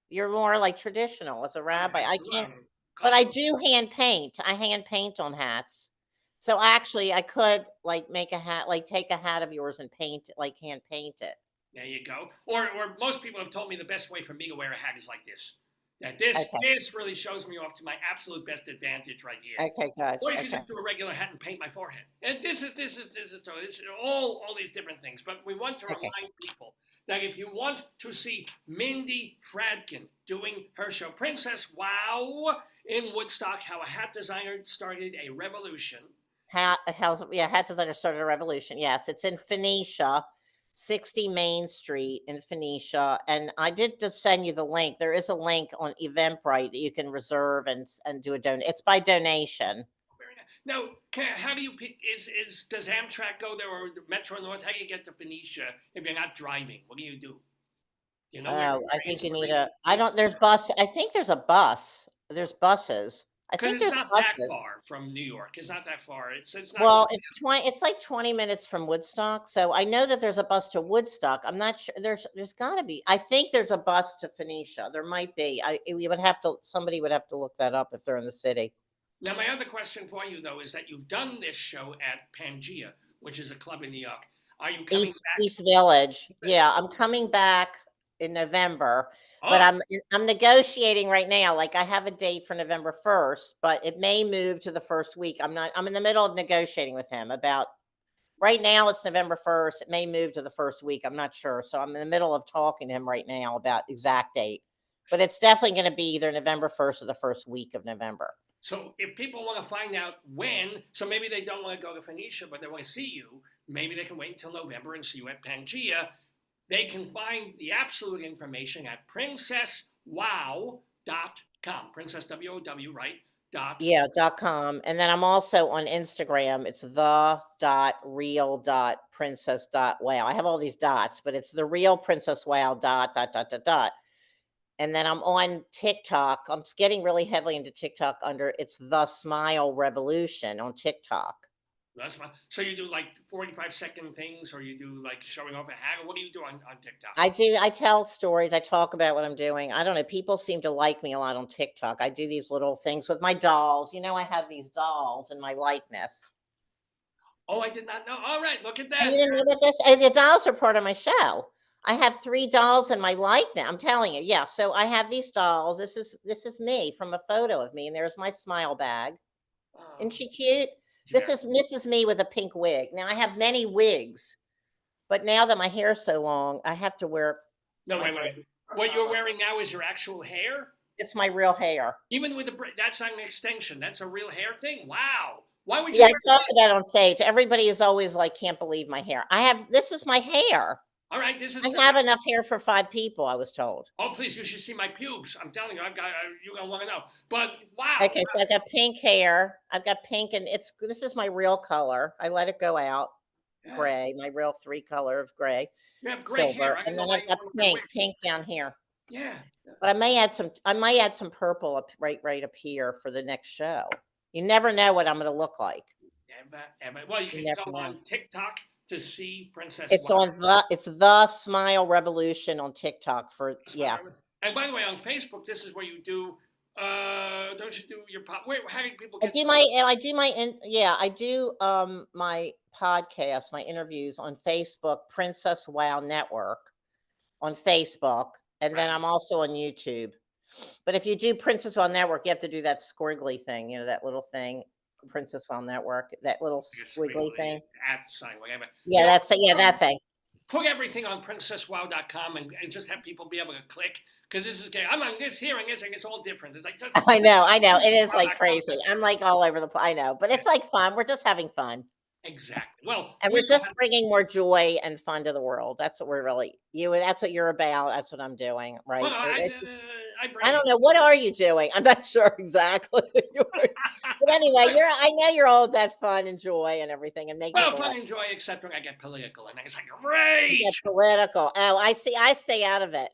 You're more like traditional as a rabbi. I can't, but I do hand paint. I hand paint on hats. So actually, I could like make a hat, like take a hat of yours and paint, like hand paint it. There you go. Or most people have told me the best way for me to wear a hat is like this. That this Okay. this really shows me off to my absolute best advantage right here. Okay, good. Or you could Okay. just do a regular hat and paint my forehead. And this is all these different things. But we want to Okay. remind people that if you want to see Mindy Fradkin doing her show Princess Wow in Woodstock, how a hat designer started a revolution. Hat designer started a revolution. Yes, it's in Phoenicia, 60 Main Street in Phoenicia. And I did just send you the link. There is a link on Eventbrite that you can reserve and do a donation. It's by donation. Very nice. Now, how do you pick? Does Amtrak go there or the Metro North? How do you get to Phoenicia if you're not driving? What do you do? You know where Oh, I trains think you are need great? there's bus. I think there's a bus. There's buses. I Because think it's there's not that buses. far from New York. It's not that far. It's not. Well, it's like 20 minutes from Woodstock. So I know that there's a bus to Woodstock. I'm not sure there's got to be. I think there's a bus to Phoenicia. There might be. Somebody would have to look that up if they're in the city. Now, my other question for you though is that you've done this show at Pangea, which is a club in New York. Are you coming back? East Village. Yeah, I'm coming back in November, but Oh, I'm negotiating right now. Like I have a date for November 1st, but it may move to the first week. I'm in the middle of negotiating with him about right now it's November 1st. It may move to the first week. I'm not sure. So I'm in the middle of talking to him right now about exact date. But it's definitely going to be either November 1st or the first week of November. so if people want to find out when, so maybe they don't want to go to Phoenicia, but they want to see you, maybe they can wait until November and see you at Pangea. They can find the absolute information at princesswow.com. Princess WOW, right? Yeah, .com. And then I'm also on Instagram. It's the.real.princess.wow. I have all these dots, but it's the real princess wow dot. And then I'm on TikTok. I'm getting really heavily into TikTok it's the Smile Revolution on TikTok. That's fine. So you do like 45-second things, or you do like showing off a hat, or what do you do on TikTok? I tell stories. I talk about what I'm doing. I don't know. People seem to like me a lot on TikTok. I do these little things with my dolls. You know, I have these dolls in my likeness. Oh, I did not know. All right, look at You that. didn't know about this? And the dolls are part of my show. I have 3 dolls in my likeness. I'm telling you. Yeah. So I have these dolls. This is me from a photo of me, and there's my smile bag. Isn't she cute? This is Mrs. Me with a pink wig. Now I have many wigs, but now that my hair is so long, I have to wear. No, wait. What you're wearing now is your actual hair? It's my real hair. Even with that's not an extension. That's a real hair thing. Wow. Why would you? Yeah, I talk about it on stage. Everybody is always like, "Can't believe my hair." This is my hair. All right, this is. I have enough hair for 5 people. I was told. Oh, please, you should see my pubes. I'm telling you, you're gonna want to know. But wow. Okay, so I got pink hair. I've got pink, and this is my real color. I let it go out. Yeah. Gray, my real 3 color of gray. You have gray hair. And then I've got pink down here. Yeah. But I might add some purple up right up here for the next show. You never know what I'm going to look like. Well, you can go on TikTok, to see Princess It's Wow. on the Smile Revolution on TikTok for yeah. And by the way, on Facebook, this is where you do. Don't you do your pop? Wait, how do people I get? do my podcast, my interviews on Facebook, Princess Wow Network on Facebook, and then Right. I'm also on YouTube. But if you do Princess Wow Network, you have to do that squiggly thing, that little thing, Princess Wow Network, that little squiggly thing. At sign, whatever. Yeah, that's it. Yeah, that thing. Put everything on princesswow.com and just have people be able to click because this is okay. I'm on this here and this and it's all different. It's like just I know. It is like princesswow.com. crazy. I'm like all over the place. I know, but it's like fun. We're just having fun. Exactly. Well, And we're just bringing more joy and fun to the world. That's what we're really that's what you're about. That's what I'm doing, right? well, I don't know. What are you doing? I'm not sure exactly. But anyway, I know you're all about fun and joy and everything and make people fun and joy, except when I get political and it's like rage. get political. Oh, I see. I stay out of it.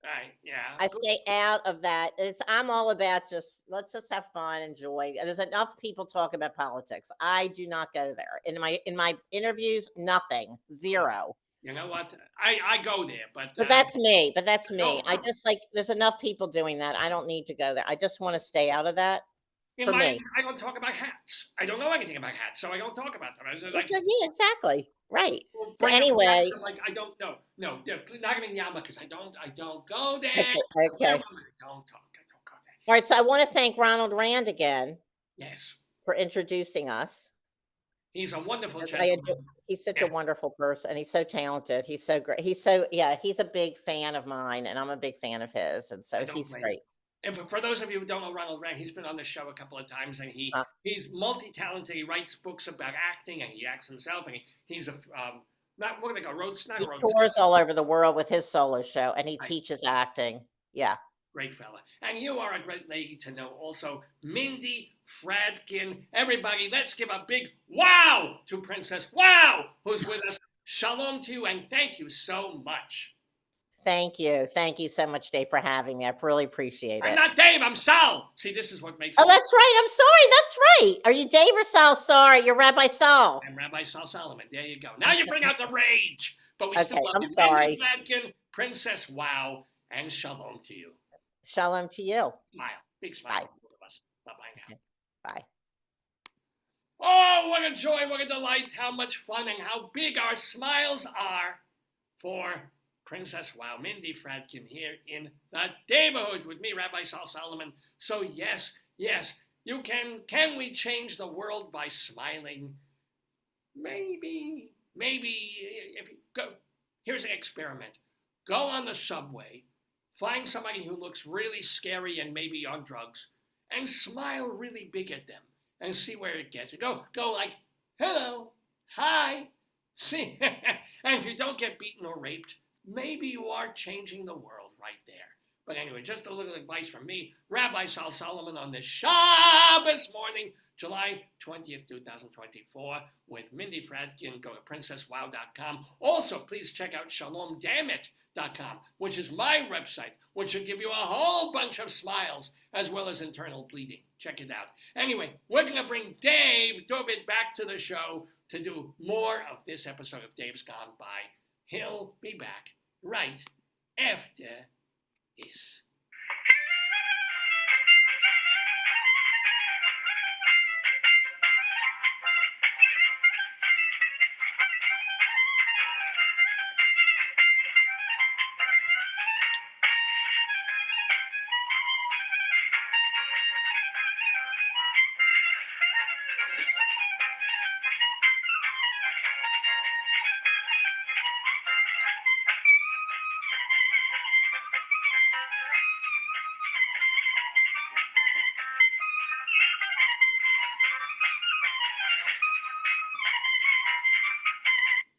Right, yeah. I stay out of that. I'm all about let's just have fun and joy. There's enough people talk about politics. I do not go there. In my interviews, nothing. Zero. You know what? I go there, but that's me. No. I just there's enough people doing that. I don't need to go there. I just want to stay out of that. I don't talk about hats. I don't know anything about hats, so I don't talk about them. Yeah, exactly. Right. So bring up anyway, hats, like I don't know. No, not even Yama because I don't go there. okay. I don't talk. I don't go there. All right. So I want to thank Ronald Rand again. Yes. For introducing us. He's a wonderful gentleman. He's such a wonderful person, and he's so talented. He's so great. He's a big fan of mine, and I'm a big fan of his, and so he's great. And for those of you who don't know Ronald Rand, he's been on the show a couple of times, and he's multi-talented. He writes books about acting, and he acts himself, and he's a He tours all over the world with his solo show, and he teaches acting. Yeah. Great fella. And you are a great lady to know also. Mindy Fradkin. Everybody, let's give a big wow to Princess Wow, who's with us. Shalom to you, and thank you so much. Thank you. Thank you so much, Dave, for having me. I really appreciate it. I'm not Dave, I'm Sal. See, this is what makes Oh, that's right. I'm sorry. That's right. Are you Dave or Sal? Sorry, you're Rabbi Sal. I'm Rabbi Sal Solomon. There you go. Now you bring out the rage. But we still love I'm you. sorry. Mindy Fradkin, Princess Wow, and shalom to you. Shalom to you. Smile. Big smile. Bye. For both of us. Bye-bye now. Bye. Oh, what a joy, what a delight, how much fun, and how big our smiles are for Princess Wow, Mindy Fradkin here in the Daverhood with me, Rabbi Sal Solomon. So yes, you can we change the world by smiling? Maybe, if you go, here's an experiment. Go on the subway, find somebody who looks really scary and maybe on drugs, and smile really big at them and see where it gets. Go like, hello, hi, see, and if you don't get beaten or raped, maybe you are changing the world right there. But anyway, just a little advice from me, Rabbi Sal Solomon, on this Shabbos morning, July 20th, 2024, with Mindy Fradkin. Go to princesswow.com. Also, please check out shalomdammit.com, which is my website, which will give you a whole bunch of smiles as well as internal bleeding. Check it out. Anyway, we're going to bring Dave David back to the show to do more of this episode of Dave's Gone By. He'll be back right after this.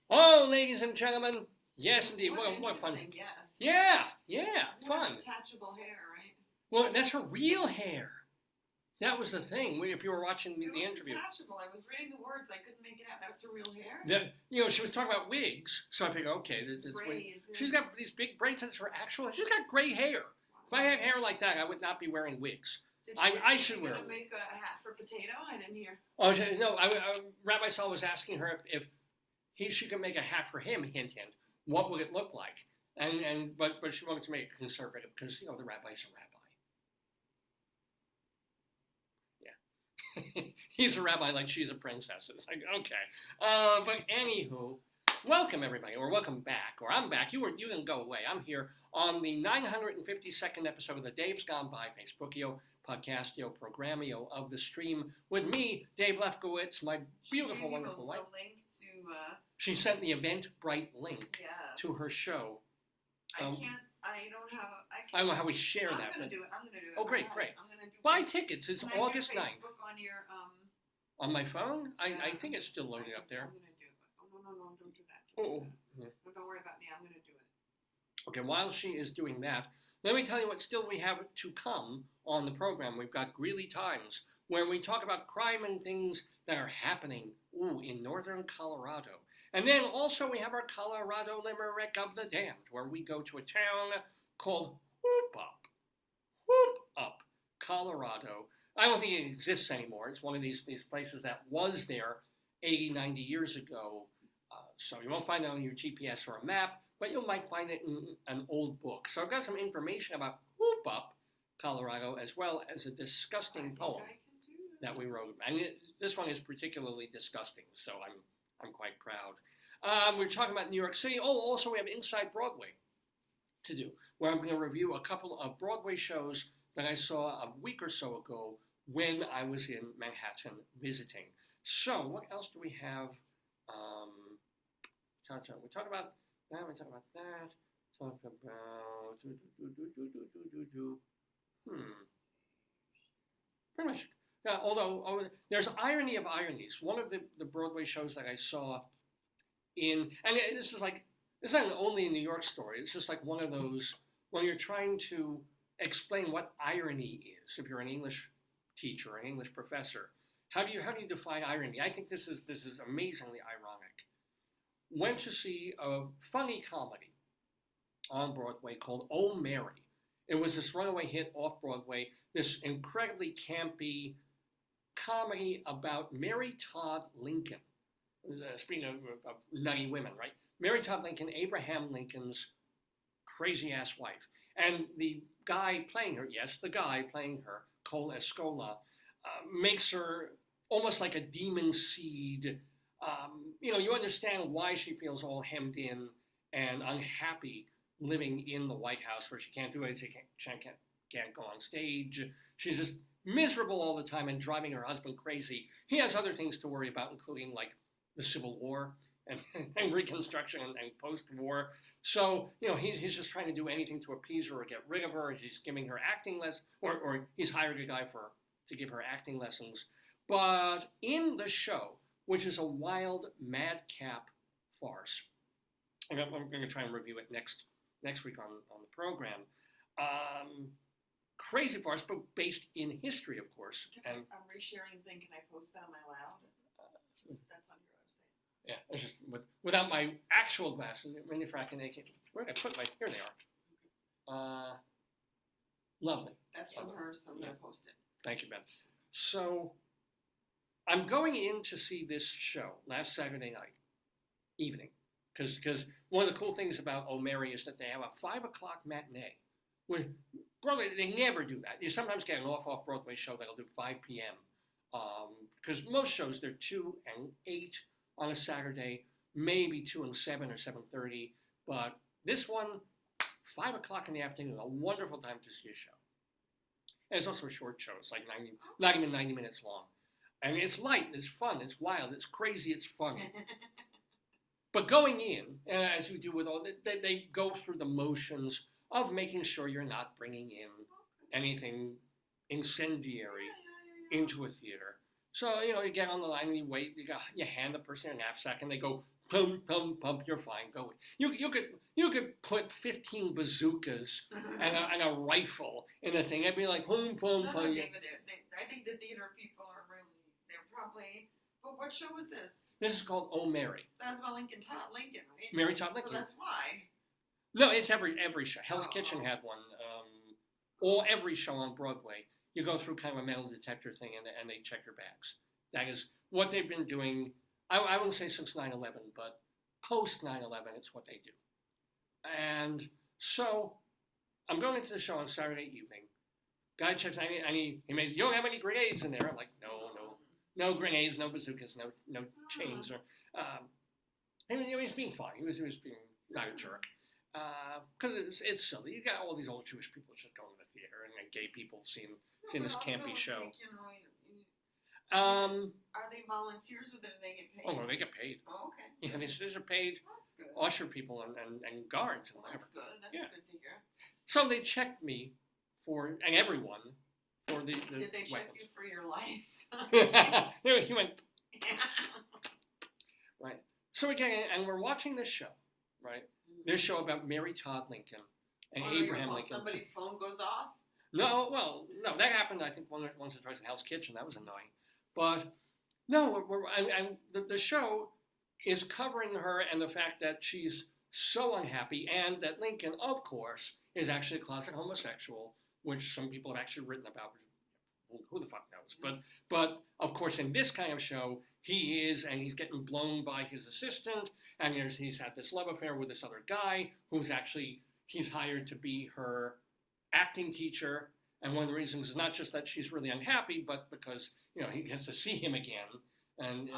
Oh, ladies and gentlemen, yes, indeed. What fun. Yes. Yeah, fun. Detachable hair, right? Well, that's her real hair. That was the thing. If you were watching the interview. Detachable. I was reading the words. I couldn't make it out. That's her real hair? She was talking about wigs. So I figured, okay. Braids, she's got these big braids. That's her actual. She's got gray hair. If I had hair like that, I would not be wearing wigs. I should wear. Did she make a hat for Potato? I didn't hear. Oh no! Rabbi Saul was asking her if she could make a hat for him. Hint, hint. What would it look like? But she wanted to make it conservative because the rabbi's a rabbi. Yeah, he's a rabbi like she's a princess. It's like okay. But anywho, welcome everybody, or welcome back, or I'm back. You didn't go away. I'm here on the 952nd episode of the Dave's Gone By Facebookio, Podcastio, Programmio of the stream with me, Dave Lefkowitz, my beautiful, wonderful wife. Link to. She sent the Eventbrite link Yes. to her show. I don't have. I don't know how we share that. I'm gonna do it. Oh, great. I'm gonna do. Buy tickets. It's Can I August get 9th. Facebook on your On my phone? I think it's still loading up there. I'm gonna do it. Oh no, don't do that. Oh. Yeah. No, don't worry about me. I'm gonna do it. Okay, while she is doing that, let me tell you what still we have to come on the program. We've got Greeley Times, where we talk about crime and things that are happening in northern Colorado. And then also we have our Colorado Limerick of the Damned, where we go to a town called Hoopup, Colorado. I don't think it exists anymore. It's one of these places that was there 80, 90 years ago. So you won't find it on your GPS or a map, but you might find it in an old book. So I've got some information about Hoopup, Colorado, as well as a disgusting poem that we wrote. And this one is particularly disgusting, so I'm quite proud. We're talking about New York City. Oh, also we have Inside Broadway to do, where I'm going to review a couple of Broadway shows that I saw a week or so ago when I was in Manhattan visiting. So what else do we have? We talk about that. We talk about that. Talk about pretty much. Yeah, although there's irony of ironies. One of the Broadway shows that I saw and this is not only a New York story. It's just like one of those when you're trying to explain what irony is. If you're an English teacher or an English professor, how do you define irony? I think this is amazingly ironic. Went to see a funny comedy on Broadway called Oh Mary. It was this runaway hit off Broadway. This incredibly campy comedy about Mary Todd Lincoln. Speaking of nutty women, right? Mary Todd Lincoln, Abraham Lincoln's crazy-ass wife. And the guy playing her, Cole Escola, makes her almost like a demon seed. You understand why she feels all hemmed in and unhappy living in the White House where she can't do anything, can't go on stage. She's just miserable all the time and driving her husband crazy. He has other things to worry about, including like the Civil War and Reconstruction and post-war. So, he's just trying to do anything to appease her or get rid of her. He's giving her acting lessons, or he's hired a guy to give her acting lessons. But in the show, which is a wild madcap farce, and I'm going to try and review it next week on the program. Crazy farce, but based in history, of course. And I'm resharing thing. Can I post that on my loud? That's on your website. Yeah, it's just without my actual glasses. Mindy Fradkin, where did I put my? Here they are. Lovely. That's from her, so I'm going to post it. Thank you, Ben. So I'm going in to see this show last Saturday night evening because one of the cool things about O'Mary is that they have a 5 o'clock matinee. Broadway, they never do that. You sometimes get an off-Broadway show that'll do 5 p.m. Because most shows, they're 2 and 8 on a Saturday, maybe 2 and 7 or 7:30. But this one, 5 o'clock in the afternoon, a wonderful time to see a show. And it's also a short show. It's like not even 90 minutes long. And it's light, it's fun, it's wild, it's crazy, it's fun. But going in, as you do with all, they go through the motions of making sure you're not bringing in anything incendiary into a theater. So, you get on the line and you wait, you hand the person a knapsack and they go, pump, pump, pump, you're fine, go. You could put 15 bazookas and a rifle in the thing. I'd be like, boom, boom, boom. I think the theater people are they're probably, but what show was this? This is called Oh Mary. That was about Lincoln, right? Mary Todd Lincoln. So that's why. No, it's every show. Hell's Kitchen had one. Or every show on Broadway, you go through kind of a metal detector thing and they check your bags. That is what they've been doing I wouldn't say since 9/11, but post 9/11, it's what they do. And so I'm going into the show on Saturday evening. Guy checks, you don't have any grenades in there? I'm like, no grenades, no bazookas, no chains. Or, he's being fine. He was being not a jerk. Because it's silly. You got all these old Jewish people just going to the theater and gay people seeing this campy show. Are they volunteers or do they get paid? Oh, no, they get paid. Oh, okay. Yeah, these are paid That's good. usher people and guards and whatever. That's good. That's good to hear. So they checked me and everyone for the Did they check weapons. you for your lice? He went, right. So again, and we're watching this show, right? This show about Mary Todd Lincoln and Abraham Lincoln. Somebody's phone goes off? No, that happened, I think, once or twice in Hell's Kitchen. That was annoying. But, no, the show is covering her and the fact that she's so unhappy and that Lincoln, of course, is actually a closet homosexual, which some people have actually written about. Who the fuck knows? But of course, in this kind of show, he is, and he's getting blown by his assistant, and he's had this love affair with this other guy who's actually, he's hired to be her acting teacher. And one of the reasons is not just that she's really unhappy, but because, he gets to see him again. And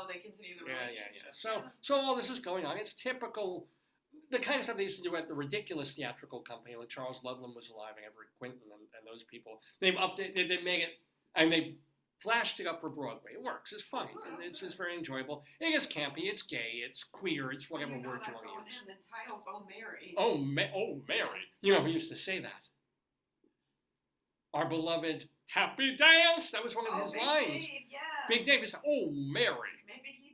they continue the relationship. So all this is going on. It's typical, the kind of stuff they used to do at the ridiculous theatrical company when Charles Ludlam was alive and Everett Quinton and those people. They've updated, they made it, and they flashed it up for Broadway. It works. It's funny. It's very enjoyable. It is campy. It's gay. It's queer. It's whatever word you want to use. The title's Oh Mary. Oh Mary. Who used to say that? Our beloved Happy Dance. That was one of his lines. Dave, yeah. Big Dave is, oh, Mary. Maybe he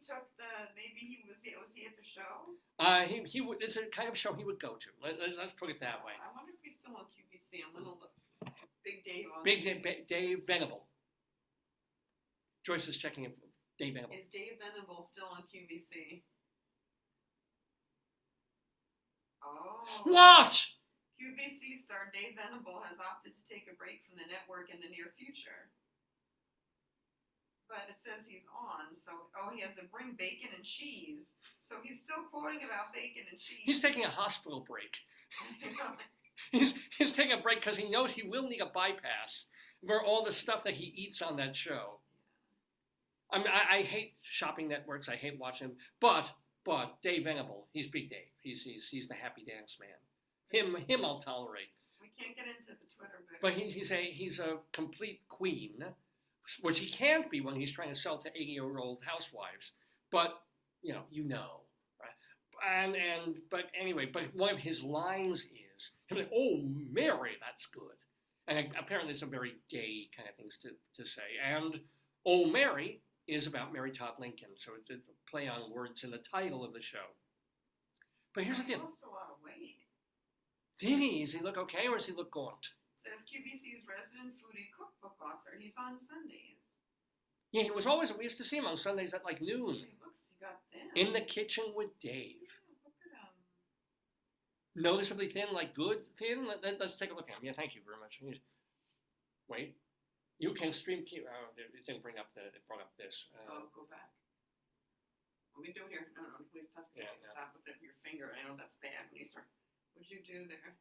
was he at the show? He would. It's a kind of show he would go to. Let's put it that way. I wonder if he's still on QVC. I'm gonna look. Big Dave on. Dave Venable. Joyce is checking if Dave Venable. Is Dave Venable still on QVC? Oh. What? QVC star Dave Venable has opted to take a break from the network in the near future. But it says he's on, so he has to bring bacon and cheese. So he's still quoting about bacon and cheese. He's taking a hospital break. He's taking a break because he knows he will need a bypass for all the stuff that he eats on that show. I mean, I hate shopping networks. I hate watching them. But Dave Venable, he's Big Dave. He's the Happy Dance man. Him I'll tolerate. We can't get into the Twitter bit. But he's a complete queen, which he can't be when he's trying to sell to 80-year-old housewives. But right? But anyway, but one of his lines is, "Oh Mary, that's good," and apparently some very gay kind of things to say. And "Oh Mary" is about Mary Todd Lincoln, so it's a play on words in the title of the show. But here's the deal. He lost a lot of weight. Did he? Does he look okay, or does he look gaunt? Says QVC's resident foodie cookbook author. He's on Sundays. Yeah, he was always. We used to see him on Sundays at like noon. He got thin. In the kitchen with Dave. Yeah, look at him. Noticeably thin, like good thin. Let's take a look at him. Yeah, thank you very much. Wait, you can stream. Oh, it didn't bring up it brought up this. Go back. Let me do it here. No, please stop. Yeah, stop with your finger. I know that's bad when you start. What'd you do there?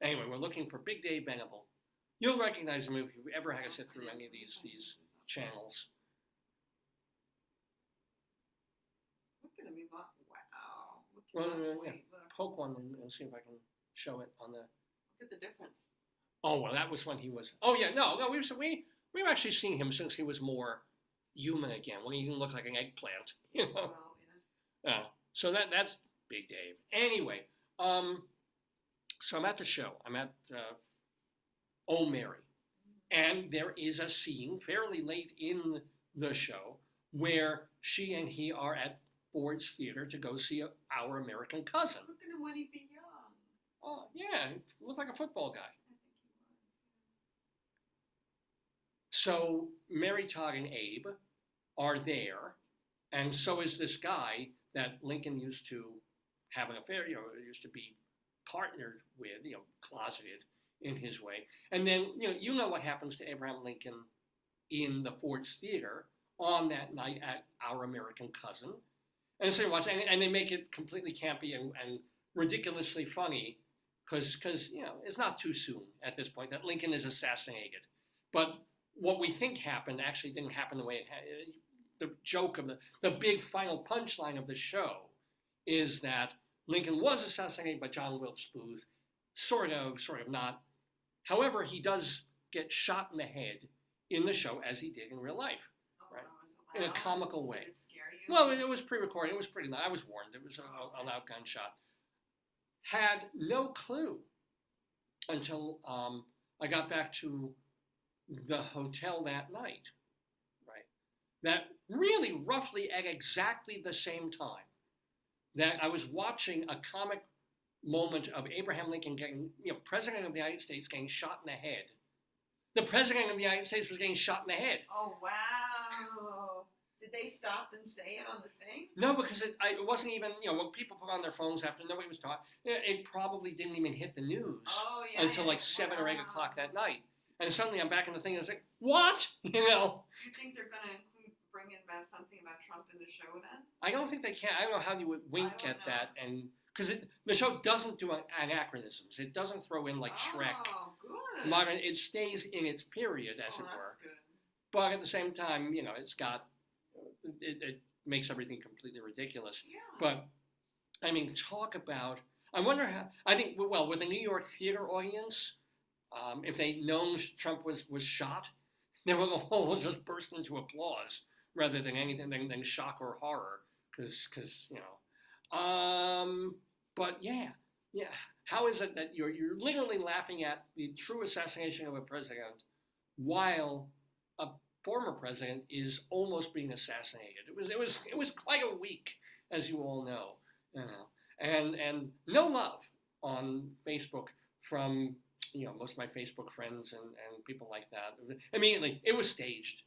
Anyway, we're looking for Big Dave Venable. You'll recognize him if you ever had to sit through any of these channels. Look at him. Wow. Well, yeah. Poke one and see if I can show it on the. Look at the difference. Oh well, that was when he was. Oh yeah, no, we've actually seen him since he was more human again, when he didn't look like an eggplant. Well, yeah. So that's Big Dave. Anyway, so I'm at the show. I'm at Oh Mary, and there is a scene fairly late in the show where she and he are at Ford's Theater to go see Our American Cousin. Look at him when he'd be young. Oh yeah, he looked like a football guy. I think he was. So Mary Todd and Abe are there, and so is this guy that Lincoln used to have an affair, used to be partnered with, closeted in his way. And then, you know what happens to Abraham Lincoln in the Ford's Theater on that night at Our American Cousin. And so you watch, and they make it completely campy and ridiculously funny because it's not too soon at this point that Lincoln is assassinated. But what we think happened actually didn't happen the way it had. The joke of the big final punchline of the show is that Lincoln was assassinated by John Wilkes Booth, sort of not. However, he does get shot in the head in the show as he did in real life, right? In a comical way. Did it scare you? Well, it was pre-recorded. It was pretty loud. I was warned. It was a loud gunshot. Had no clue until I got back to the hotel that night, right? That really roughly at exactly the same time that I was watching a comic moment of Abraham Lincoln getting, President of the United States getting shot in the head. The President of the United States was getting shot in the head. Oh, wow. Did they stop and say it on the thing? No, because it wasn't even, when people put on their phones after nobody was talking, it probably didn't even hit the news until like 7 or 8 o'clock that night. And suddenly I'm back in the thing and it's like, what? Do you think they're going to bring in something about Trump in the show then? I don't think they can. I don't know how you would wink at that. And because the show doesn't do anachronisms. It doesn't throw in like Shrek. Oh, good. Modern. It stays in its period, as it were. That's good. But at the same time, it's got, it makes everything completely ridiculous. Yeah. But, I mean, talk about, I wonder how, I think, well, with the New York theater audience, if they'd known Trump was shot, they would all just burst into applause rather than anything than shock or horror. Because but yeah. How is it that you're literally laughing at the true assassination of a president while a former president is almost being assassinated? It was quite a week, as you all know, and no love on Facebook from most of my Facebook friends and people like that. Immediately, it was staged.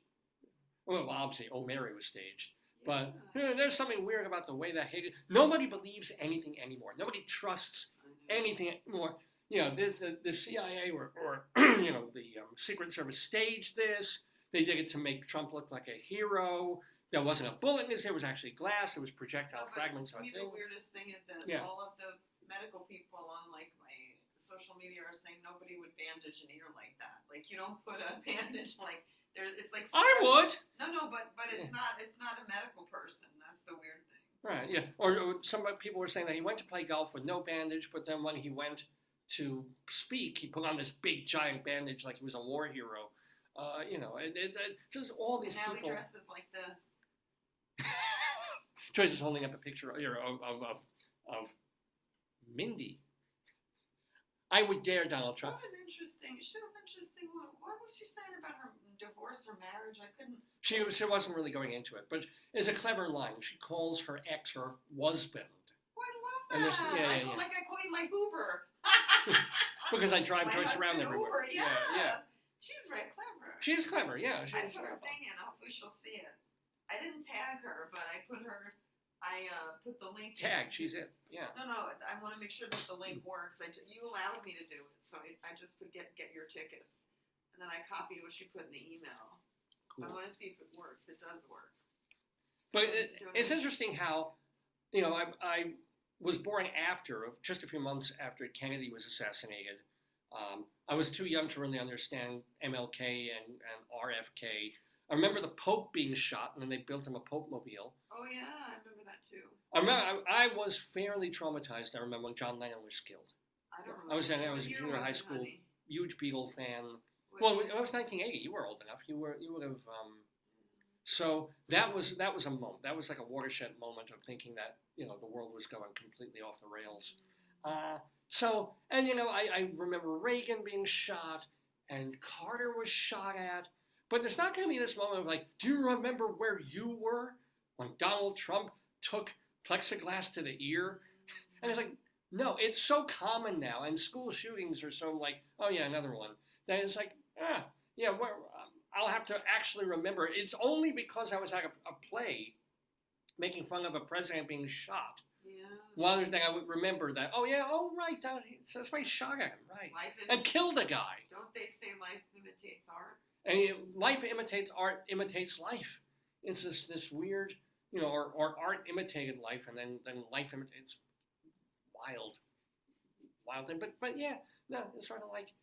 Well, obviously, Mary was staged. But there's something weird about the way that nobody believes anything anymore. Nobody trusts anything anymore. The CIA or the Secret Service staged this. They did it to make Trump look like a hero. There wasn't a bullet in his ear. It was actually glass. It was projectile fragments. To me, the weirdest thing is that all of the medical people on like my social media are saying nobody would bandage an ear like that. Like you don't put a bandage like. It's like I would. No, but it's not a medical person. That's the weird thing. Right, yeah. Or some people were saying that he went to play golf with no bandage, but then when he went to speak, he put on this big giant bandage like he was a war hero. Just all these now people. Now he dresses like this. Joyce is holding up a picture of Mindy. I would dare Donald Trump. What an interesting one. What was she saying about her divorce or marriage? I couldn't. She wasn't really going into it, but it's a clever line. She calls her ex her husband. Oh, I love that. Like I call you my Uber. Because I drive Joyce around everywhere. Uber, yeah. She's very clever. She's clever, yeah. I put her thing in. Hopefully she'll see it. I didn't tag her, but I put the link. Tag, she's it. Yeah. No. I want to make sure that the link works. You allowed me to do it, so I just could get your tickets, and then I copied what she put in the email. Cool. I want to see if it works. It does work. But it's interesting how, I was born just a few months after Kennedy was assassinated. I was too young to really understand MLK and RFK. I remember the Pope being shot, and then they built him a Pope mobile. Oh yeah, I remember that too. I was fairly traumatized. I remember when John Lennon was killed. I don't remember. I was in junior high school, honey? huge Beatle fan. Well, it was 1980. You were old enough. You would have. So that was a moment. That was like a watershed moment of thinking that the world was going completely off the rails. I remember Reagan being shot and Carter was shot at. But there's not going to be this moment of like, do you remember where you were when Donald Trump took plexiglass to the ear? And it's like, no, it's so common now, and school shootings are so like, oh yeah, another one. That it's like, I'll have to actually remember. It's only because I was at a play making fun of a president being shot. Yeah. One other thing I would remember that, right, that's why he shot at him, right. And killed a guy. Don't they say life imitates art? And life imitates art, imitates life. It's this weird, or art imitated life, and then life imitates wild thing. But yeah, no, it's sort of like,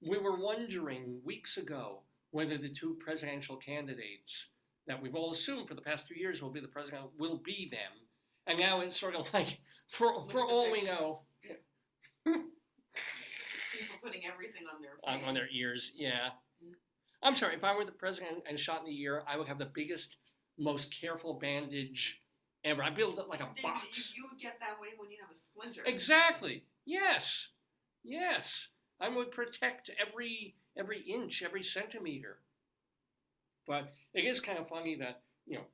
we were wondering weeks ago whether the two presidential candidates that we've all assumed for the past 2 years will be the president will be them, and now it's sort of like for all we know. People putting everything on their On their ears, yeah. I'm sorry, if I were the president and shot in the ear, I would have the biggest, most careful bandage ever. I build it like a box. You would get that way when you have a splinter. Exactly. Yes. I would protect every inch, every centimeter. But it is kind of funny that,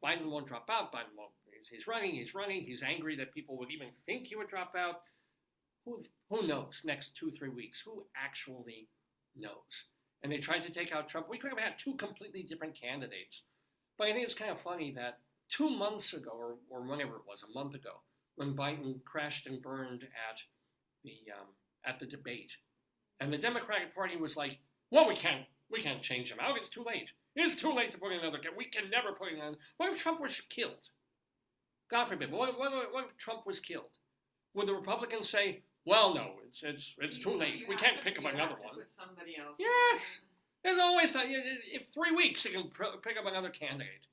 Biden won't drop out. Biden won't. He's running. He's angry that people would even think he would drop out. Who knows? Next 2-3 weeks, who actually knows? And they tried to take out Trump. We could have had two completely different candidates. But I think it's kind of funny that 2 months ago, or whenever it was, a month ago, when Biden crashed and burned at the debate, and the Democratic Party was like, "Well, we can't change him out. It's too late. It's too late to put in another. We can never put in another." What if Trump was killed? God forbid. What if Trump was killed? Would the Republicans say, "Well, no, it's too late. We can't pick up another one"? Put somebody else. Yes. There's always time. In 3 weeks, you can pick up another candidate.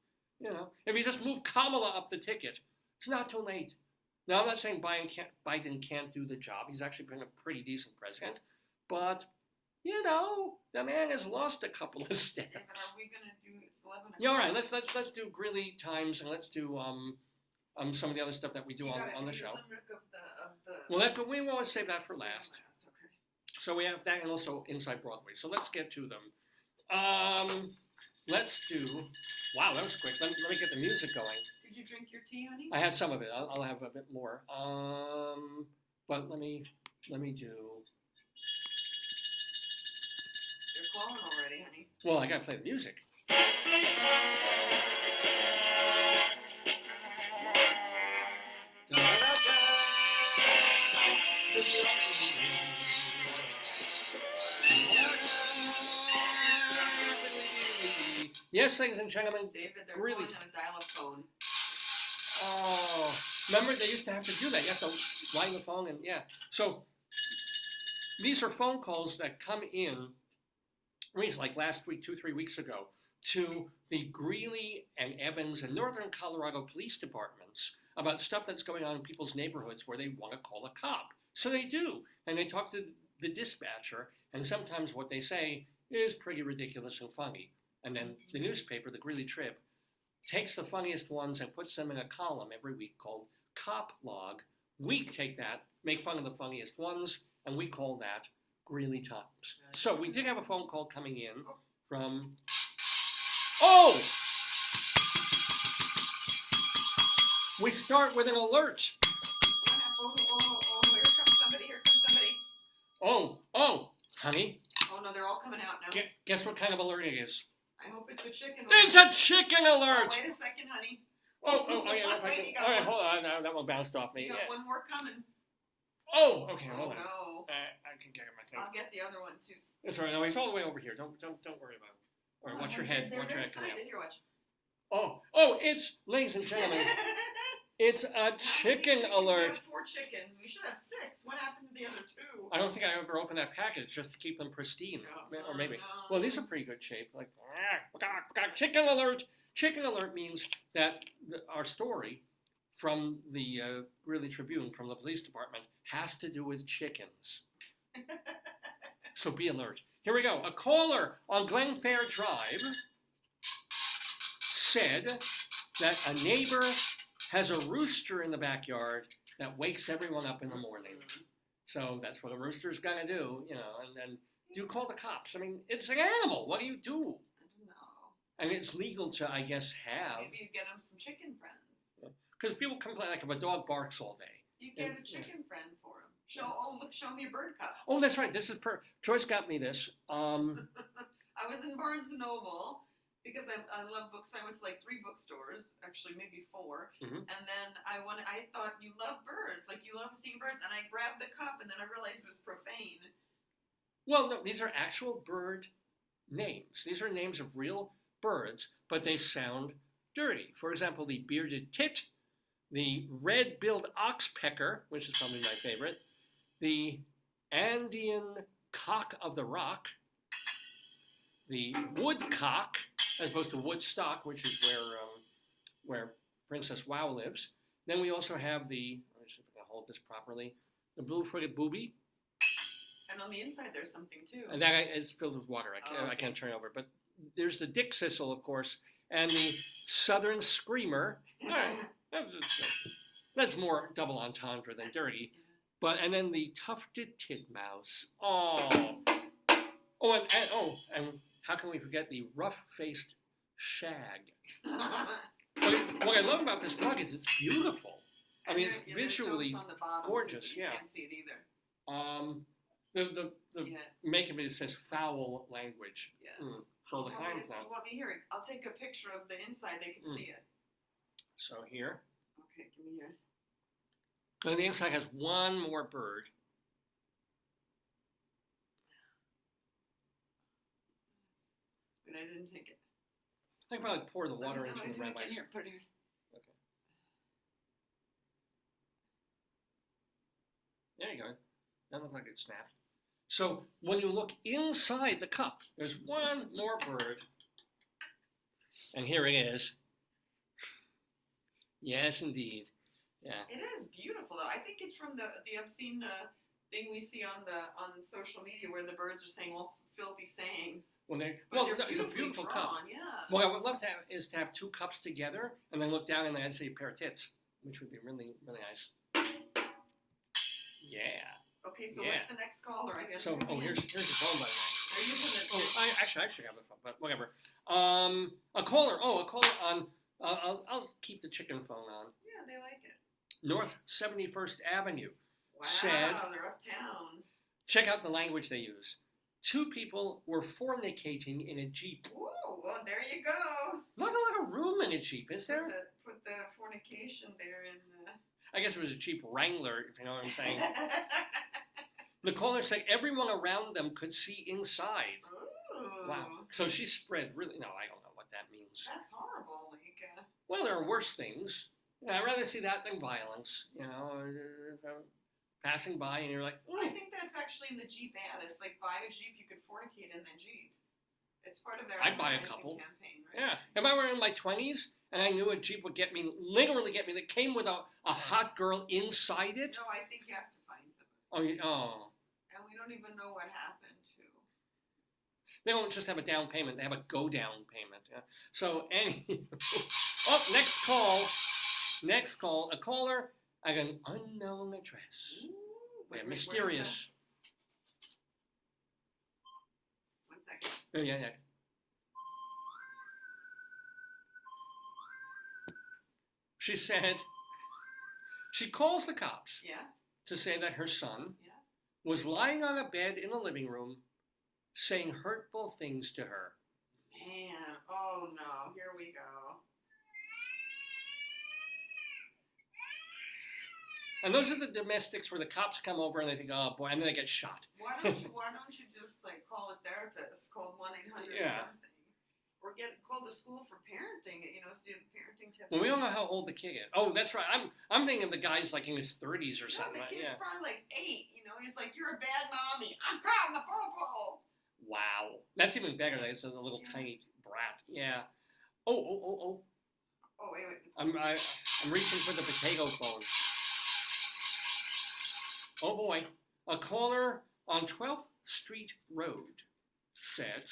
If you just move Kamala up the ticket, it's not too late. Now, I'm not saying Biden can't do the job. He's actually been a pretty decent president. But, the man has lost a couple of steps. Yeah, but are we going to do, it's 11 o'clock. Yeah, all right. Let's do Greeley Times, and let's do some of the other stuff that we do on the show. Limerick of the Well, we want to save that for last. Okay. So we have that, and also Inside Broadway. So let's get to them. Let's do. Wow, that was quick. Let me get the music going. Did you drink your tea, honey? I had some of it. I'll have a bit more. But let me do. You're calling already, honey. Well, I gotta play the music. Yes, ladies and gentlemen. David, they're Really? calling on a dial-up phone. Oh, remember they used to have to do that. You have to line the phone and yeah. So these are phone calls that come in, like last week, 2-3 weeks ago, to the Greeley and Evans and Northern Colorado police departments about stuff that's going on in people's neighborhoods where they want to call a cop. So they do, and they talk to the dispatcher, and sometimes what they say is pretty ridiculous and funny. And then the newspaper, the Greeley Trib, takes the funniest ones and puts them in a column every week called Cop Log. We take that, make fun of the funniest ones, and we call that Greeley Times. So we did have a phone call coming in from... Oh! We start with an alert. Here comes somebody. Oh, honey. Oh, no, they're all coming out now. Guess what kind of alert it is? I hope it's a chicken. It's a chicken alert! Oh, wait a second, honey. Oh, yeah, if I can. All right, hold on. No, that one bounced off me. You got one more coming. Oh, okay, hold on. No. I can get him, I think. I'll get the other one, too. That's all right. No, he's all the way over here. Don't worry about it. All right, watch your head. Watch your head coming out. Here, watch. Oh, it's, ladies and gentlemen, it's a chicken alert. We have 4 chickens. We should have 6. What happened to the other 2? I don't think I ever opened that package just to keep them pristine. Or maybe. No. Well, these are pretty good shape. Like, chicken alert. Chicken alert means that our story from the Greeley Tribune, from the police department, has to do with chickens. So be alert. Here we go. A caller on Glenfair Drive said that a neighbor has a rooster in the backyard that wakes everyone up in the morning. So that's what a rooster's gonna do, and then do call the cops. I mean, it's an animal. What do you do? I don't know. I mean, it's legal to, I guess, have. Maybe you get them some chicken friends. Because people complain, like if a dog barks all day. You get a chicken friend for him. Show me a bird cup. Oh, that's right. This is Joyce got me this. I was in Barnes & Noble because I love books. So I went to like 3 bookstores, actually maybe 4. Mhm. And then I thought you love birds, like you love seeing birds. And I grabbed the cup and then I realized it was profane. Well, no, these are actual bird names. These are names of real birds, but they sound dirty. For example, the bearded tit, the red-billed oxpecker, which is probably my favorite, the Andean cock of the rock, the woodcock, as opposed to Woodstock, which is where Princess Wow lives. Then we also have the, let me see if I can hold this properly, the blue-footed booby. And on the inside, there's something too. And that is filled with water. I Okay. can't turn it over. But there's the dick thistle, of course, and the southern screamer. All right, that's more double entendre than dirty. But and then the tufted titmouse. Oh, and how can we forget the rough-faced shag? What I love about this mug is it's beautiful. I mean, it's visually jokes on the bottom, gorgeous. so you Yeah. can't see it either. The Yeah. making it says foul language. Yeah. So the You kind you want me to hear it? I'll take a picture of the inside. They can see it. So here, Okay, give me here. and the inside has one more bird. But I didn't take it. I can probably pour the water No, into I the do it rabbis. again. Here, put it here. Okay. There you go. That looks like it snapped. So when you look inside the cup, there's one more bird. And here it is. Yes, indeed. Yeah. It is beautiful, though. I think it's from the obscene thing we see on social media where the birds are saying all filthy sayings. When they, But well, they're no, it's a beautifully beautiful cup. drawn, yeah. What I would love to have is to have two cups together and then look down and I'd say a pair of tits, which would be really, really nice. Yeah. Okay, so Yeah. what's the next caller? I guess. So, here's the phone by the way. Are you using the? I should have the phone, but whatever. A caller on. I'll keep the chicken phone on. Yeah, they like it. North 71st Avenue. Wow, Said- they're uptown. Check out the language they use. Two people were fornicating in a Jeep. Ooh, well, there you go. Not a lot of room in a Jeep, is there? Put the fornication there in. I guess it was a Jeep Wrangler, if you know what I'm saying. The caller said everyone around them could see inside. Ooh. Wow. So she spread really. No, I don't know what that means. That's horrible. Like. Well, there are worse things. I'd rather see that than violence. You know, passing by and you're like, I think that's actually in the Jeep ad. It's like buy a Jeep, you could fornicate in the Jeep. It's part of their I'd buy a advertising couple. campaign, right? yeah. If I were in my 20s and I knew a Jeep would literally get me, that came with a hot girl inside it. No, I think you have to find somebody. Oh. And we don't even know what happened to. They don't just have a down payment; they have a go-down payment. Yeah? So, next call. A caller at an unknown address. Ooh, Yeah, wait, mysterious. One second. Yeah. She said she calls the cops Yeah, to say that her son yeah. was lying on a bed in the living room saying hurtful things to her. Man, oh no, here we go. And those are the domestics where the cops come over and they think, oh boy, and then they get shot. Why don't you just like call a therapist, call 1-800 Yeah. or something, or call the school for parenting. You know, so you have parenting tips. Well, we don't know how old the kid is. Oh, that's right. I'm thinking of the guy's like in his 30s or No, something. the kid's Yeah. probably like 8. You know, he's like, "You're a bad mommy. I'm calling the popo." Wow. That's even better. That's a little tiny brat. Yeah. Oh. Oh wait. I'm reaching for the potato phone. Oh boy. A caller on 12th Street Road said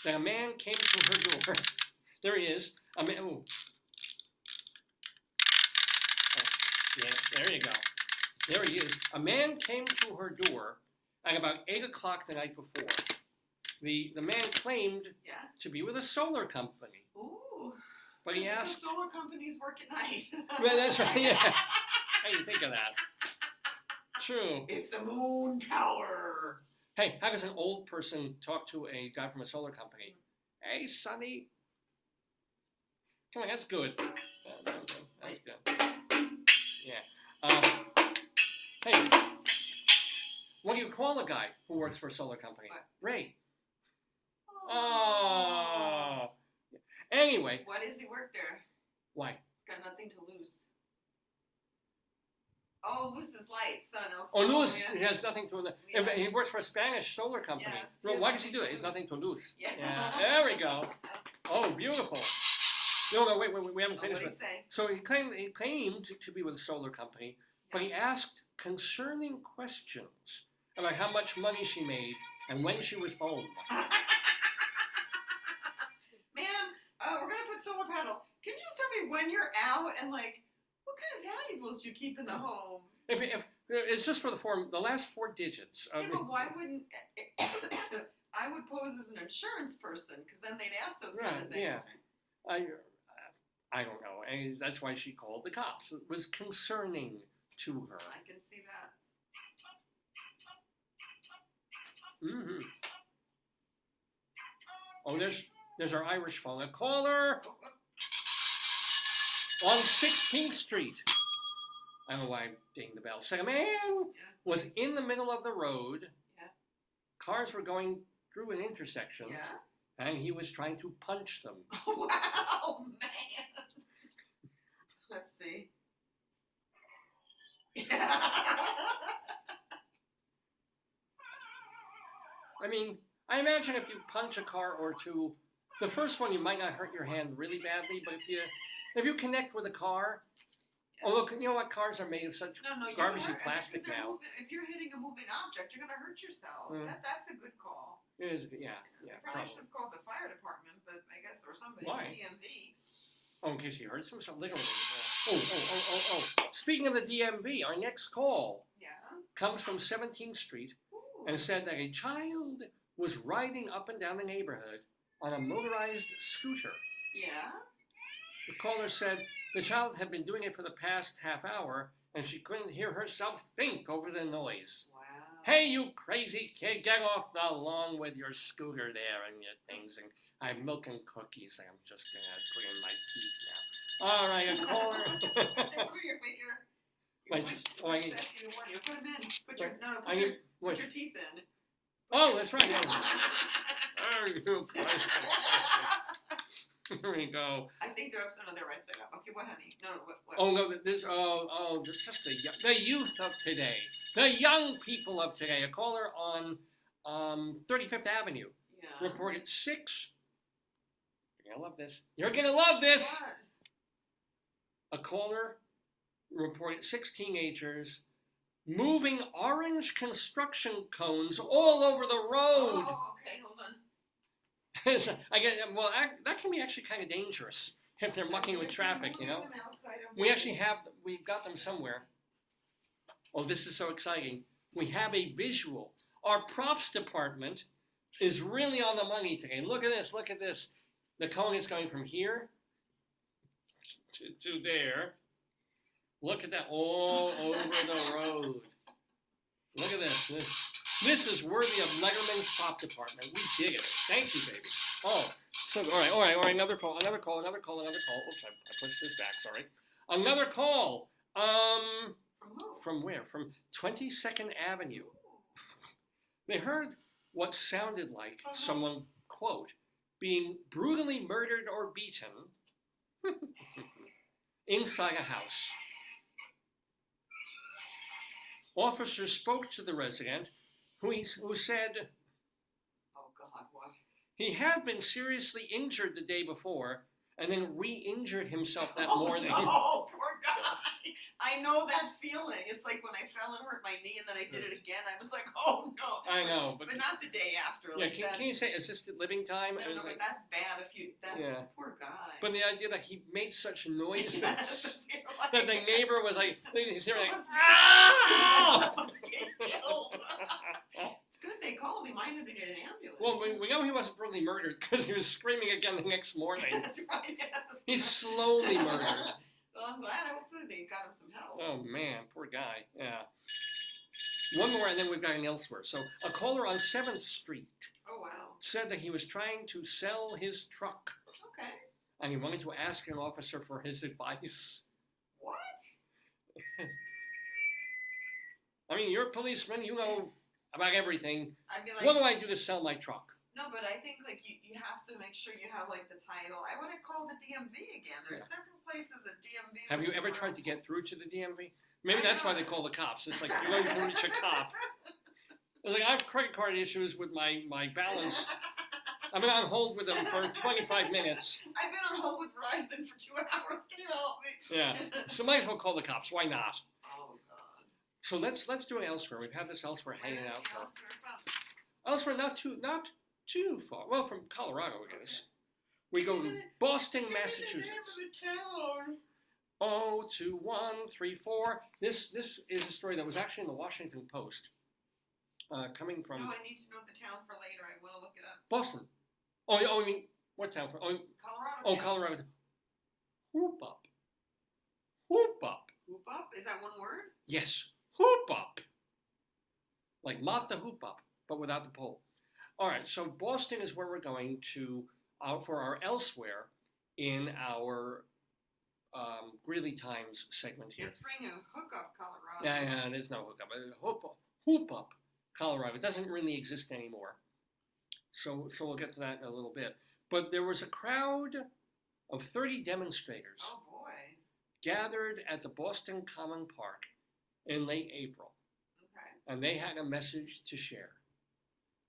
that a man came to her door. There he is. A man. Oh. Yeah, there you go. There he is. A man came to her door at about 8 o'clock the night before. The man claimed Yeah. to be with a solar company, Ooh. but he Because asked. solar companies work at night. Well, that's right. Yeah. How do you think of that? True. It's the moon power. Hey, how does an old person talk to a guy from a solar company? Hey, Sonny. Come on, that's good. That's good. Yeah. Hey, what do you call a guy who works for a solar company? What? Ray. Oh. Anyway, Why does he work there? why? He's got nothing to lose. Oh, lose his lights, son. Oh, lose. He has nothing to lose. Yeah. He works for a Spanish solar company. Yes, No, he has why does he nothing do to it? He has lose. nothing to lose. Yeah. There we go. Oh, beautiful. No, wait, we haven't Oh, finished what'd with he say? So he claimed to be with a solar company, but he asked concerning questions about how much money she made and when she was home. Ma'am, we're gonna put solar panels. Can you just tell me when you're out and like what kind of valuables do you keep in the home? If it's just for the last 4 digits. Yeah, but why wouldn't I would pose as an insurance person because then they'd ask those kind of Right, things. yeah. I don't know, and that's why she called the cops. It was concerning to her. I can see that. Mm-hmm. Oh, there's our Irish phone. A caller on 16th Street. I don't know why I'm dinging the bell. Said a man was in the middle of the road. Yeah. Cars were going through an intersection. Yeah. And he was trying to punch them. Wow, man. Let's see. I mean, I imagine if you punch a car or two, the first one you might not hurt your hand really badly, but if you connect with a car, although you know what, cars are made of such No, you garbagey are, plastic because they're now. if you're hitting a moving object, you're gonna hurt yourself. Mm. That's a good call. It is, yeah, Probably probably. should have called the fire department, but I guess or somebody Why? in the DMV. Oh, in case he hurts himself, literally. Oh. Speaking of the DMV, our next call Yeah. comes from 17th Street Ooh. and said that a child was riding up and down the neighborhood on a motorized scooter. Yeah. The caller said the child had been doing it for the past half hour and she couldn't hear herself think over the noise. Wow. Hey, you crazy kid, get off the lawn with your scooter there and your things. And I have milk and cookies I'm just going to put in my teeth now. All right, a caller. You put them in. Put your put your teeth in. Oh, that's right. There you Here we go. I think they're upside on their right side up. Okay, what, honey? No, what? Oh no, this is just the youth of today, the young people of today. A caller on 35th Avenue Yeah. reported 6. You're gonna love this. You're gonna love this. What? A caller reported 6 teenagers moving orange construction cones all over the road. Oh, okay, hold on. That can be actually kind of dangerous if they're mucking with traffic, you know. Moving them outside of We've got them somewhere. Oh, this is so exciting. We have a visual. Our props department is really on the money today. Look at this. The cone is going from here to there. Look at that, all over the road. Look at this. This is worthy of Letterman's prop department. We dig it. Thank you, baby. Oh, so all right. Another call. Oops, I pushed this back. Sorry. Another call. From who? From where? From 22nd Avenue. They heard what sounded like someone, quote, being brutally murdered or beaten inside a house. Officers spoke to the resident, who said Oh God, what? he had been seriously injured the day before and then re-injured himself that morning. Oh, poor guy. I know that feeling. It's like when I fell and hurt my knee and then I did it again. I was like, oh no. I know, but not the day after. yeah, Like can you say assisted living time? No, but that's bad if you. That's Yeah. poor guy. But the idea that he made such noises Yes, you're like, that the neighbor was like, he's here like, someone's- ah! someone's getting killed. It's good they called. He might have been in an ambulance. Well, we know he wasn't brutally murdered because he was screaming again the next morning. That's right. Yes. He's slowly murdered. Well, I'm glad. Hopefully they got him some help. Oh man, poor guy. Yeah. One more, and then we've got an elsewhere. So a caller on 7th Street Oh wow. said that he was trying to sell his truck, Okay. and he wanted to ask an officer for his advice. What? I mean, you're a policeman. You know about everything. I'd be like, What do I do to sell my truck? No, but I think like you have to make sure you have like the title. I want to call the DMV again. There's Yeah. several places at DMV. Have you ever tried to get through to the DMV? Maybe that's why they call the cops. It's like you're going to reach a cop. It's like I have credit card issues with my balance. I've been on hold with them for 25 minutes. I've been on hold with Verizon for 2 hours. Can you help me? Yeah. So might as well call the cops. Why not? Oh God. So let's do it elsewhere. We've had this elsewhere hanging out. Elsewhere from? Elsewhere, not too far. Well, from Colorado, I guess. We go to Boston, Massachusetts. 02134. This is a story that was actually in the Washington Post. Coming from No, I need to know the town for later. I want to look it up. Boston. Oh, I mean, what town? Colorado. Oh, town. Colorado. Hoopup. Hoopup. Hoopup? Is that one word? Yes, Hoopup. Like Mott the Hoopup, but without the pole. All right, so Boston is where we're going to for our elsewhere in our Greeley Times segment here. It's ringing Hookup, Colorado. Yeah, there's no hookup. Hoopup, Colorado. It doesn't really exist anymore. So we'll get to that in a little bit. But there was a crowd of 30 demonstrators Oh boy. gathered at the Boston Common Park in late April. Okay. And they had a message to share.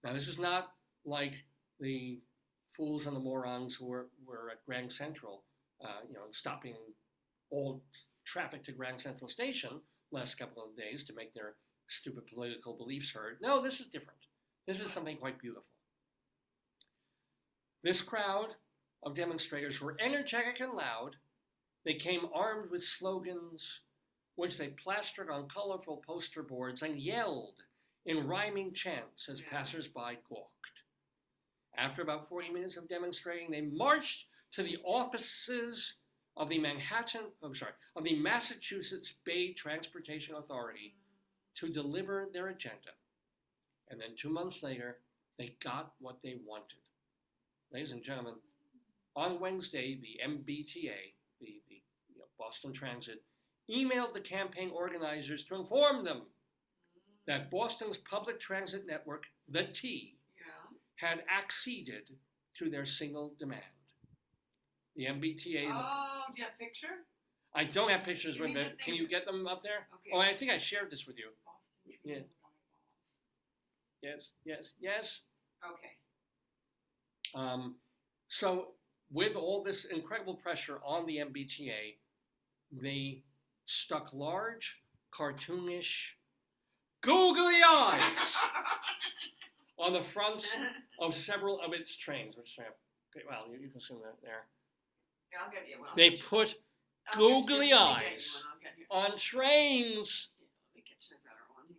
Now, this is not like the fools and the morons who were at Grand Central, stopping all traffic to Grand Central Station last couple of days to make their stupid political beliefs heard. No, this is different. This is something quite beautiful. This crowd of demonstrators were energetic and loud. They came armed with slogans, which they plastered on colorful poster boards and yelled in rhyming chants as passersby gawked. After about 40 minutes of demonstrating, they marched to the offices of the Massachusetts Bay Transportation Authority to deliver their agenda. And then 2 months later, they got what they wanted. Ladies and gentlemen, on Wednesday, the MBTA, the Boston Transit, emailed the campaign organizers to inform them that Boston's public transit network, the T, had acceded to their single demand. The MBTA... Oh, do you have a picture? I don't have pictures with me me. the Can thing. you get them up there? Okay. Oh, I think I shared this with you. Boston Yeah. Yes. Okay. So with all this incredible pressure on the MBTA, they stuck large, cartoonish, googly eyes on the fronts of several of its trains. Which, well, you can see that there. Yeah, I'll get you one. They put googly eyes on trains. Let me get you a better one here.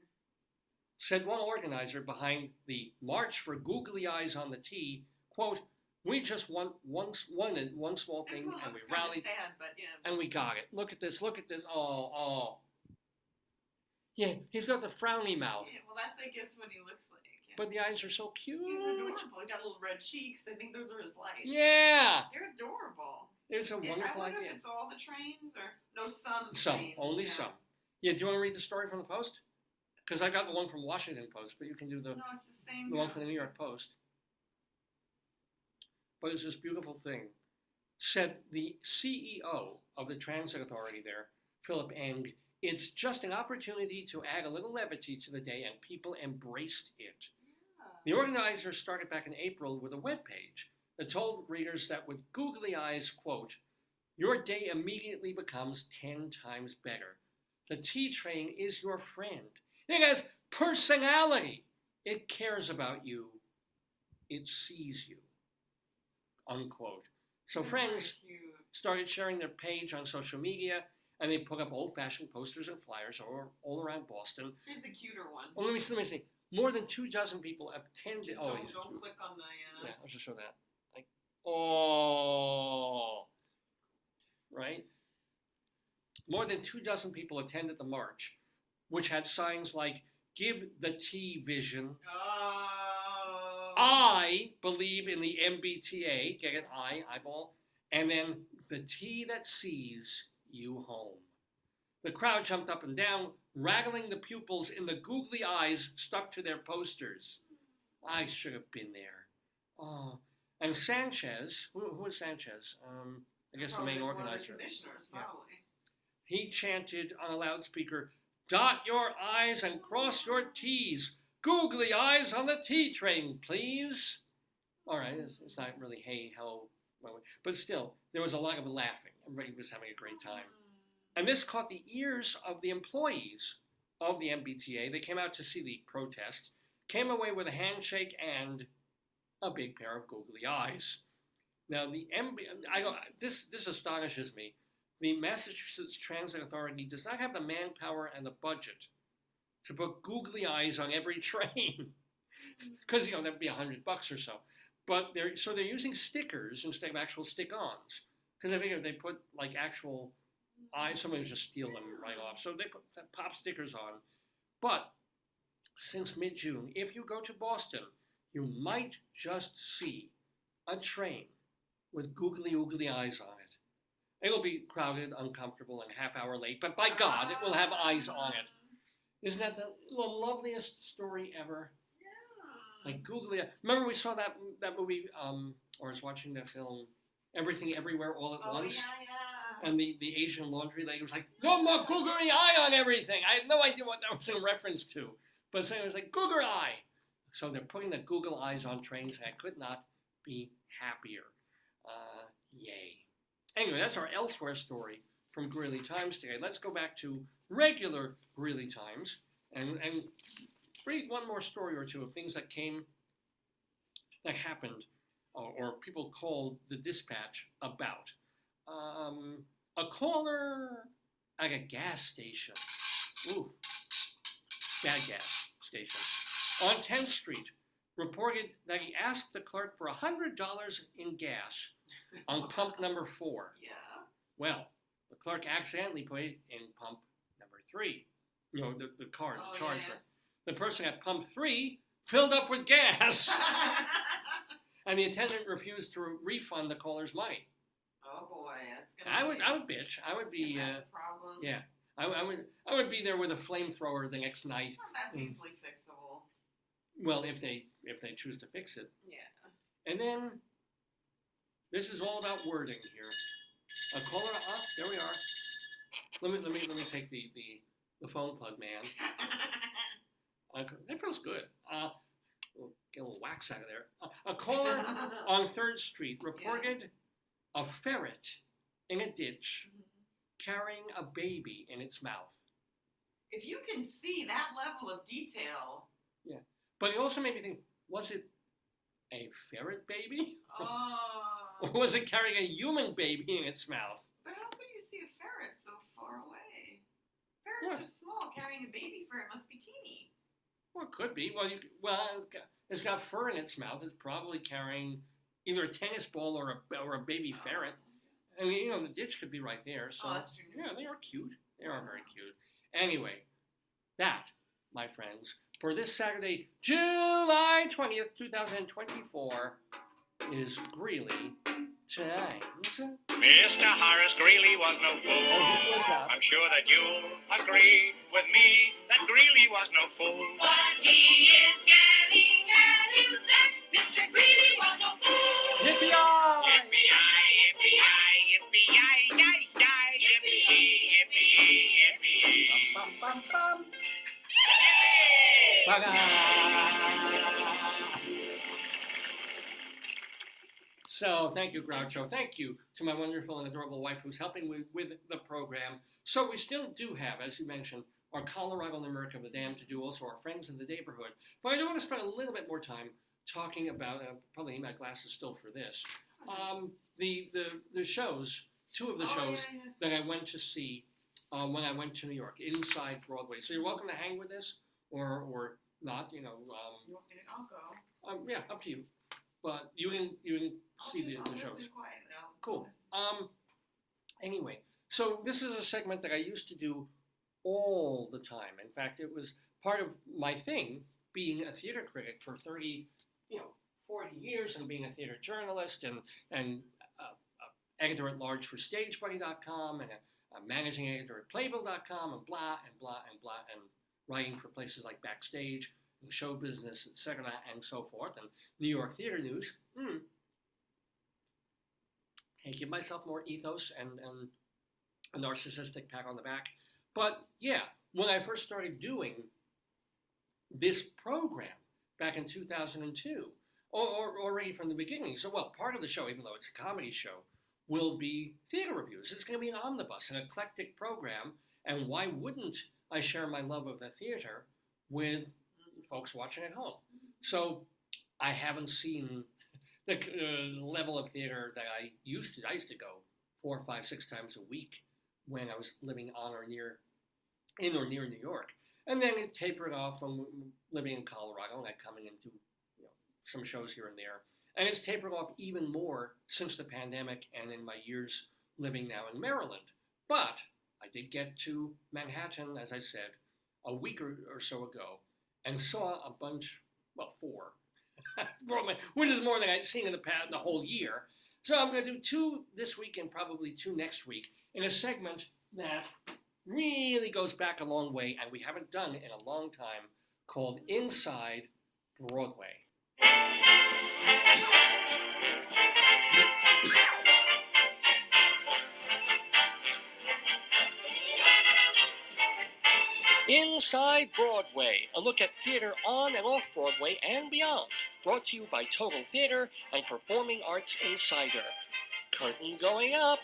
Said one organizer behind the March for Googly Eyes on the T, quote, "We just wanted one small This thing one and we looks kind of rallied sad, but and we got it. Look at this. Oh. Yeah, he's got the frowny mouth, Yeah, well, that's I guess what he looks like. Yeah. but the eyes are so cute. He's adorable. He got little red cheeks. I think those are his lights. Yeah, They're adorable. it's a I wonderful wonder idea. if it's all the trains or no some Some, trains. only yeah. some. Yeah, do you want to read the story from the Post? Because I got the one from Washington Post, but you can do the No, it's the same. one from the New York Post. But it's this beautiful thing. Said the CEO of the Transit Authority there, Philip Eng, "It's just an opportunity to add a little levity to the day, and people embraced it." The organizers started back in April with a webpage that told readers that with googly eyes, quote, "Your day immediately becomes 10 times better. The T train is your friend. It has personality. It cares about you. It sees you." Unquote. So friends started sharing their page on social media, and they put up old-fashioned posters and flyers all around Boston. Here's a cuter one. Well, let me see. More than 24 people attended. Just Oh, don't click on the. yeah, I'll just show that. Right? More than 24 people attended the march, which had signs like "Give the T Vision," Oh. "I believe in the MBTA," get it, eyeball, and then "The T that sees you home." The crowd jumped up and down, rattling the pupils in the googly eyes stuck to their posters. I should have been there. And Sanchez, who is Sanchez? I guess the main Probably one of the organizer. commissioners, Yeah. probably. He chanted on a loudspeaker, "Dot your I's and cross your T's. Googly eyes on the T train, please." All right, it's not really hey, hello, well, but still, there was a lot of laughing. Everybody was having a great time. And this caught the ears of the employees of the MBTA. They came out to see the protest, came away with a handshake and a big pair of googly eyes. Now, this astonishes me. The Massachusetts Transit Authority does not have the manpower and the budget to put googly eyes on every train, because that'd be $100 or so. But they're using stickers instead of actual stick-ons, because I figure if they put like actual eyes, somebody would just steal them right off. So they put pop stickers on. But since mid-June, if you go to Boston, you might just see a train with googly oogly eyes on it. It'll be crowded, uncomfortable, and half-hour late, but by God, it will have eyes on it. Isn't that the loveliest story ever? Yeah. Like googly. Remember we saw that movie, or I was watching that film, Everything Everywhere All at Once? Yeah. And the Asian laundry lady was like, "No more googly eye on everything." I had no idea what that was in reference to, but so it was like googly eye. So they're putting the Google eyes on trains, and I could not be happier. Yay. Anyway, that's our elsewhere story from Greeley Times today. Let's go back to regular Greeley Times and read one more story or two of things that happened, or people called the dispatch about. A caller at a gas station. Ooh, bad gas station. On 10th Street reported that he asked the clerk for $100 in gas on pump number 4. Yeah. Well, the clerk accidentally put it in pump number 3. The card, the charge. Yeah. The person at pump 3 filled up with gas, and the attendant refused to refund the caller's money. Oh boy, that's gonna. I would bitch. I would be. That's a problem. Yeah, I would be there with a flamethrower the next night. Well, that's easily fixable. Well, if they choose to fix it. Yeah. And then this is all about wording here. A caller. There we are. Let me take the phone plug, man. That feels good. We'll get a little wax out of there. A caller on 3rd Street reported a ferret in a ditch carrying a baby in its mouth. If you can see that level of detail. Yeah. But it also made me think, was it a ferret baby? Or was it carrying a human baby in its mouth? But how could you see a ferret so far away? Ferrets are small. Carrying a baby ferret must be teeny. Well, it could be. Well, it's got fur in its mouth. It's probably carrying either a tennis ball or a baby ferret. I mean, the ditch could be right there. So that's true. Yeah, they are cute. They are very cute. Anyway, that, my friends, for this Saturday, July 20th, 2024, is Greeley Times. Mr. Horace Greeley was no fool. I'm sure that you'll agree with me that Greeley was no fool. What he is getting at is that Mr. Greeley was no fool. Yippee-yi! Yippee-yi, yippee-yi, yippee-yi, yi-yi, yippee-yi, yippee-yi, yippee-yi. Bum, bum, bum, bum. Yippee! Ta-da! So, thank you, Groucho. Thank you to my wonderful and adorable wife who's helping with the program. So, we still do have, as you mentioned, our Colorado Limerick of the Dam to do, also our friends in the Daverhood. But I do want to spend a little bit more time talking about, probably need my glasses still for this, the shows, 2 of the shows that I went to see when I went to New York, inside Broadway. So you're welcome to hang with this or not, You want me to? I'll go. yeah, up to you. But you can see the shows. Listen quietly. Cool. Anyway, so this is a segment that I used to do all the time. In fact, it was part of my thing, being a theater critic for 40 years, and being a theater journalist and editor at large for StageBuddy.com and a managing editor at Playbill.com and blah and blah and blah, and writing for places like Backstage show business, etc., and so forth, and New York theater news. Can't give myself more ethos and a narcissistic pat on the back. But yeah, when I first started doing this program back in 2002, or already from the beginning, so well, part of the show, even though it's a comedy show, will be theater reviews. It's going to be an omnibus, an eclectic program, and why wouldn't I share my love of the theater with folks watching at home? So I haven't seen the level of theater that I used to. I used to go 4, 5, 6 times a week when I was living on or near, in or near New York. And then it tapered off from living in Colorado and coming into some shows here and there. And it's tapered off even more since the pandemic and in my years living now in Maryland. But I did get to Manhattan, as I said, a week or so ago and saw a bunch, well, 4, which is more than I'd seen in the whole year. So I'm going to do 2 this week and probably 2 next week in a segment that really goes back a long way and we haven't done in a long time, called Inside Broadway. Inside Broadway, a look at theater on and off Broadway and beyond. Brought to you by Total Theater and Performing Arts Insider. Curtain going up.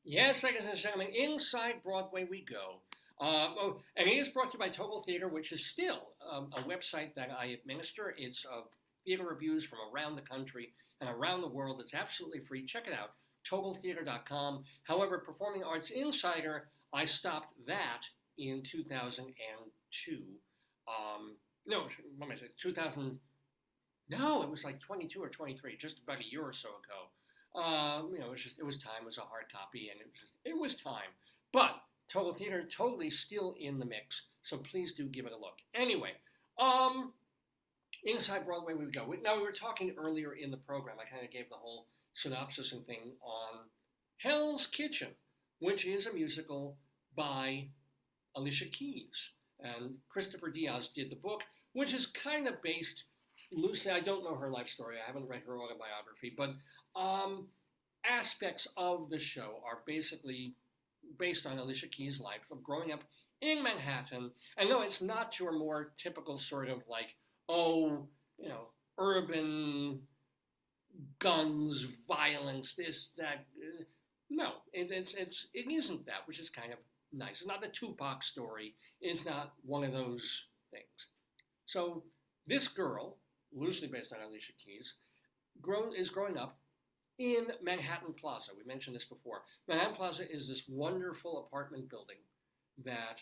Yes, ladies and gentlemen, Inside Broadway we go. And it is brought to you by Total Theater, which is still a website that I administer. It's theater reviews from around the country and around the world. It's absolutely free. Check it out, totaltheater.com. However, Performing Arts Insider, I stopped that in 2002. No, what am I saying? 2000. No, it was like 22 or 23, just about a year or so ago. It was time. It was a hard copy, and it was time. But Total Theater, totally still in the mix. So please do give it a look. Anyway, Inside Broadway we go. Now, we were talking earlier in the program. I kind of gave the whole synopsis and thing on Hell's Kitchen, which is a musical by Alicia Keys. And Christopher Diaz did the book, which is kind of based loosely. I don't know her life story. I haven't read her autobiography, but aspects of the show are basically based on Alicia Keys' life of growing up in Manhattan. And no, it's not your more typical sort of like, urban guns, violence, this, that. No, it isn't that, which is kind of nice. It's not the Tupac story. It's not one of those things. So this girl, loosely based on Alicia Keys, is growing up in Manhattan Plaza. We mentioned this before. Manhattan Plaza is this wonderful apartment building that,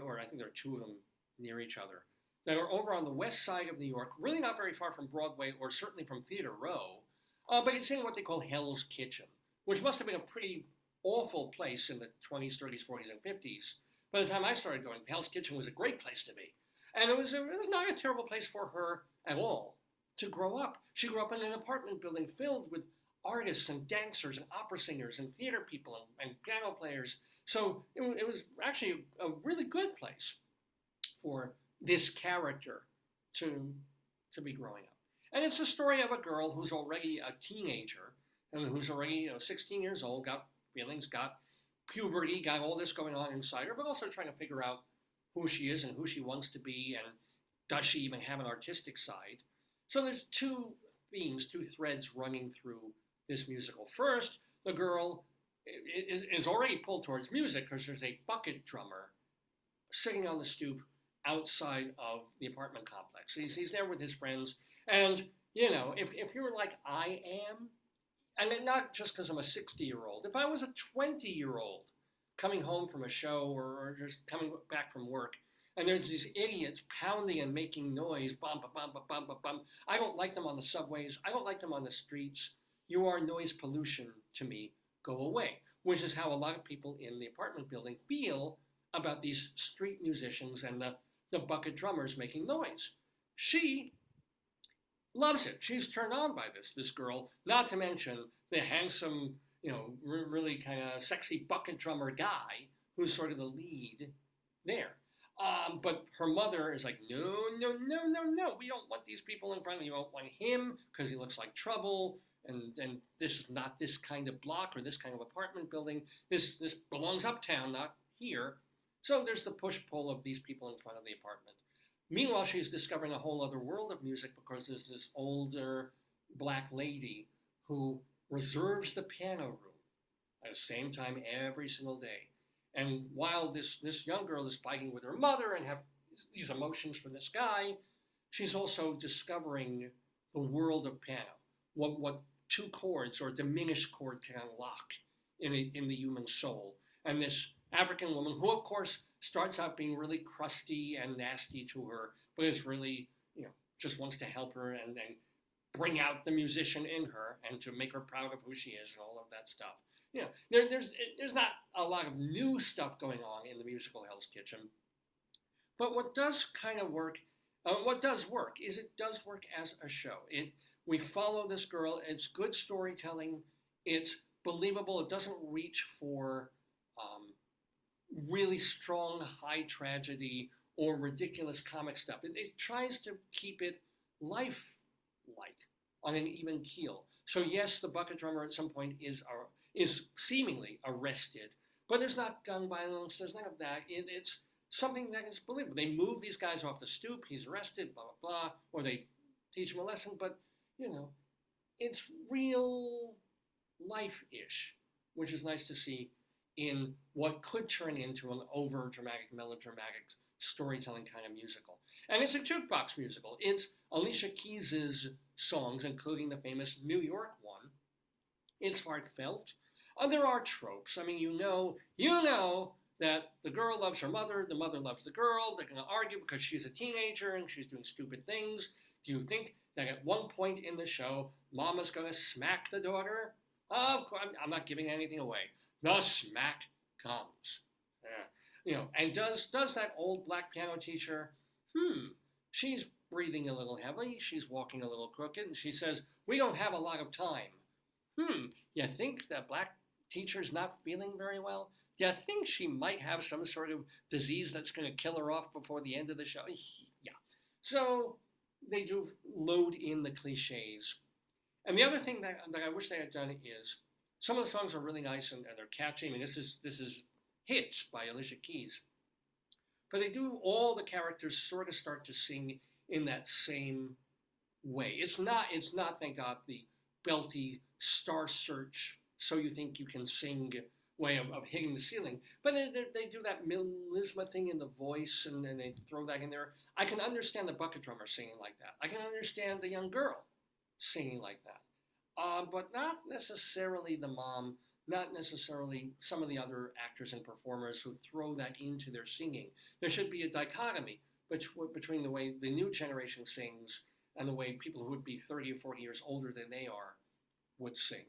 or I think there are 2 of them near each other, that are over on the west side of New York, really not very far from Broadway or certainly from Theater Row, but it's in what they call Hell's Kitchen, which must have been a pretty awful place in the 20s, 30s, 40s, and 50s. By the time I started going, Hell's Kitchen was a great place to be. And it was not a terrible place for her at all to grow up. She grew up in an apartment building filled with artists and dancers and opera singers and theater people and piano players. So it was actually a really good place for this character to be growing up. And it's the story of a girl who's already a teenager and who's already 16 years old, got feelings, got puberty, got all this going on inside her, but also trying to figure out who she is and who she wants to be, and does she even have an artistic side? So there's 2 themes, 2 threads running through this musical. First, the girl is already pulled towards music because there's a bucket drummer sitting on the stoop outside of the apartment complex. He's there with his friends, and if you're like I am, and not just because I'm a 60-year-old, if I was a 20-year-old coming home from a show or just coming back from work, and there's these idiots pounding and making noise, bum, bum, bum, bum, bum, bum. I don't like them on the subways. I don't like them on the streets. You are noise pollution to me. Go away. Which is how a lot of people in the apartment building feel about these street musicians and the bucket drummers making noise. She loves it. She's turned on by this girl, not to mention the handsome, really kind of sexy bucket drummer guy who's sort of the lead there. But her mother is like, no, no, no, no, no. We don't want these people in front of you. We don't want him because he looks like trouble. And this is not this kind of block or this kind of apartment building. This belongs uptown, not here. So there's the push-pull of these people in front of the apartment. Meanwhile, she's discovering a whole other world of music because there's this older black lady who reserves the piano room at the same time every single day. And while this young girl is fighting with her mother and have these emotions for this guy, she's also discovering the world of piano. What two chords or diminished chord can unlock in the human soul. And this African woman, who of course starts out being really crusty and nasty to her, but is really, just wants to help her and bring out the musician in her and to make her proud of who she is and all of that stuff. There's not a lot of new stuff going on in the musical Hell's Kitchen, but what does kind of work, what does work is it does work as a show. We follow this girl. It's good storytelling. It's believable. It doesn't reach for really strong high tragedy or ridiculous comic stuff. It tries to keep it life-like on an even keel. So yes, the bucket drummer at some point is seemingly arrested, but there's not gun violence. There's none of that. It's something that is believable. They move these guys off the stoop. He's arrested, blah, blah, blah, or they teach him a lesson, but it's real life-ish, which is nice to see in what could turn into an over-dramatic, melodramatic storytelling kind of musical. And it's a jukebox musical. It's Alicia Keys' songs, including the famous New York one. It's heartfelt. There are tropes. I mean, you know that the girl loves her mother, the mother loves the girl. They're going to argue because she's a teenager and she's doing stupid things. Do you think that at one point in the show, Mama's going to smack the daughter? Of course, I'm not giving anything away. The smack comes. And does that old black piano teacher, she's breathing a little heavily, she's walking a little crooked, and she says, we don't have a lot of time. You think that black teacher's not feeling very well? Do you think she might have some sort of disease that's going to kill her off before the end of the show? Yeah. So they do load in the cliches. And the other thing that I wish they had done is, some of the songs are really nice and they're catchy. I mean, this is hits by Alicia Keys. But they do, all the characters sort of start to sing in that same way. It's not, thank God, the belty Star Search, so you think you can sing way of hitting the ceiling. But they do that melisma thing in the voice and then they throw that in there. I can understand the bucket drummer singing like that. I can understand the young girl singing like that. But not necessarily the mom, not necessarily some of the other actors and performers who throw that into their singing. There should be a dichotomy between the way the new generation sings and the way people who would be 30 or 40 years older than they are would sing.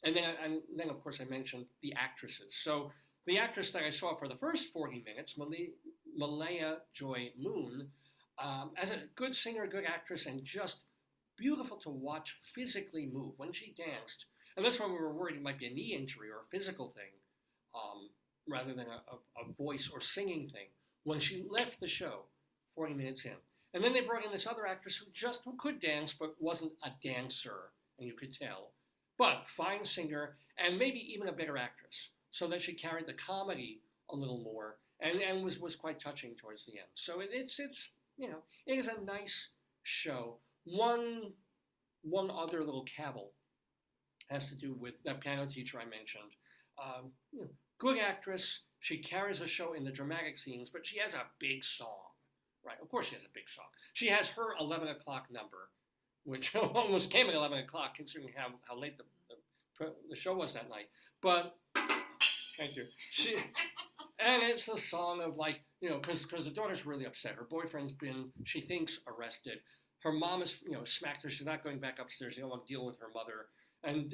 And then of course I mentioned the actresses. So the actress that I saw for the first 40 minutes, Malaya Joy Moon, as a good singer, good actress, and just beautiful to watch physically move when she danced. And that's why we were worried it might be a knee injury or a physical thing, rather than a voice or singing thing. When she left the show, 40 minutes in. And then they brought in this other actress who could dance, but wasn't a dancer, and you could tell. But fine singer, and maybe even a better actress, so that she carried the comedy a little more, and was quite touching towards the end. So it is a nice show. One other little cavil has to do with that piano teacher I mentioned. Good actress. She carries the show in the dramatic scenes, but she has a big song, right? Of course she has a big song. She has her 11 o'clock number, which almost came at 11 o'clock, considering how late the show was that night. But, thank you. And it's a song of because the daughter's really upset. Her boyfriend's been, she thinks, arrested. Her mom has, smacked her. She's not going back upstairs. She don't want to deal with her mother. And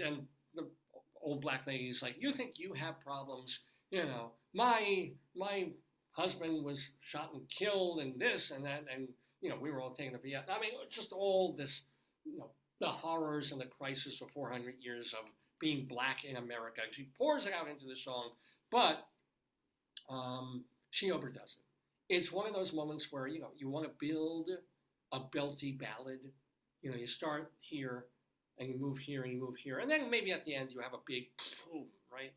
the old black lady's like, you think you have problems? My husband was shot and killed and this and that. And, we were all taken to Vietnam. I mean, just all this, the horrors and the crisis of 400 years of being black in America. She pours it out into the song, but she overdoes it. It's one of those moments where, you know, you want to build a belty ballad. You know, you start here and you move here and you move here, and then maybe at the end you have a big boom, right?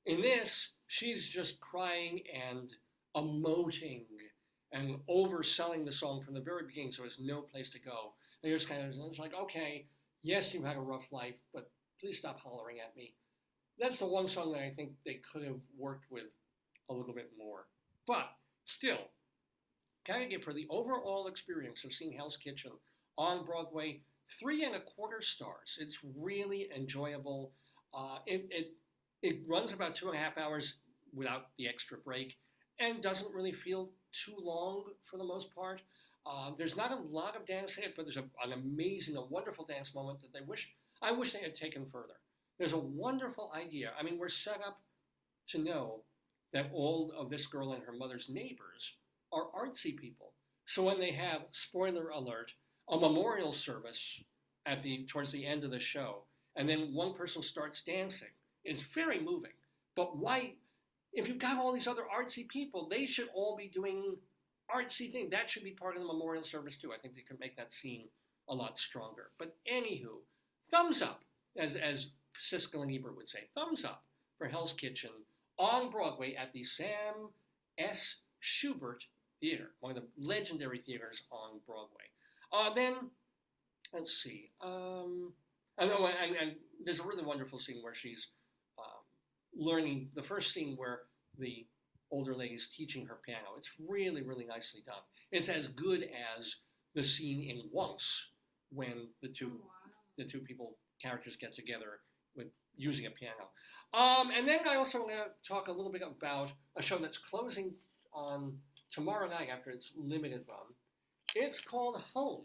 In this, she's just crying and emoting and overselling the song from the very beginning, so there's no place to go. And you're just kind of, it's like, okay, yes, you had a rough life, but please stop hollering at me. That's the one song that I think they could have worked with a little bit more. But still, gotta give for the overall experience of seeing Hell's Kitchen on Broadway 3.25 stars. It's really enjoyable. It runs about 2.5 hours without the extra break, and doesn't really feel too long for the most part. There's not a lot of dance in it, but there's an amazing, a wonderful dance moment that I wish they had taken further. There's a wonderful idea. I mean, we're set up to know that all of this girl and her mother's neighbors are artsy people. So when they have, spoiler alert, a memorial service towards the end of the show, and then one person starts dancing, it's very moving. But why, if you've got all these other artsy people, they should all be doing artsy things. That should be part of the memorial service too. I think they could make that scene a lot stronger. But anywho, thumbs up, as Siskel and Ebert would say, thumbs up for Hell's Kitchen on Broadway at the Sam S. Schubert Theater, one of the legendary theaters on Broadway. Then, let's see. And there's a really wonderful scene where she's learning, the first scene where the older lady's teaching her piano. It's really, really nicely done. It's as good as the scene in Once when the two characters get together with using a piano. And then I also want to talk a little bit about a show that's closing on tomorrow night after its limited run. It's called Home,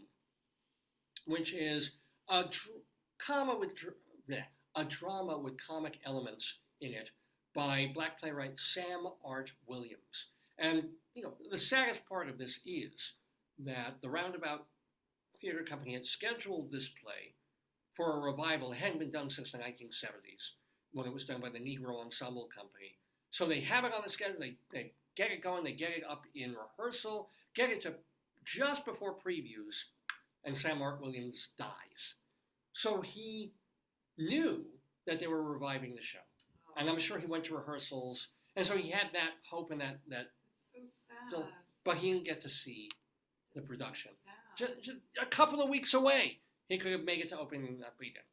which is a drama with comic elements in it by Black playwright Samm-Art Williams. And, you know, the saddest part of this is that the Roundabout Theater Company had scheduled this play for a revival. It hadn't been done since the 1970s, when it was done by the Negro Ensemble Company. So they have it on the schedule, they get it going, they get it up in rehearsal, get it to just before previews, and Samm-Art Williams dies. So he knew that they were reviving the show. And I'm sure he went to rehearsals, and so he had that hope and that It's so sad. but he didn't get to see the production. So sad. Just a couple of weeks away, he could have made it to opening that weekend.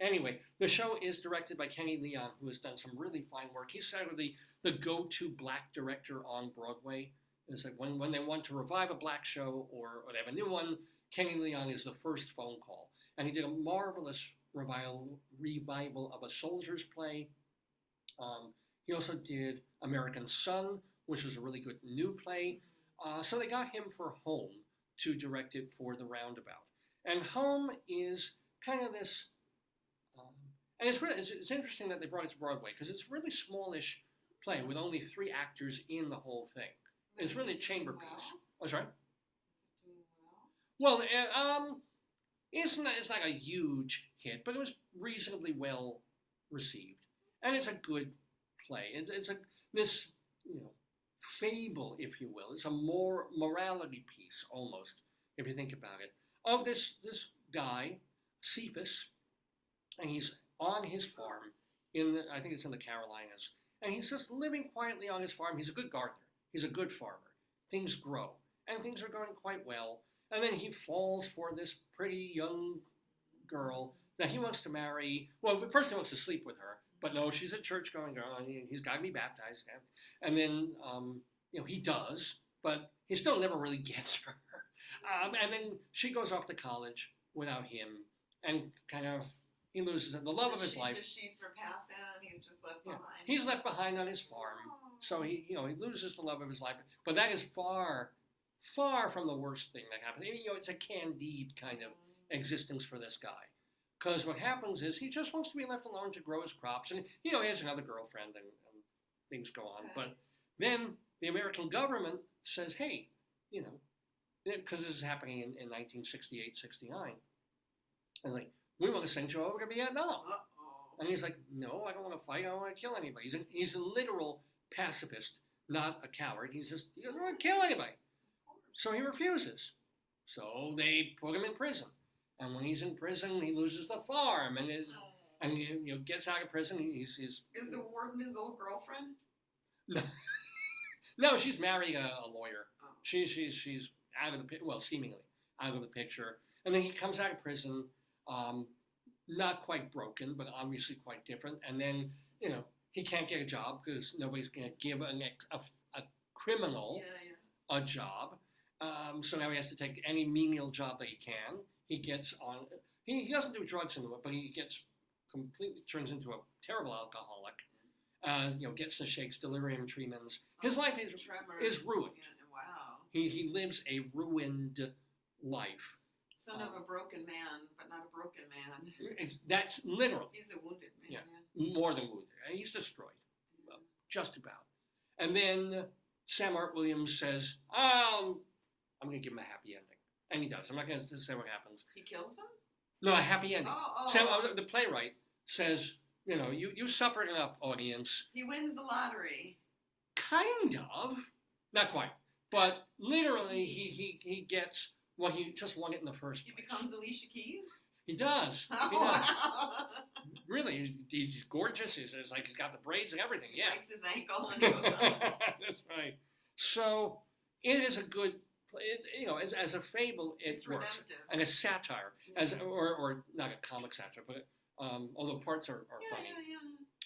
Anyway, the show is directed by Kenny Leon, who has done some really fine work. He's sort of the go-to black director on Broadway. It's like when they want to revive a black show or they have a new one, Kenny Leon is the first phone call. And he did a marvelous revival of a soldier's play. He also did American Son, which was a really good new play. So they got him for Home to direct it for the Roundabout. And Home is kind of this, and it's interesting that they brought it to Broadway because it's a really smallish play with only 3 actors in the whole thing. It's really a chamber piece. Oh, sorry? Is it doing well? Well, it's not a huge hit, but it was reasonably well received, and it's a good play. It's this fable, if you will. It's a more morality piece almost, if you think about it, of this guy, Cephas, and he's on his farm I think it's in the Carolinas, and he's just living quietly on his farm. He's a good gardener. He's a good farmer. Things grow, and things are going quite well. And then he falls for this pretty young girl that he wants to marry. Well, first he wants to sleep with her, but no, she's a church-going girl, and he's got to be baptized. And then, he does, but he still never really gets her. And then she goes off to college without him, and kind of he loses the love of his life. Does she surpass him, and he's just left Yeah. behind? He's left behind on his farm, so he loses the love of his life. But that is far, far from the worst thing that happens. It's a Candide kind of existence for this guy, because what happens is he just wants to be left alone to grow his crops, and he has another girlfriend, and things go on. Okay. But then the American government says, hey, because this is happening in 1968, 69, And like, we want to send you over to Vietnam. Uh-oh. And he's like, no, I don't want to fight. I don't want to kill anybody. He's a literal pacifist, not a coward. He doesn't want to kill anybody. So he refuses. So they put him in prison. And when he's in prison, he loses the farm and gets out of prison. Is the warden his old girlfriend? No, she's married a lawyer. Oh. She's out of the seemingly out of the picture. And then he comes out of prison, not quite broken, but obviously quite different. And then he can't get a job because nobody's going to give a criminal a job. So now he has to take any menial job that he can. He gets on. He doesn't do drugs anymore, but he completely turns into a terrible alcoholic. Gets the shakes, delirium tremens. His life is ruined. Yeah, wow. He lives a ruined life. Son of a broken man, but not a broken man. That's literally. He's a wounded man. Yeah, more than wounded. He's destroyed. Well, just about. And then Samm-Art Williams says, I'm going to give him a happy ending. And he does. I'm not going to say what happens. He kills him? No, a happy ending. Oh. The playwright says, you suffered enough, audience. He wins the lottery. Kind of. Not quite. But literally, he gets what he just won it in the first place. He becomes Alicia Keys? He does. He does. Really, he's gorgeous. He's got the braids and everything. He Yeah. breaks his ankle and he goes on. That's right. So it is a good, as a fable, it works, redemptive. and a satire, or not a comic satire, but although parts are funny. Yeah.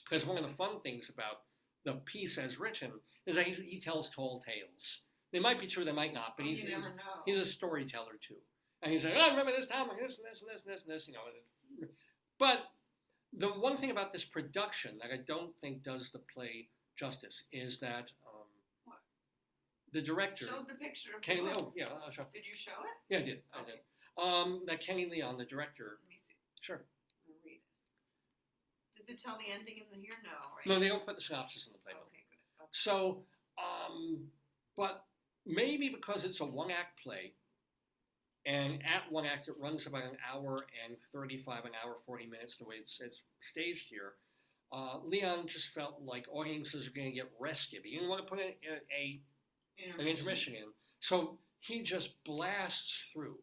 Because one of the fun things about the piece as written is that he tells tall tales. They might be true, they might not, but You never know. he's a storyteller too. And he's like, I remember this time and this and this and this and this and this, But the one thing about this production that I don't think does the play justice is that What? the director, Showed the picture of Kenny the Leon, book. yeah, I'll show. Did you show it? Yeah, I did. Okay. That Kenny Leon, the director, Let me see. sure. I'll read it. Does it tell the ending in here? No, right? No, they don't put the synopsis in the playbook. Okay, good. Okay. So, but maybe because it's a one-act play, and at one act it runs about an hour and 35, an hour 40 minutes, the way it's staged here, Leon just felt like audiences are going to get restive. He didn't want to put an intermission in. So he just blasts through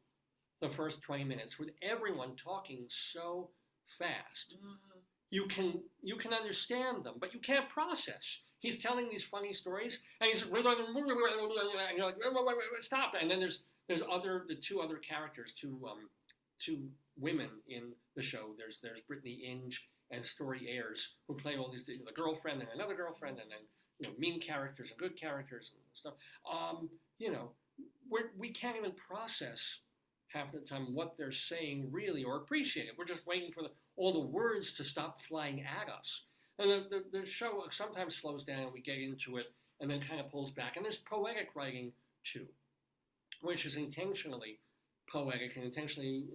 the first 20 minutes with everyone talking so fast. Mm-hmm. You can understand them, but you can't process. He's telling these funny stories, and he's and you're like, stop! And then there's the two other characters, two women in the show. There's Brittany Inge and Story Ayers, who play all these, the girlfriend and another girlfriend, and then mean characters and good characters and stuff. We can't even process half the time what they're saying really or appreciate it. We're just waiting for all the words to stop flying at us. And the show sometimes slows down and we get into it and then kind of pulls back. And there's poetic writing too, which is intentionally poetic and intentionally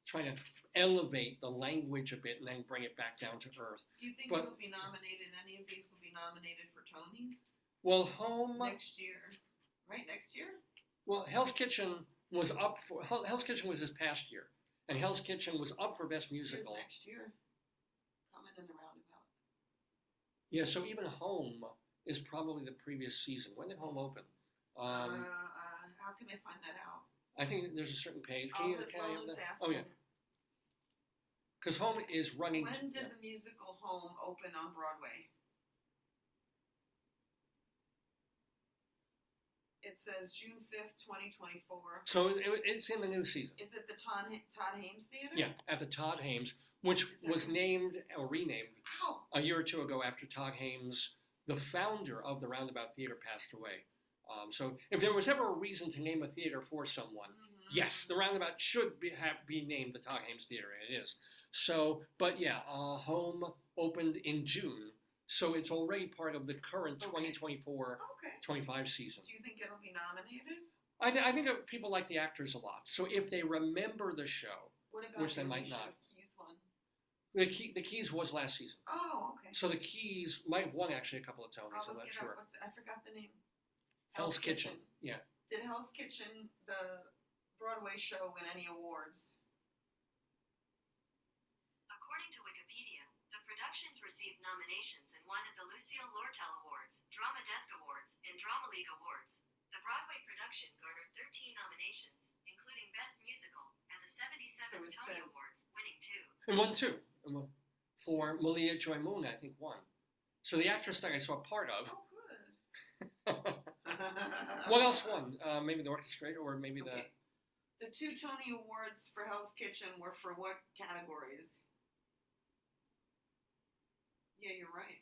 trying to elevate the language a bit and then bring it back down to earth. Do you think it will be nominated? Any of these will be nominated for Tonys? Well, Home next year, right? Next year? Well, Hell's Kitchen was this past year, and Hell's Kitchen was up for Best Musical. Here's next year, coming in the roundabout. Yeah, so even Home is probably the previous season. When did Home open? How can I find that out? I think there's a certain page. I'll just ask Oh, yeah. Because Home is running. When did the musical Home open on Broadway? It says June 5th, 2024. So it's in the new season. Is it the Todd Hames Theater? Yeah, at the Todd Hames, which was named or renamed a year or two ago after Todd Hames, the founder of the Roundabout Theater, passed away. So if there was ever a reason to name a theater for someone, yes, the Roundabout should be named the Todd Hames Theater, and it is. So, but yeah, Home opened in June, so it's already part of the current 2024-25 season. Do you think it'll be nominated? I think people like the actors a lot. So if they remember the show, what about which they might not. Keys one? The Keys was last season. Oh, okay. So the Keys might have won actually a couple of Tonys. I'm not sure. I forgot the name. Hell's Kitchen. Yeah. Did Hell's Kitchen, the Broadway show, win any awards? According to Wikipedia, the productions received nominations and won at the Lucille Lortel Awards, Drama Desk Awards, and Drama League Awards. The Broadway production garnered 13 nominations, including Best Musical, and the 77th So Tony it's, Awards, winning 2. And won 2. For Malia Joy Moon, I think won. So the actress that I saw part of. Oh, good. What else won? Maybe the orchestrator, or maybe the. Okay. The 2 Tony Awards for Hell's Kitchen were for what categories? Yeah, you're right.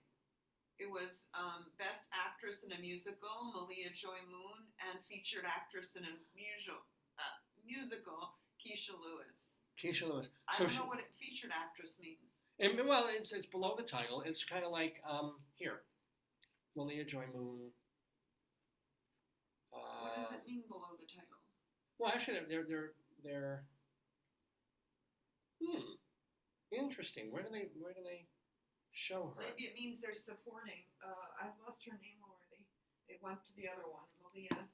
It was Best Actress in a Musical, Malia Joy Moon, and Featured Actress in a Musical, Keisha Lewis. Keisha Lewis. I So don't know what featured actress means. well, it's below the title. It's kind of like here, Malia Joy Moon. What does it mean below the title? Well, actually, they're interesting. Where do they show her? Maybe it means they're supporting. I've lost her name already. It went to the other one, Malia.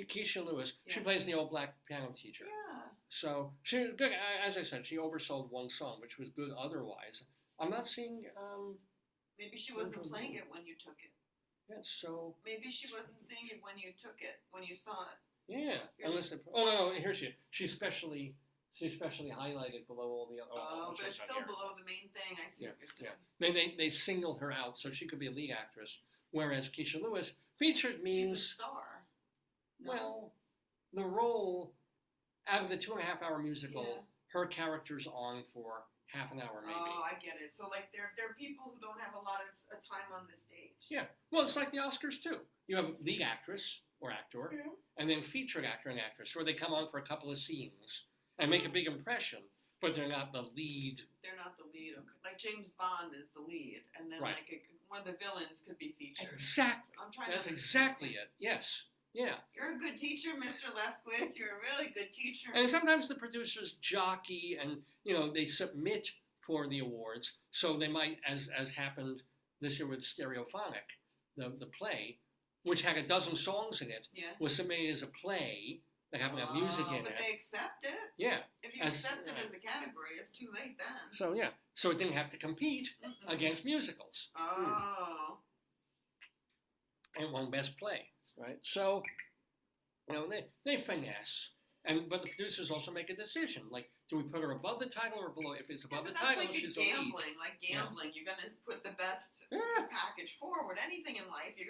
Keisha Lewis. She Yeah. plays the old black piano teacher. Yeah. So she good. As I said, she oversold one song, which was good otherwise. I'm not seeing. Maybe she wasn't playing it when you took it. Yeah. So Maybe she wasn't seeing it when you took it, when you saw it. yeah. Here's- Unless no. Here she's specially highlighted below all the other. But it's still below the main thing. I see what you're saying. They singled her out so she could be a lead actress, whereas Keisha Lewis featured means She's a star. No? well, the role out of the 2.5-hour musical, Yeah. her character's on for half an hour maybe. Oh, I get it. So like there are people who don't have a lot of time on the stage. Yeah, well, it's like the Oscars too. You have lead actress or actor, Yeah. and then featured actor and actress, where they come on for a couple of scenes and make a big impression, but they're not the lead. They're not the lead. Okay. Like James Bond is the lead, and then Right. like one of the villains could be featured. Exactly. I'm trying That's to exactly it. Yes. Yeah. You're a good teacher, Mr. Lefkowitz. You're a really good teacher. And sometimes the producers jockey and, they submit for the awards. So they might, as happened this year with Stereophonic, the play, which had a dozen songs in it, Yeah. was submitted as a play that happened to have music in but it. they accept it. Yeah. If you As- accept it as a category, it's too late then. So, yeah. So it didn't have to compete Mm-mm. against musicals. Oh. And won Best Play, right? So, they finesse. But the producers also make a decision. Like, do we put her above the title or below? If it's above But the that's title, like she's a lead. gambling. Like gambling, you're gonna put the best Yeah. package forward. Anything in life, you're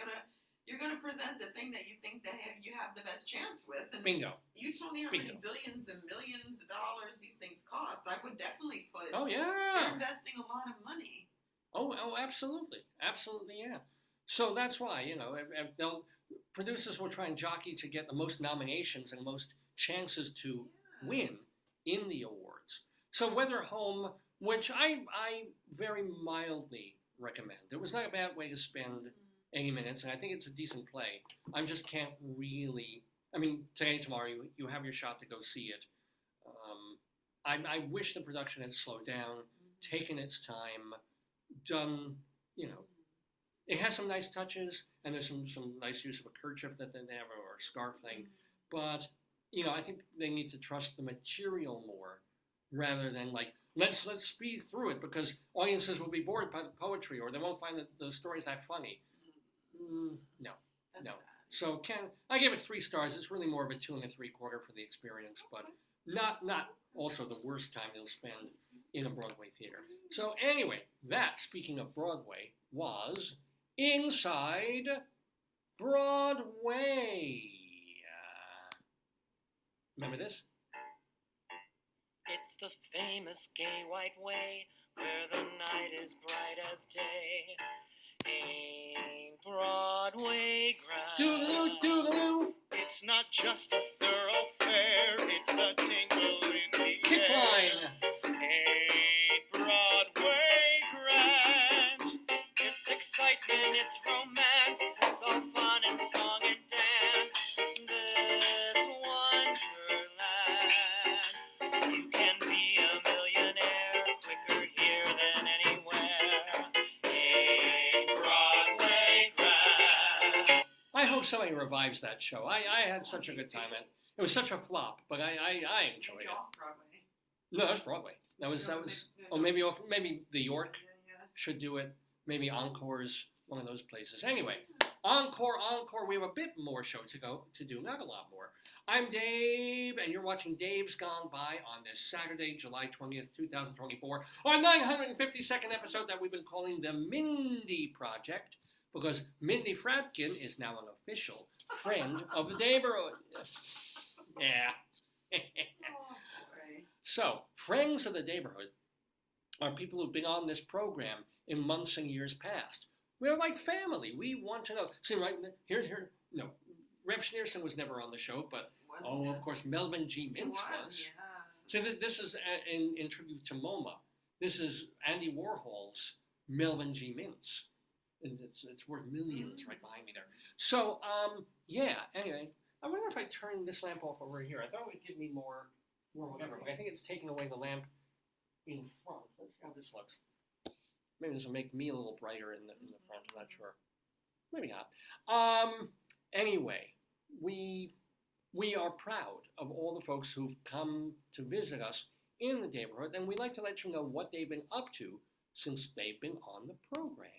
gonna present the thing that you think that you have the best chance with. And Bingo. you told me how many Bingo. billions and millions of dollars these things cost. I would definitely put. Oh, They're yeah. investing a lot of money. Oh, absolutely. Absolutely, yeah. So that's why, if producers will try and jockey to get the most nominations and most chances to Yeah. win in the awards. So Weather Home, which I very mildly recommend. It was not a bad way to spend 80 minutes, and I think it's a decent play. I just can't really. I mean, today, tomorrow, you have your shot to go see it. I wish the production had slowed down, taken its time, done, it has some nice touches, and there's some nice use of a kerchief that they have, or a scarf thing. But, I think they need to trust the material more, rather than like, let's speed through it, because audiences will be bored by the poetry, or they won't find the stories that funny. No. That's No. sad. So I gave it 3 stars. It's really more of a 2 3/4 for the experience, but not also the worst time you'll spend in a Broadway theater. So anyway, that, speaking of Broadway, was Inside Broadway. Remember this? It's the famous gay white way where the night is bright as day. Ain't Broadway grand? Doodaloo, doodaloo. It's not just a thoroughfare, it's a tingle in the Kick air. line. Ain't Broadway grand? It's excitement, it's romance, it's all fun and song and dance. This wonderland, you can be a millionaire quicker here than anywhere. Ain't Broadway grand? I hope somebody revives that show. I had such a good time. It was such a flop, but I enjoyed Maybe it. off Broadway. No, that's Broadway. That was. Oh, maybe the York Yeah. should do it. Maybe Encore's one of those places. Anyway, Encore. We have a bit more show to do, not a lot more. I'm Dave, and you're watching Dave's Gone By on this Saturday, July 20th, 2024, our 952nd episode that we've been calling the Mindy Project, because Mindy Fradkin is now an official friend of the Daverhood. Yeah. Oh, boy. So, friends of the Daverhood are people who've been on this program in months and years past. We're like family. We want to know. See, right no, Reb Schneerson was never on the show, but of course, Melvin G. Mintz was. Yeah. So this is in tribute to MoMA. This is Andy Warhol's Melvin G. Mintz. And it's worth millions right behind me there. So, anyway, I wonder if I turn this lamp off over here. I thought it would give me more whatever, but I think it's taking away the lamp in front. Let's see how this looks. Maybe this will make me a little brighter in the front. I'm not sure. Maybe not. Anyway, we are proud of all the folks who've come to visit us in the neighborhood, and we'd like to let you know what they've been up to since they've been on the program.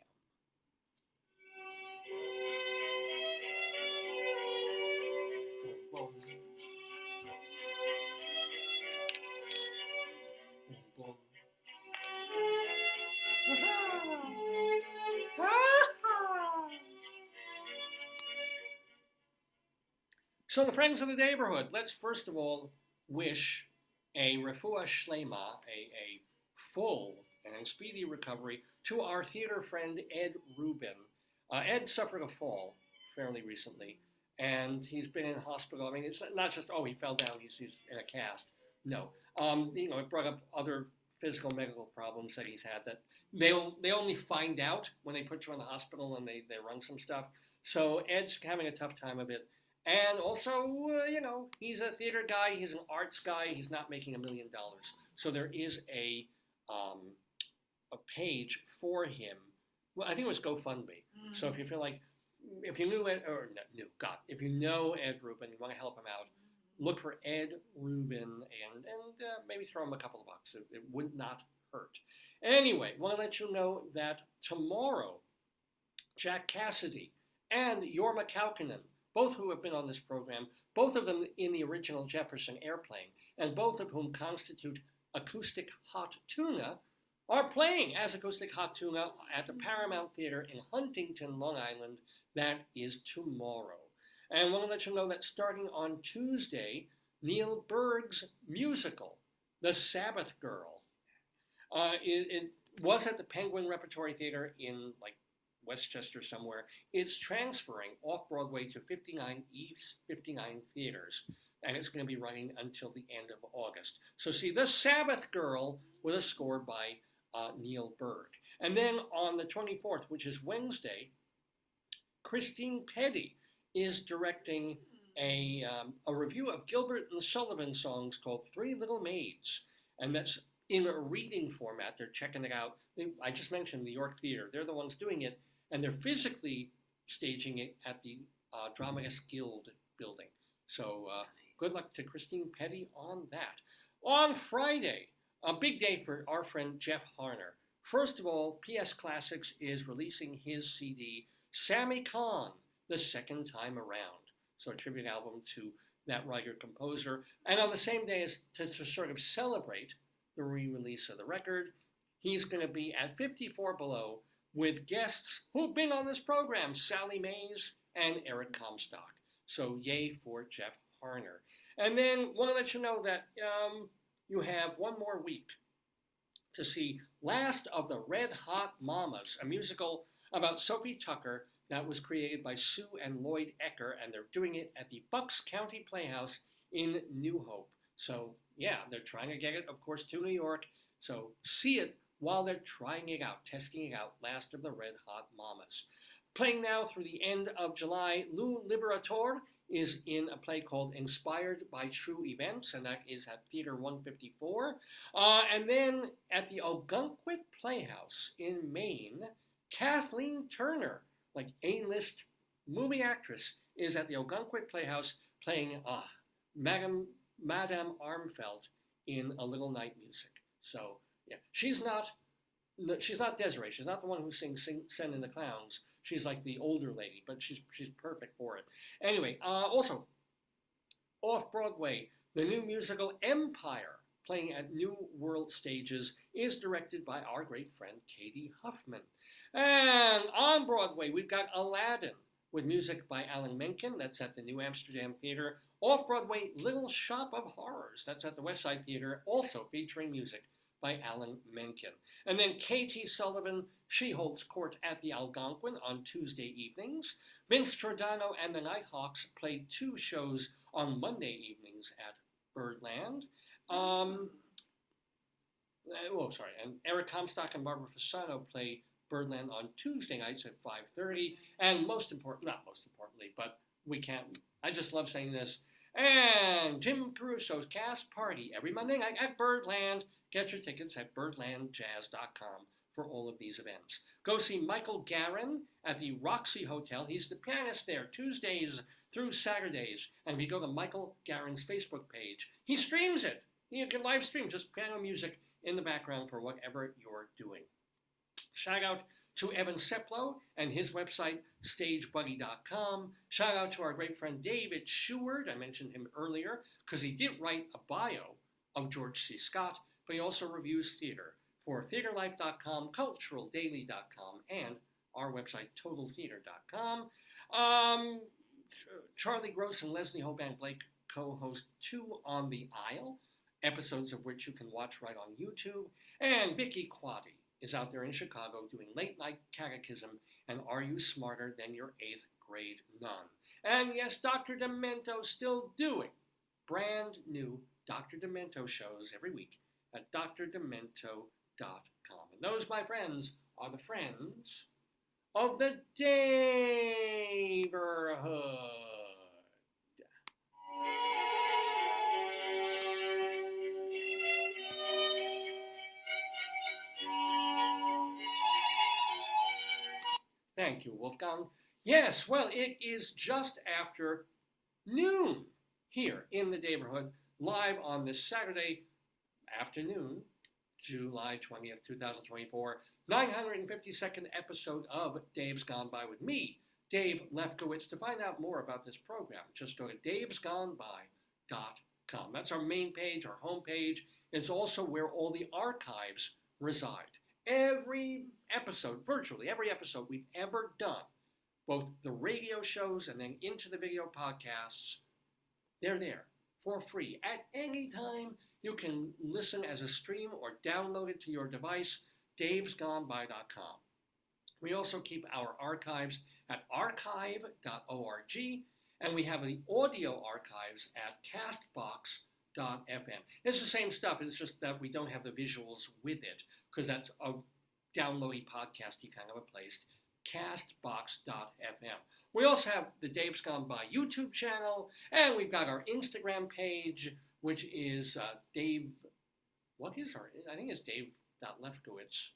So the friends of the neighborhood, let's first of all wish a refuah shlema, a full and speedy recovery to our theater friend Ed Rubin. Ed suffered a fall fairly recently, and he's been in hospital. I mean, it's not just, he fell down, he's in a cast. No. It brought up other physical medical problems that he's had that they only find out when they put you in the hospital and they run some stuff. So Ed's having a tough time of it. And also, he's a theater guy, he's an arts guy, he's not making $1 million. So there is a page for him. Well, I think it was GoFundMe. Mm-hmm. So if you feel like, if you knew Ed, if you know Ed Rubin, you want to help him out, look for Ed Rubin and maybe throw him a couple of bucks. It would not hurt. Anyway, want to let you know that tomorrow, Jack Cassidy and Jorma Kaukonen, both who have been on this program, both of them in the original Jefferson Airplane, and both of whom constitute Acoustic Hot Tuna, are playing as Acoustic Hot Tuna at the Paramount Theater in Huntington, Long Island. That is tomorrow. And I want to let you know that starting on Tuesday, Neil Berg's musical, The Sabbath Girl, it was at the Penguin Repertory Theater in Westchester somewhere. It's transferring off Broadway to 59 East 59 theaters, and it's going to be running until the end of August. So see The Sabbath Girl with a score by Neil Berg. And then on the 24th, which is Wednesday, Christine Petty is directing a review of Gilbert and Sullivan songs called Three Little Maids, and that's in a reading format. They're checking it out. I just mentioned the York Theater. They're the ones doing it, and they're physically staging it at the Dramatist Guild building. So good luck to Christine Petty on that. On Friday, a big day for our friend Jeff Harner. First of all, PS Classics is releasing his CD, Sammy Kahn, the second time around. So a tribute album to that writer-composer. And on the same day as to sort of celebrate the re-release of the record, he's going to be at 54 Below with guests who've been on this program, Sally Mays and Eric Comstock. So yay for Jeff Harner. And then want to let you know that you have one more week to see Last of the Red Hot Mamas, a musical about Sophie Tucker that was created by Sue and Lloyd Ecker, and they're doing it at the Bucks County Playhouse in New Hope. So yeah, they're trying to get it, of course, to New York. So see it while they're trying it out, testing it out, Last of the Red Hot Mamas. Playing now through the end of July, Lou Liberator is in a play called Inspired by True Events, and that is at Theater 154. And then at the Ogunquit Playhouse in Maine, Kathleen Turner, like A-list movie actress, is at the Ogunquit Playhouse playing Madame Armfelt in A Little Night Music. So yeah, she's not Desiree. She's not the one who sings "Send in the Clowns." She's like the older lady, but she's perfect for it. Anyway, also off Broadway, the new musical Empire, playing at New World Stages, is directed by our great friend Katie Huffman. And on Broadway, we've got Aladdin with music by Alan Menken. That's at the New Amsterdam Theater. Off Broadway, Little Shop of Horrors. That's at the West Side Theater, also featuring music by Alan Menken. And then Katie Sullivan, she holds court at the Algonquin on Tuesday evenings. Vince Giordano and the Nighthawks played 2 shows on Monday evenings at Birdland. And Eric Comstock and Barbara Fasano play Birdland on Tuesday nights at 5:30. And not most importantly, but I just love saying this. And Jim Caruso's Cast Party every Monday night at Birdland. Get your tickets at birdlandjazz.com for all of these events. Go see Michael Garin at the Roxy Hotel. He's the pianist there Tuesdays through Saturdays. And if you go to Michael Garin's Facebook page, he streams it. You can live stream just piano music in the background for whatever you're doing. Shout out to Evan Seplow and his website, stagebuddy.com. Shout out to our great friend David Sheward. I mentioned him earlier because he did write a bio of George C. Scott, but he also reviews theater for theaterlife.com, culturaldaily.com, and our website, totaltheater.com. Charlie Gross and Leslie Hoban Blake co-host 2 on the Aisle, episodes of which you can watch right on YouTube. And Vicky Quaddy is out there in Chicago doing Late Night Catechism and Are You Smarter Than Your 8th Grade Nun? And yes, Dr. Demento still doing brand new Dr. Demento shows every week at drdemento.com. And those, my friends, are the friends of the Daverhood. Thank you, Wolfgang. Yes, well, it is just after noon here in the Daverhood, live on this Saturday afternoon, July 20th, 2024, 952nd episode of Dave's Gone By with me, Dave Lefkowitz. To find out more about this program, just go to davesgoneby.com. That's our main page, our homepage. It's also where all the archives reside. Every episode, virtually every episode we've ever done, both the radio shows and then into the video podcasts, they're there for free. At any time, you can listen as a stream or download it to your device, davesgoneby.com. We also keep our archives at archive.org, and we have the audio archives at castbox.fm. It's the same stuff, it's just that we don't have the visuals with it, because that's a downloady podcasty kind of a place, castbox.fm. We also have the Dave's Gone By YouTube channel, and we've got our Instagram page, which is Dave, I think it's Dave.Lefkowitz.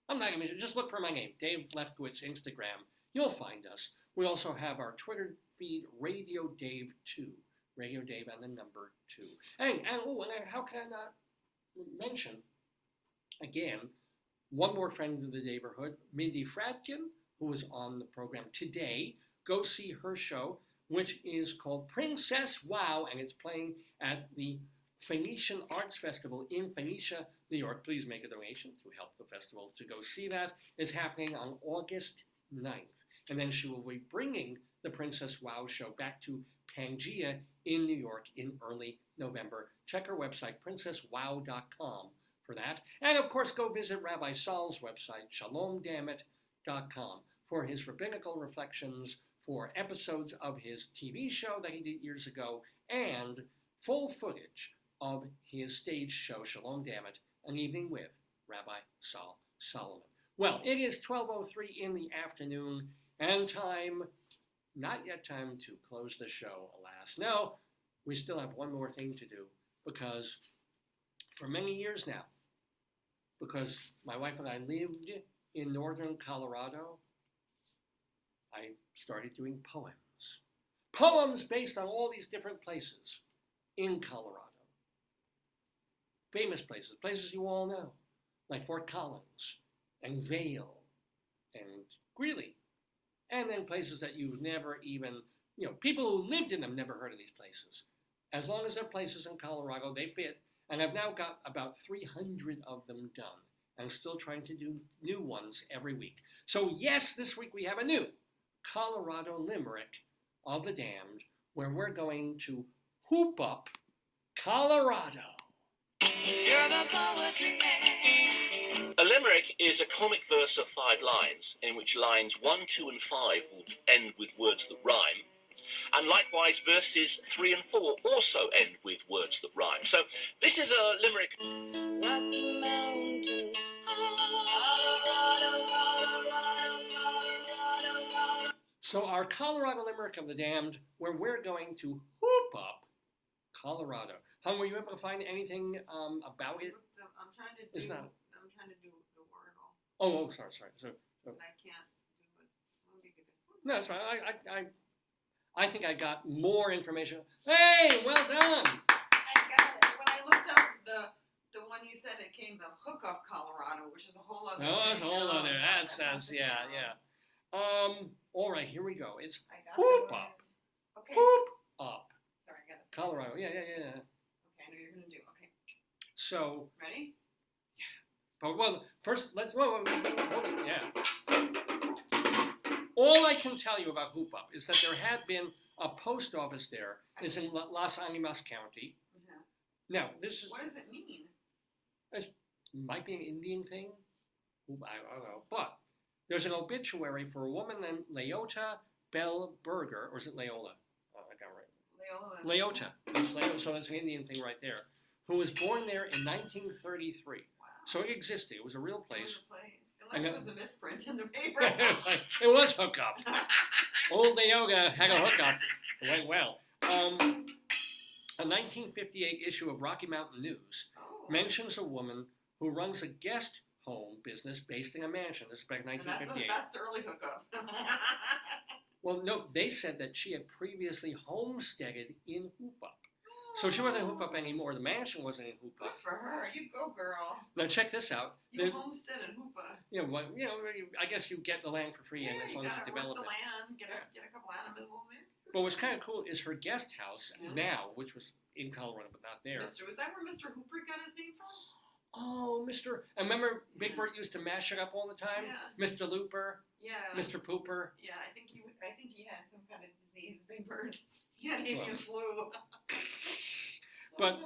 I'm not going to just look for my name, Dave Lefkowitz Instagram. You'll find us. We also have our Twitter feed, Radio Dave 2. Radio Dave and the number 2. And how can I not mention, again, one more friend of the Daverhood, Mindy Fradkin, who is on the program today. Go see her show, which is called Princess Wow, and it's playing at the Phoenician Arts Festival in Phoenicia, New York. Please make a donation to help the festival to go see that. It's happening on August 9th. And then she will be bringing the Princess Wow show back to Pangea in New York in early November. Check her website, princesswow.com, for that. And of course, go visit Rabbi Saul's website, shalomdammit.com, for his rabbinical reflections, for episodes of his TV show that he did years ago, and full footage of his stage show, Shalom Dammit, An Evening with Rabbi Saul Solomon. Well, it is 12:03 in the afternoon, and not yet time to close the show, alas. No, we still have one more thing to do, because for many years now, because my wife and I lived in northern Colorado, I started doing poems. Poems based on all these different places in Colorado. famous places you all know, like Fort Collins and Vale and Greeley. And then places that you've never even, people who lived in them never heard of these places. As long as they're places in Colorado, they fit. And I've now got about 300 of them done. I'm still trying to do new ones every week. So yes, this week we have a new Colorado Limerick of the Damned, where we're going to Hoopup, Colorado. You're the poetry man. A limerick is a comic verse of 5 lines, in which lines 1, 2, and 5 would end with words that rhyme. And likewise, verses 3 and 4 also end with words that rhyme. So this is a limerick. Rocky Mountain. So our Colorado Limerick of the Damned, where we're going to Hoopup, Colorado. Hung, were you able to find anything about it? I'm trying to It's do. not. I'm trying to do the wordle. Oh, sorry. So But I can't do it. Let me get this one. no, that's right. I think I got more information. Hey, well done. I got it. When I looked up the one you said, it came from Hookup, Colorado, which is a whole other. No, that's a thing. whole No, other. no, That's the yeah. town. All right, here we go. It's I got Hoop the Up. word. Okay. Hoop Up, Sorry, I got it. Colorado. Yeah. Okay, I know you're gonna do. Okay, So, ready? but well, first let's hold it. Yeah. All I can tell you about Hoop Up is that there had been a post office there. It's in Los Animas County. Mhm. Now, this is What does it mean? might be an Indian thing. I don't know. But there's an obituary for a woman named Leota Bell Berger, or is it Leola? Oh, I got it right. Leota. It's Leota, so that's an Indian thing right there. Who was born there in 1933. Wow. So it existed. It was a real place. Unless it was a misprint in the paper. It was Hookup. Old Leota had a hookup. It went well. A 1958 issue of Rocky Mountain News Oh. mentions a woman who runs a guest home business based in a mansion. This is back in And 1958. that's the early hookup. Well, no, they said that she had previously homesteaded in Hoopup. So she wasn't in Hoopup anymore. The mansion wasn't in Good Hoopup. for her. You go, girl. Now check this out. You homestead in Hoopa. I guess you get the land for free, and as long as you develop the it. land, get a couple animals there. But what's kind of cool is her guest house Yeah. now, which was in Colorado but not there. Was that where Mr. Hooper got his name from? Oh, I remember Big Bird used to mash it up all the time. Yeah. Mr. Looper, Yeah. Mr. Pooper. Yeah, I think he had some kind of disease, Big Bird. He had avian flu. But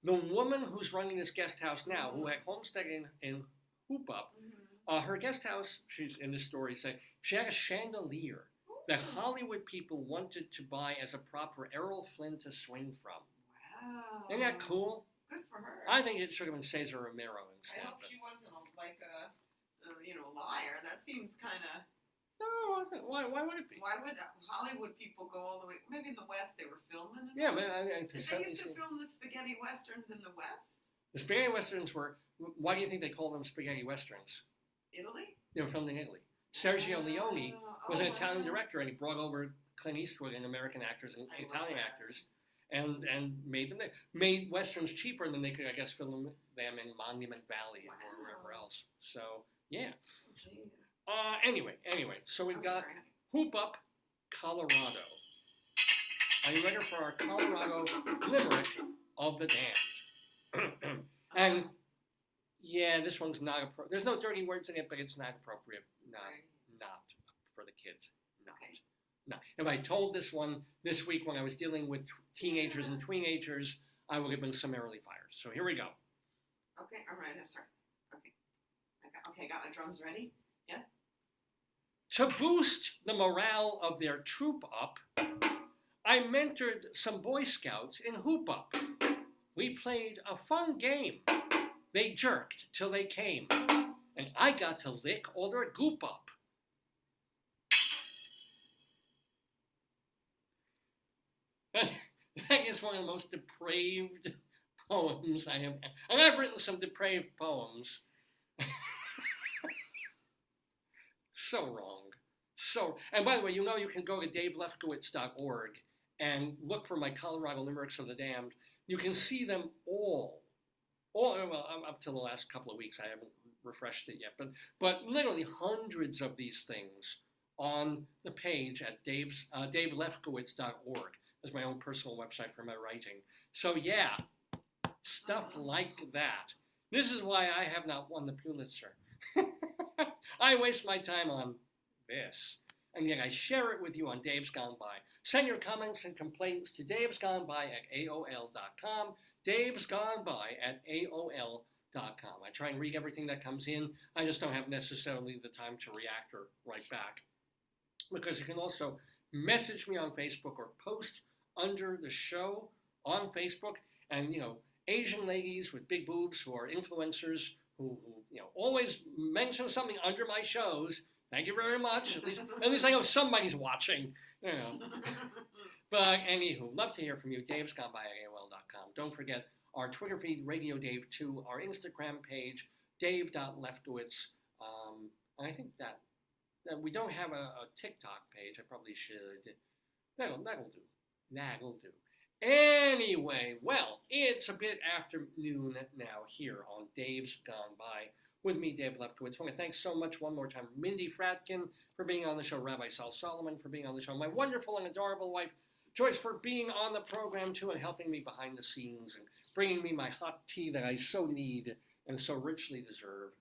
the woman who's running this guest house now, who had homesteaded in Hoopup, her guest house, she's in this story saying, she had a chandelier that Hollywood people wanted to buy as a prop for Errol Flynn to swing from. Wow. Isn't that cool? Good for her. I think it should have been Cesar Romero instead. I hope she wasn't like a liar. That seems kind of. No, why would it be? Why would Hollywood people go all the way? Maybe in the West they were filming. Yeah, but Did they used to film the spaghetti westerns in the West? the spaghetti westerns were. Why do you think they called them spaghetti westerns? Italy? They were filmed in Italy. Sergio Leone was an Italian wow. director, and he brought over Clint Eastwood and American actors and I love Italian that. actors, and made them made westerns cheaper than they could, I guess, film them in Monument Valley or wherever else. So yeah. Oh, geez. Anyway, so we've Oh, got sorry. Hoopup, Colorado. Are you ready for our Colorado Limerick of the Damned? And yeah, this one's not appropriate. There's no dirty words in it, but it's not appropriate. Not for the kids. Not. Okay. No. If I told this one this week when I was dealing with teenagers and tweenagers, I would have been summarily fired. So here we go. Okay, all right. I'm sorry. Okay, got my drums ready. Yeah. To boost the morale of their troop up, I mentored some Boy Scouts in Hoopup. We played a fun game. They jerked till they came, and I got to lick all their goop up. That is one of the most depraved poems I have. And I've written some depraved poems. So wrong. And by the way, you can go to davelefkowitz.org and look for my Colorado Limericks of the Damned. You can see them all well, up till the last couple of weeks, I haven't refreshed it yet, but literally hundreds of these things on the page at davelefkowitz.org. That's my own personal website for my writing. So yeah, stuff like that. This is why I have not won the Pulitzer. I waste my time on this. And yet I share it with you on Dave's Gone By. Send your comments and complaints to davesgoneby@aol.com. Dave's Gone By at aol.com. I try and read everything that comes in. I just don't have necessarily the time to react or write back. Because you can also message me on Facebook or post under the show on Facebook. And, Asian ladies with big boobs who are influencers who always mention something under my shows. Thank you very much. At least I know somebody's watching. But anywho, love to hear from you. Dave's Gone By at AOL.com. Don't forget our Twitter feed, Radio Dave 2, our Instagram page, dave.lefkowitz. And I think that we don't have a TikTok page. I probably should. That'll do. Anyway, well, it's a bit after noon now here on Dave's Gone By with me, Dave Lefkowitz. I want to thank so much one more time Mindy Fradkin for being on the show, Rabbi Saul Solomon for being on the show, my wonderful and adorable wife, Joyce, for being on the program too and helping me behind the scenes and bringing me my hot tea that I so need and so richly deserve.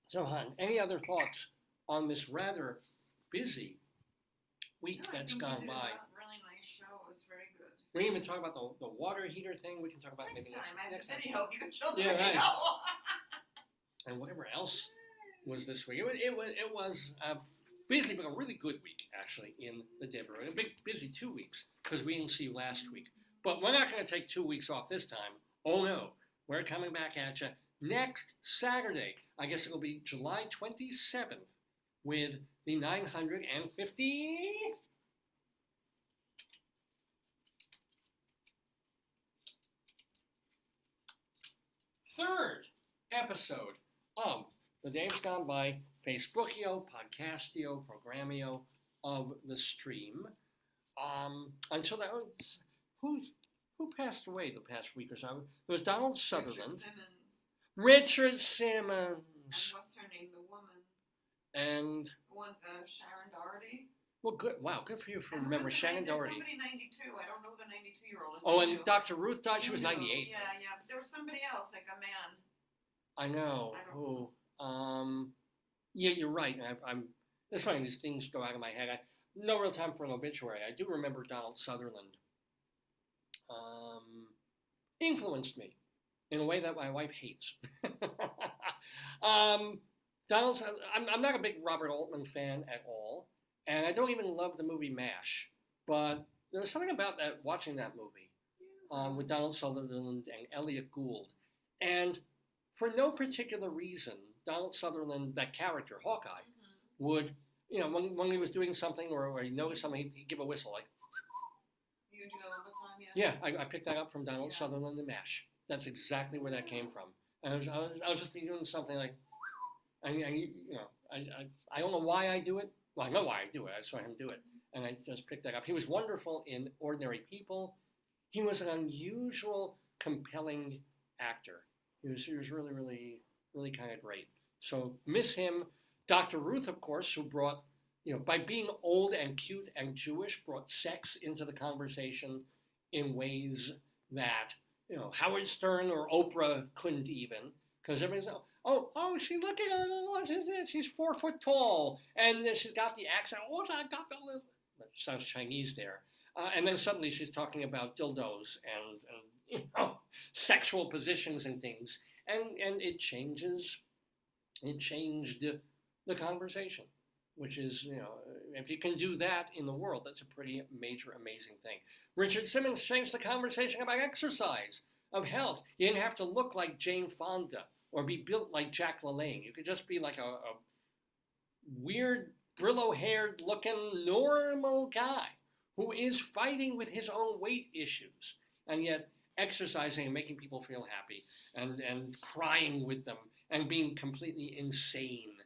So, hon, any other thoughts on this rather busy week that's gone by? Really nice show. It was very good. We didn't even talk about the water heater thing. We can talk about Next maybe time. I have next the time. video. You can show the Yeah, video. right. And whatever else was this week. It was a busy but a really good week, actually, in the Daverhood. A big busy 2 weeks because we didn't see you last week. But we're not going to take 2 weeks off this time. Oh, no. We're coming back at you next Saturday. I guess it will be July 27th with the 953rd episode of the Dave's Gone By Facebookio, Podcastio, Programmio of the stream. Until that, who passed away the past week or so? It was Donald Sutherland. Richard Simmons. And what's her name? The woman. And One, Sharon Doherty. well, good. Wow, good for you for And who remembering was the Shannon there's Doherty. Somebody 92. I don't know the 92-year-old. Oh, and Dr. Ruth died. She was You know, 98. Yeah. But there was somebody else, like a man. I know. I don't Who? Yeah, you're right. I'm. That's funny. These things go out of my head. No real time for an obituary. I do remember Donald Sutherland. Influenced me in a way that my wife hates. Donald. I'm not a big Robert Altman fan at all, and I don't even love the movie MASH. But there was something about that watching that movie with Donald Sutherland and Elliot Gould, and for no particular reason, Donald Sutherland, that character, Hawkeye, would, when he was doing something or he noticed something, he'd give a whistle like. You do that all the time, yeah? Yeah, I picked that up from Donald Sutherland and MASH. That's exactly where that came from. And I was just be doing something like, I don't know why I do it. Well, I know why I do it. I saw him do it, and I just picked that up. He was wonderful in Ordinary People. He was an unusual, compelling actor. He was really, really, really kind of great. So miss him. Dr. Ruth, of course, who brought, by being old and cute and Jewish, brought sex into the conversation in ways that, Howard Stern or Oprah couldn't even. Because everybody's, she's looking at her, she's 4 foot tall, and she's got the accent, that sounds Chinese there. And then suddenly she's talking about dildos and sexual positions and things. And it changed the conversation, which is, if you can do that in the world, that's a pretty major, amazing thing. Richard Simmons changed the conversation about exercise, of health. You didn't have to look like Jane Fonda or be built like Jack LaLanne. You could just be like a weird, Brillo-haired looking normal guy who is fighting with his own weight issues and yet exercising and making people feel happy and crying with them and being completely insane.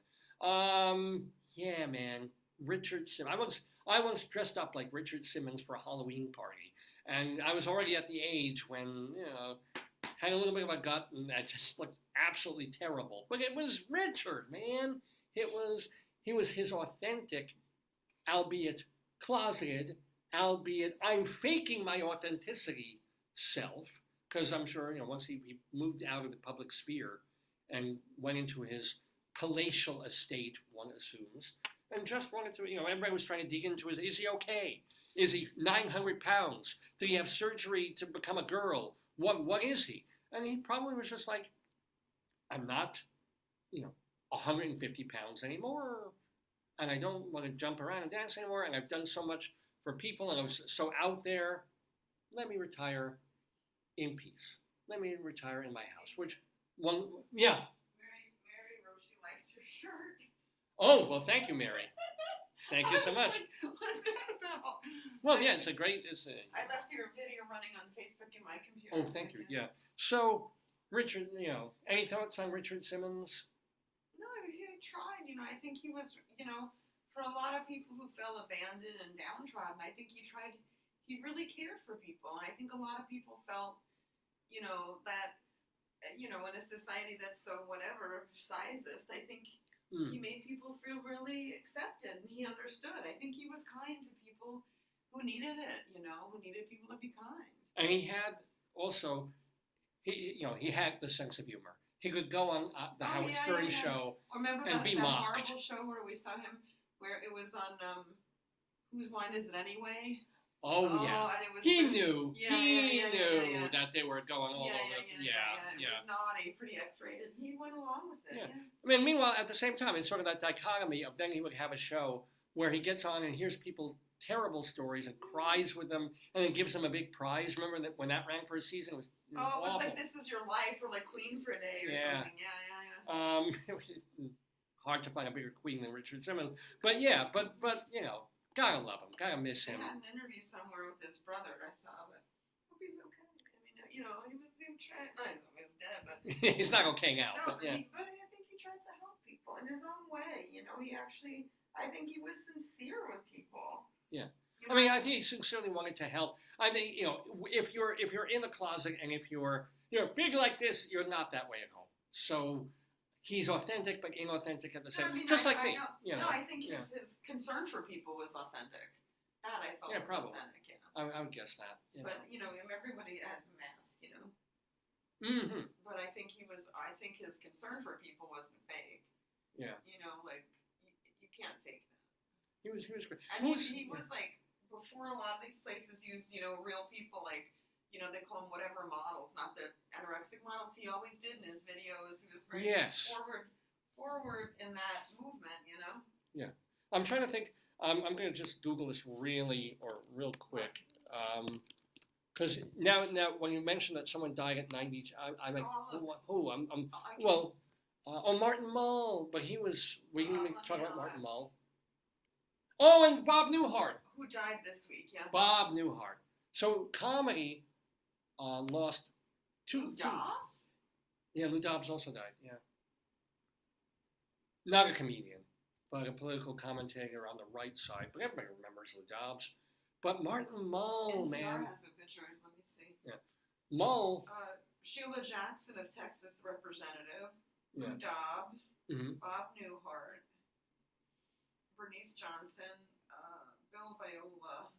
Yeah, man, Richard Simmons. I once dressed up like Richard Simmons for a Halloween party, And I was already at the age when, had a little bit of a gut and I just looked absolutely terrible. But it was Richard, man. He was his authentic, albeit closeted, albeit I'm faking my authenticity self, because I'm sure, once he moved out of the public sphere and went into his palatial estate, one assumes, and just wanted to, everybody was trying to dig into is he okay? Is he 900 pounds? Did he have surgery to become a girl? What is he? And he probably was just like, I'm not, 150 pounds anymore. And I don't want to jump around and dance anymore. And I've done so much for people and I was so out there. Let me retire in peace. Let me retire in my house. Yeah. Mary wrote she likes your shirt. Oh, well, thank you, Mary. Thank you so much. Like, what's that about? Well, yeah, it's a I left your video running on Facebook in my computer. Oh, thank you. Yeah. So, Richard, any thoughts on Richard Simmons? No, he tried. I think he was, for a lot of people who felt abandoned and downtrodden, I think he tried. He really cared for people, and I think a lot of people felt, that, in a society that's so whatever sizest, I think he made people feel really accepted, and he understood. I think he was kind to people who needed it, who needed people to be kind. And he had also, he had the sense of humor. He could go on the Howard Stern show Remember and be that mocked. horrible show where we saw him, where it was on Whose Line Is It Anyway? Oh yeah, and it was he knew yeah. that they were going all over. It was naughty, pretty X-rated. He went along with it. Yeah. I mean, meanwhile, at the same time, it's sort of that dichotomy of then he would have a show where he gets on and hears people's terrible stories and cries with them, and then gives them a big prize. Remember that when that ran for a season, it was It was awful. like This Is Your Life or like Queen for a Day or something. It was hard to find a bigger queen than Richard Simmons, but gotta love him, gotta miss I him. had an interview somewhere with his brother I saw, but hope he's okay. I mean, he was always dead, but He's not okay now. no, but yeah. but I think he tried to help people in his own way. I think he was sincere with people. Yeah. I mean, I think he sincerely wanted to help. I think, if you're in the closet and if you're big like this, you're not that way at home. So he's authentic but inauthentic at the same time. Just like me. No, I think his concern for people was authentic. That I felt was probably. authentic. I would guess that. But everybody has a mask, Mm-hmm. But I think his concern for people wasn't fake. Yeah. You can't fake that. He was great. And he was like, before a lot of these places use, real people, like, they call them whatever models, not the anorexic models. He always did in his videos. He was very forward in that movement, Yeah. I'm trying to think. I'm going to just Google this real quick. Because now when you mentioned that someone died at 90, I'm like, who? Martin Mull. But we didn't talk about Martin Mull. Oh, and Bob Newhart. Who died this week, yeah. Bob Newhart. So comedy lost two. Lou Dobbs? Yeah, Lou Dobbs also died, yeah. Not a comedian, but a political commentator on the right side. But everybody remembers Lou Dobbs. But Martin Mull, man. Has obituaries, let me see. Yeah. Mull. Sheila Jackson of Texas Representative. Yeah. Lou Dobbs. Mm-hmm. Bob Newhart. Bernice Johnson. Bill Viola.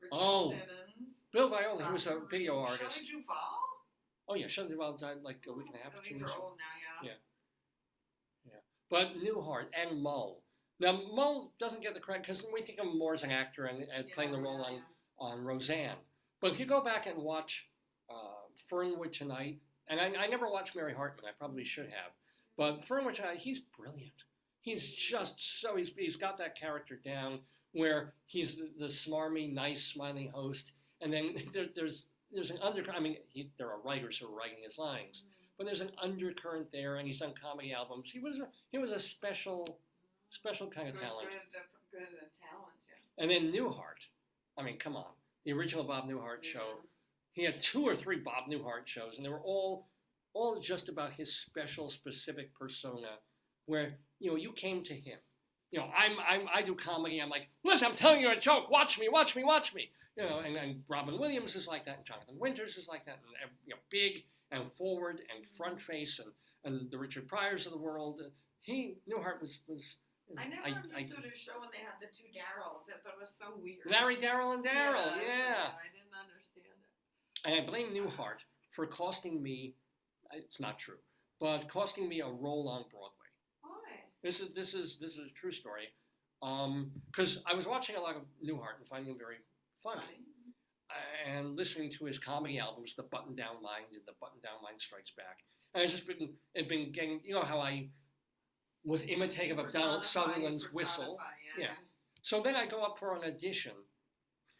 Richard Simmons. Bill Viola, he was a video artist. Shelley Duvall? Oh, yeah, Shelley Duvall died like a week and a half. These are old now, yeah. Yeah. But Newhart and Mull. Now, Mull doesn't get the credit because we think of him more as an actor and playing the role on Roseanne. But if you go back and watch Fernwood Tonight, and I never watched Mary Hartman, I probably should have, but Fernwood Tonight, he's brilliant. He's just he's got that character down where he's the smarmy, nice, smiling host, and then there's an undercurrent. I mean, there are writers who are writing his lines, but there's an undercurrent there, and he's done comedy albums. He was a special kind of talent. Good talent, yeah. And then Newhart. I mean, come on, the original Bob Newhart show. He had 2 or 3 Bob Newhart shows, and they were all just about his specific persona, where you came to him. I do comedy. I'm like, listen, I'm telling you a joke. Watch me. and Robin Williams is like that, and Jonathan Winters is like that, and big and forward and front face, and the Richard Pryors of the world. Newhart was. I never understood his show when they had the two Darryls. I thought it was so weird. Larry, Darryl, and Darryl. Yeah. I didn't understand it. And I blame Newhart for costing me. It's not true, but costing me a role on Broadway. Why? This is a true story. Because I was watching a lot of Newhart and finding him very funny. And listening to his comedy albums, The Button Down Mind and The Button Down Mind Strikes Back. And I just been getting, how I was imitative of Donald Sutherland's whistle. Yeah. So then I go up for an audition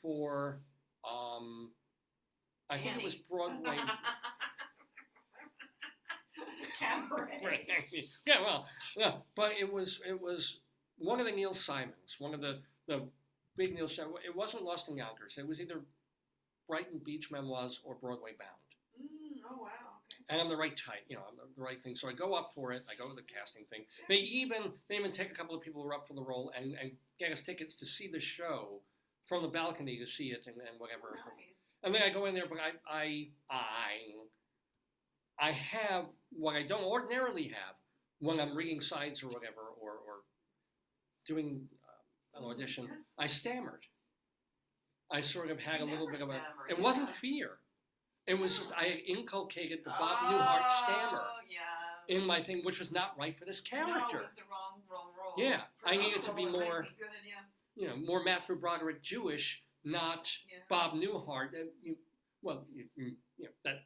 for, I think it was Broadway. Cabaret. Yeah, but it was one of the Neil Simons, one of the big Neil Simon. It wasn't Lost in Yonkers. It was either Brighton Beach Memoirs or Broadway Bound. Oh wow. Okay. And I'm the right type, I'm the right thing. So I go up for it. I go to the casting thing. They even take a couple of people who are up for the role and get us tickets to see the show from the balcony to see it and whatever. Nice. And then I go in there, but I have what I don't ordinarily have when I'm reading sides or whatever, or doing an audition. I stammered. I sort of had a little bit of it wasn't fear. It was just, I inculcated the Bob Newhart stammer in my thing, which was not right for this character. No, it was the wrong role. Yeah, I needed to be more, more Matthew Broderick Jewish, not Bob Newhart. That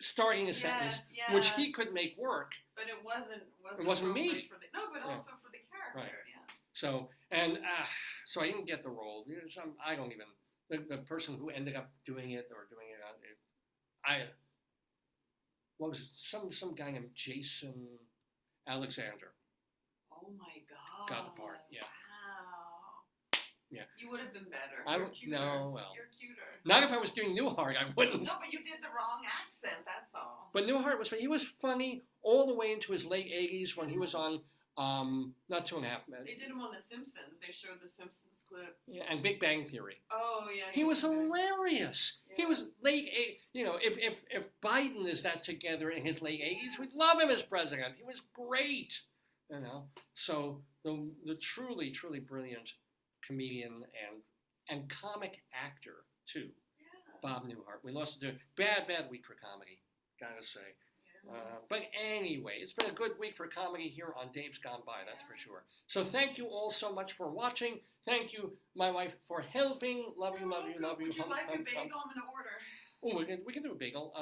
starting a sentence, which he could make work. But it wasn't me. But also for the character. Right. Yeah. So I didn't get the role. I don't even the person who ended up doing it. What was it? Some guy named Jason Alexander. Oh my God. Got the part. Yeah. Wow. Yeah. You would have been better. You're cuter. Not if I was doing Newhart, I wouldn't. No, but you did the wrong accent. That's all. But Newhart was funny all the way into his late 80s when he was on not 2.5 Men. They did him on The Simpsons. They showed The Simpsons clip. Yeah, and Big Bang Theory. Oh yeah. He was hilarious. Yeah. He was late. If Biden is that together in his late 80s, we'd love him as president. He was great. So the truly truly brilliant comedian and comic actor too, Bob Newhart. We lost it to bad week for comedy, gotta say. But anyway, it's been a good week for comedy here on Dave's Gone By, that's for sure. So thank you all so much for watching. Thank you, my wife, for helping. Love you. Would you like a bagel? I'm gonna order. Oh, we can do a bagel.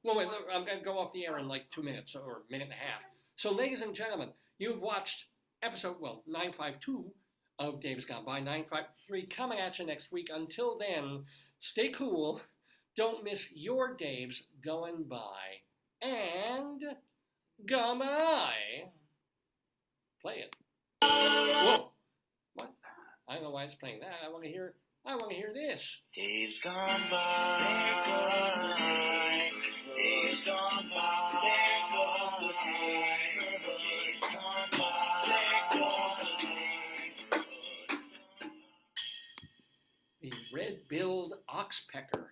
Wait, I'm gonna go off the air in like 2 minutes or a minute and a half. So, ladies and gentlemen, you've watched episode 952 of Dave's Gone By. 953 coming at you next week. Until then, stay cool. Don't miss your Dave's going by. And gone by. Play it. Whoa. What? I don't know why it's playing that. I want to hear this. Days gone by. Days gone by. Days gone by. The red-billed oxpecker.